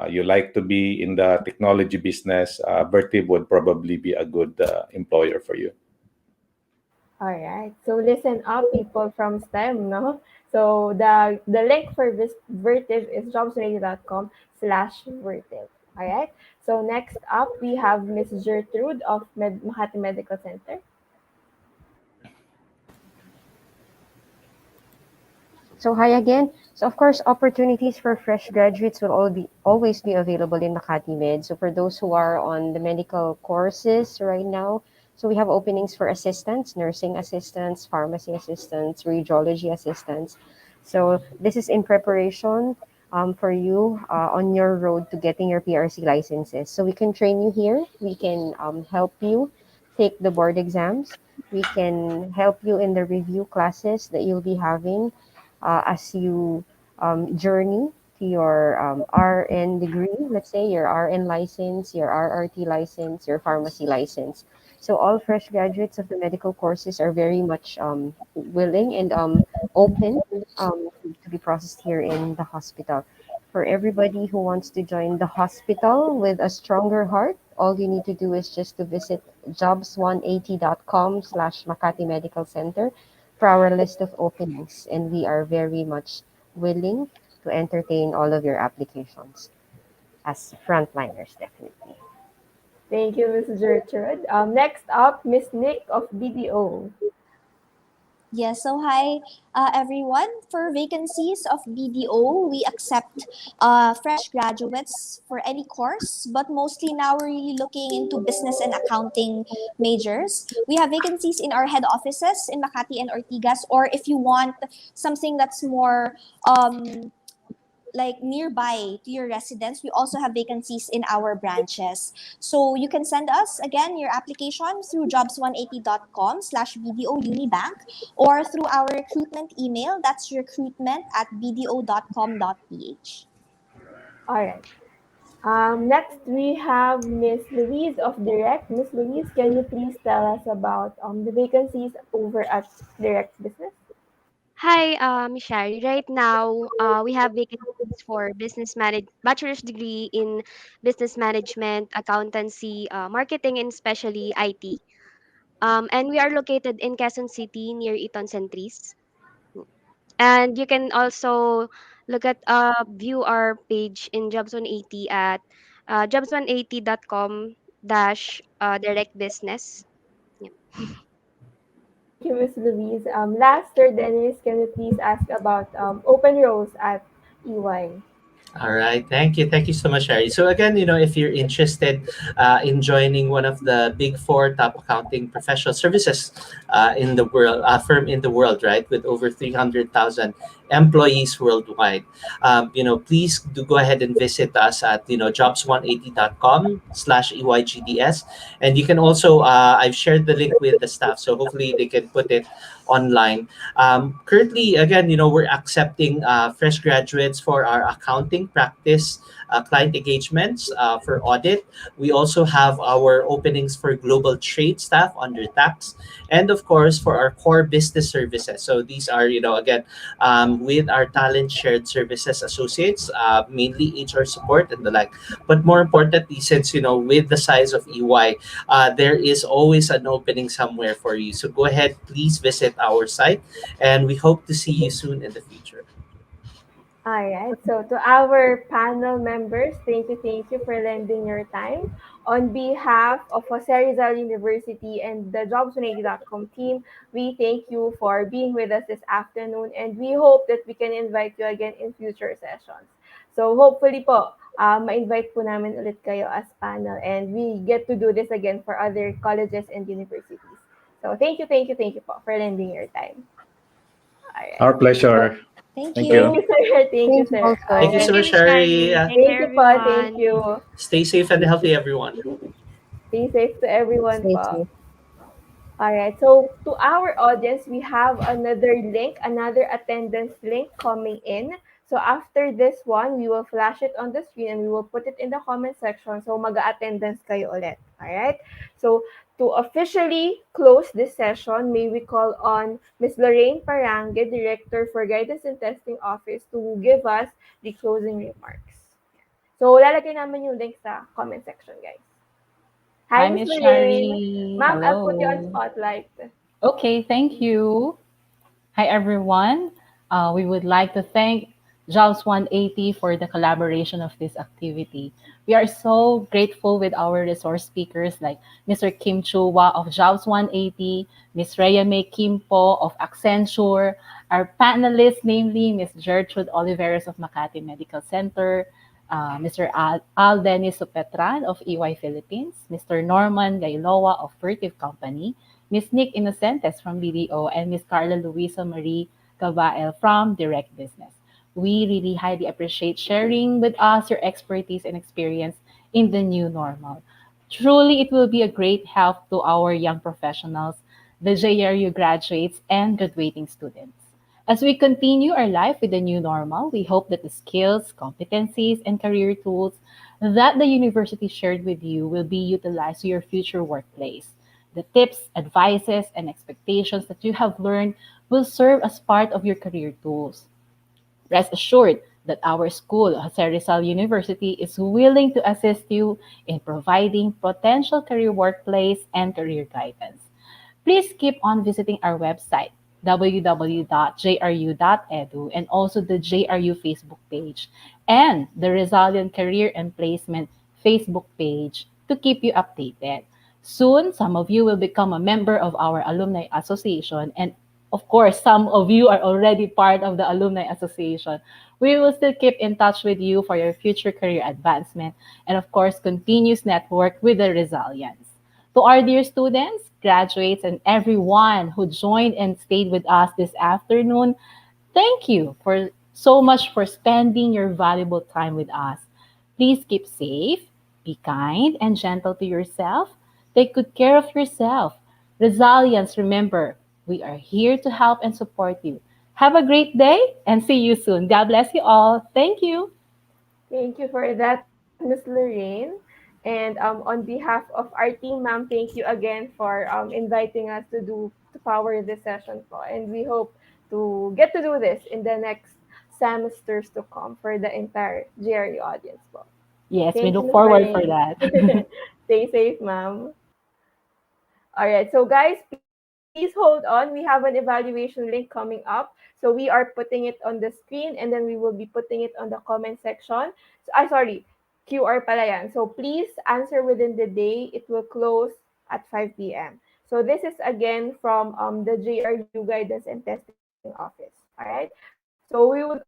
you like to be in the technology business, Bertib would probably be a good employer for you. All right. So listen up, people from STEM, no? So the link for this Vertiv is jobsready.com/Vertiv. All right. So next up, we have Miss Gertrude of Makati Medical Center. So hi again. So of course, opportunities for fresh graduates will always be available in Makati Med. So for those who are on the medical courses right now, so we have openings for assistants, nursing assistants, pharmacy assistants, radiology assistants. So this is in preparation for you on your road to getting your PRC licenses. So we can train you here. We can help you take the board exams. We can help you in the review classes that you'll be having as you journey to your RN degree, let's say your RN license, your RRT license, your pharmacy license. So all fresh graduates of the medical courses are very much willing and open to be processed here in the hospital. For everybody who wants to join the hospital with a stronger heart, all you need to do is just to visit jobs180.com/Makati Medical Center for our list of openings, and we are very much willing to entertain all of your applications as frontliners, definitely. Thank you, Miss Gertrude. Next up, Miss Nick of BDO. Yes, so hi everyone. For vacancies of BDO, we accept fresh graduates for any course, but mostly now we're really looking into business and accounting majors. We have vacancies in our head offices in Makati and Ortigas, or if you want something that's more like nearby to your residence, we also have vacancies in our branches. So you can send us again your application through jobs180.com/BDO Unibank or through our recruitment email. That's recruitment@bdo.com.ph. All right. Next, we have Miss Louise of Direct. Miss Louise, can you please tell us about the vacancies over at Direct Business? Hi, Shari. Right now, we have vacancies for bachelor's degree in business management, accountancy, marketing, and especially IT. And we are located in Quezon City near Eton Centris. And you can also view our page in Jobs 180 at jobs180.com dash direct business. Yep. Thank you, Miss Louise. Last, Sir Dennis, can you please ask about open roles at EY? All right, thank you so much, Harry. So again, if you're interested in joining one of the big four top accounting professional services in the world, firm in the world, right, with over 300,000 employees worldwide, please do go ahead and visit us at jobs180.com/EYGDS, and you can also I've shared the link with the staff, so hopefully they can put it online. Currently, again, we're accepting fresh graduates for our accounting practice, client engagements, for audit. We also have our openings for global trade staff under tax, and of course for our core business services. So these are, again, with our talent shared services associates, mainly HR support and the like. But more importantly, since with the size of EY, there is always an opening somewhere for you. So go ahead, please visit our site, and we hope to see you soon in the future. All right. So to our panel members, thank you for lending your time. On behalf of Jose Rizal University and the Jobs180.com team, we thank you for being with us this afternoon, and we hope that we can invite you again in future sessions. So hopefully po, ma-invite po namin ulit kayo as panel, and we get to do this again for other colleges and universities. So thank you po for lending your time. All right. Our So pleasure. Thank Thank thank you. you, you. sir. Thank you, Thank you sir. All Thank you also. so Thank right. you, much, Miss Sherry. Shari. Take Thank care, you, pa. Thank everyone. you. Stay safe and healthy, everyone. Stay safe to everyone, Stay pa. safe. All right. So to our audience, we have another link, another attendance link coming in. So after this one, we will flash it on the screen and we will put it in the comment section. So mag-attendance kayo ulit. All right. So to officially close this session, may we call on Ms. Lorraine Parangue, Director for Guidance and Testing Office, to give us the closing remarks. So lalagay naman yung link sa comment section, guys. Hi, Hi, Miss Miss Lorraine. Shari. Ma'am, I'll put you on Hello. spotlight. Okay, thank you. Hi, everyone. We would like to thank Jobs 180 for the collaboration of this activity. We are so grateful with our resource speakers like Mr. Kim Chua of Jobs 180, Ms. Rhea May Kimpo of Accenture, our panelists, namely Ms. Gertrude Oliveros of Makati Medical Center, Mr. Al Dennis Supetran of EY Philippines, Mr. Norman Gailoa of Furtive Company, Ms. Nick Innocentes from BDO, and Ms. Carla Luisa Marie Cabael from Direct Business. We really highly appreciate sharing with us your expertise and experience in the new normal. Truly, it will be a great help to our young professionals, the JRU graduates, and graduating students. As we continue our life with the new normal, we hope that the skills, competencies, and career tools that the university shared with you will be utilized to your future workplace. The tips, advices, and expectations that you have learned will serve as part of your career tools. Rest assured that our school, Jose Rizal University, is willing to assist you in providing potential career workplace and career guidance. Please keep on visiting our website www.jru.edu and also the JRU Facebook page and the Resilient Career and Placement Facebook page to keep you updated. Soon, some of you will become a member of our Alumni Association, and of course, some of you are already part of the Alumni Association. We will still keep in touch with you for your future career advancement and, of course, continuous network with the Resilience. To our dear students, graduates, and everyone who joined and stayed with us this afternoon, thank you for so much for spending your valuable time with us. Please keep safe, be kind and gentle to yourself. Take good care of yourself. Resilience, remember, we are here to help and support you. Have a great day and see you soon. God bless you all. Thank you. Thank you for that, Miss Lorraine. And on behalf of our team, ma'am, thank you again for inviting us to power this session po. And we hope to get to do this in the next semesters to come for the entire JRU audience po. Yes, we Thank you, look Miss forward for Lorraine. that. Stay safe, ma'am. All right, so guys, please hold on. We have an evaluation link coming up. So we are putting it on the screen and then we will be putting it on the comment section. So, sorry, QR pala yan. So please answer within the day. It will close at 5 p.m. So this is again from the JRU Guidance and Testing Office. All right. So we would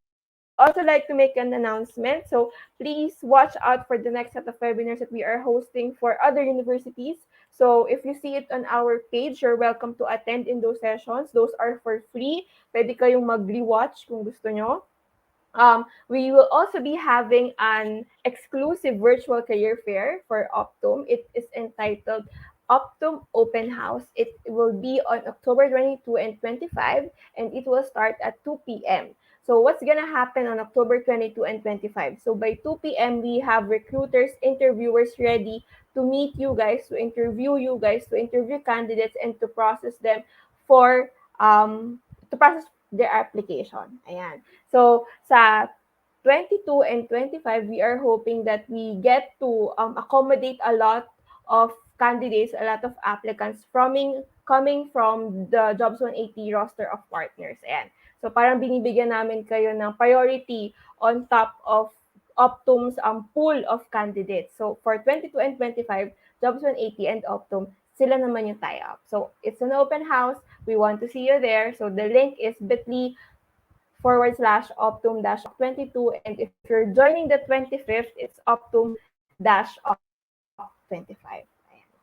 also like to make an announcement. So please watch out for the next set of webinars that we are hosting for other universities. So if you see it on our page, you're welcome to attend in those sessions. Those are for free. Pwede kayong mag-rewatch kung gusto nyo. We will also be having an exclusive virtual career fair for Optum. It is entitled Optum Open House. It will be on October 22 and 25, and it will start at 2 p.m. So what's going to happen on October 22 and 25? So by 2 p.m., we have recruiters, interviewers ready to meet you guys, to interview you guys, to interview candidates, and for to process their application. Ayan. So sa 22 and 25, we are hoping that we get to accommodate a lot of candidates, a lot of applicants coming from the Jobs 180 roster of partners. Ayan. So parang binibigyan namin kayo ng priority on top of Optum's pool of candidates. So for 22 and 25, Jobs 180 and Optum, sila naman yung tie-up. So it's an open house. We want to see you there. So the link is bit.ly/optum-op22. And if you're joining the 25th, it's optum-op25.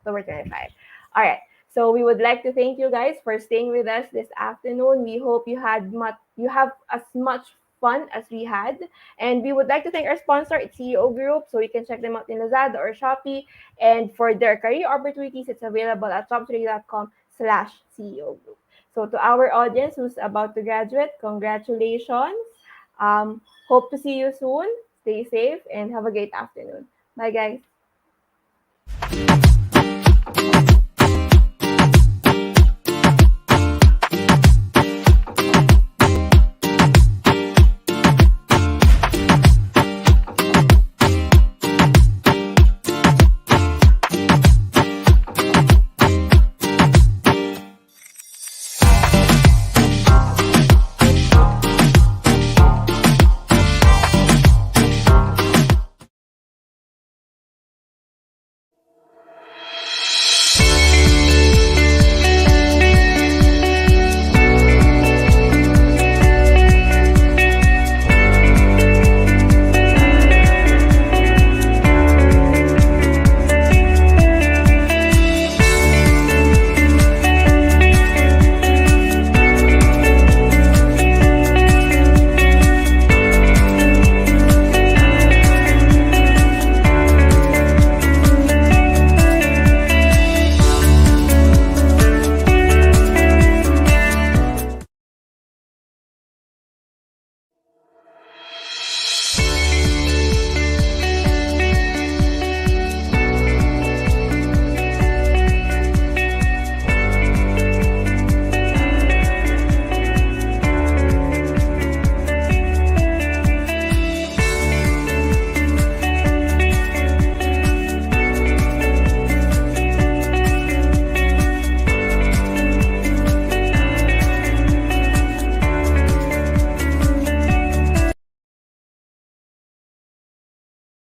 October 25. All right. So we would like to thank you guys for staying with us this afternoon. We hope you have as much fun as we had. And we would like to thank our sponsor, it's CEO Group. So you can check them out in Lazada or Shopee. And for their career opportunities, it's available at jobsready.com/CEO Group. So to our audience who's about to graduate, congratulations. Hope to see you soon. Stay safe and have a great afternoon. Bye, guys.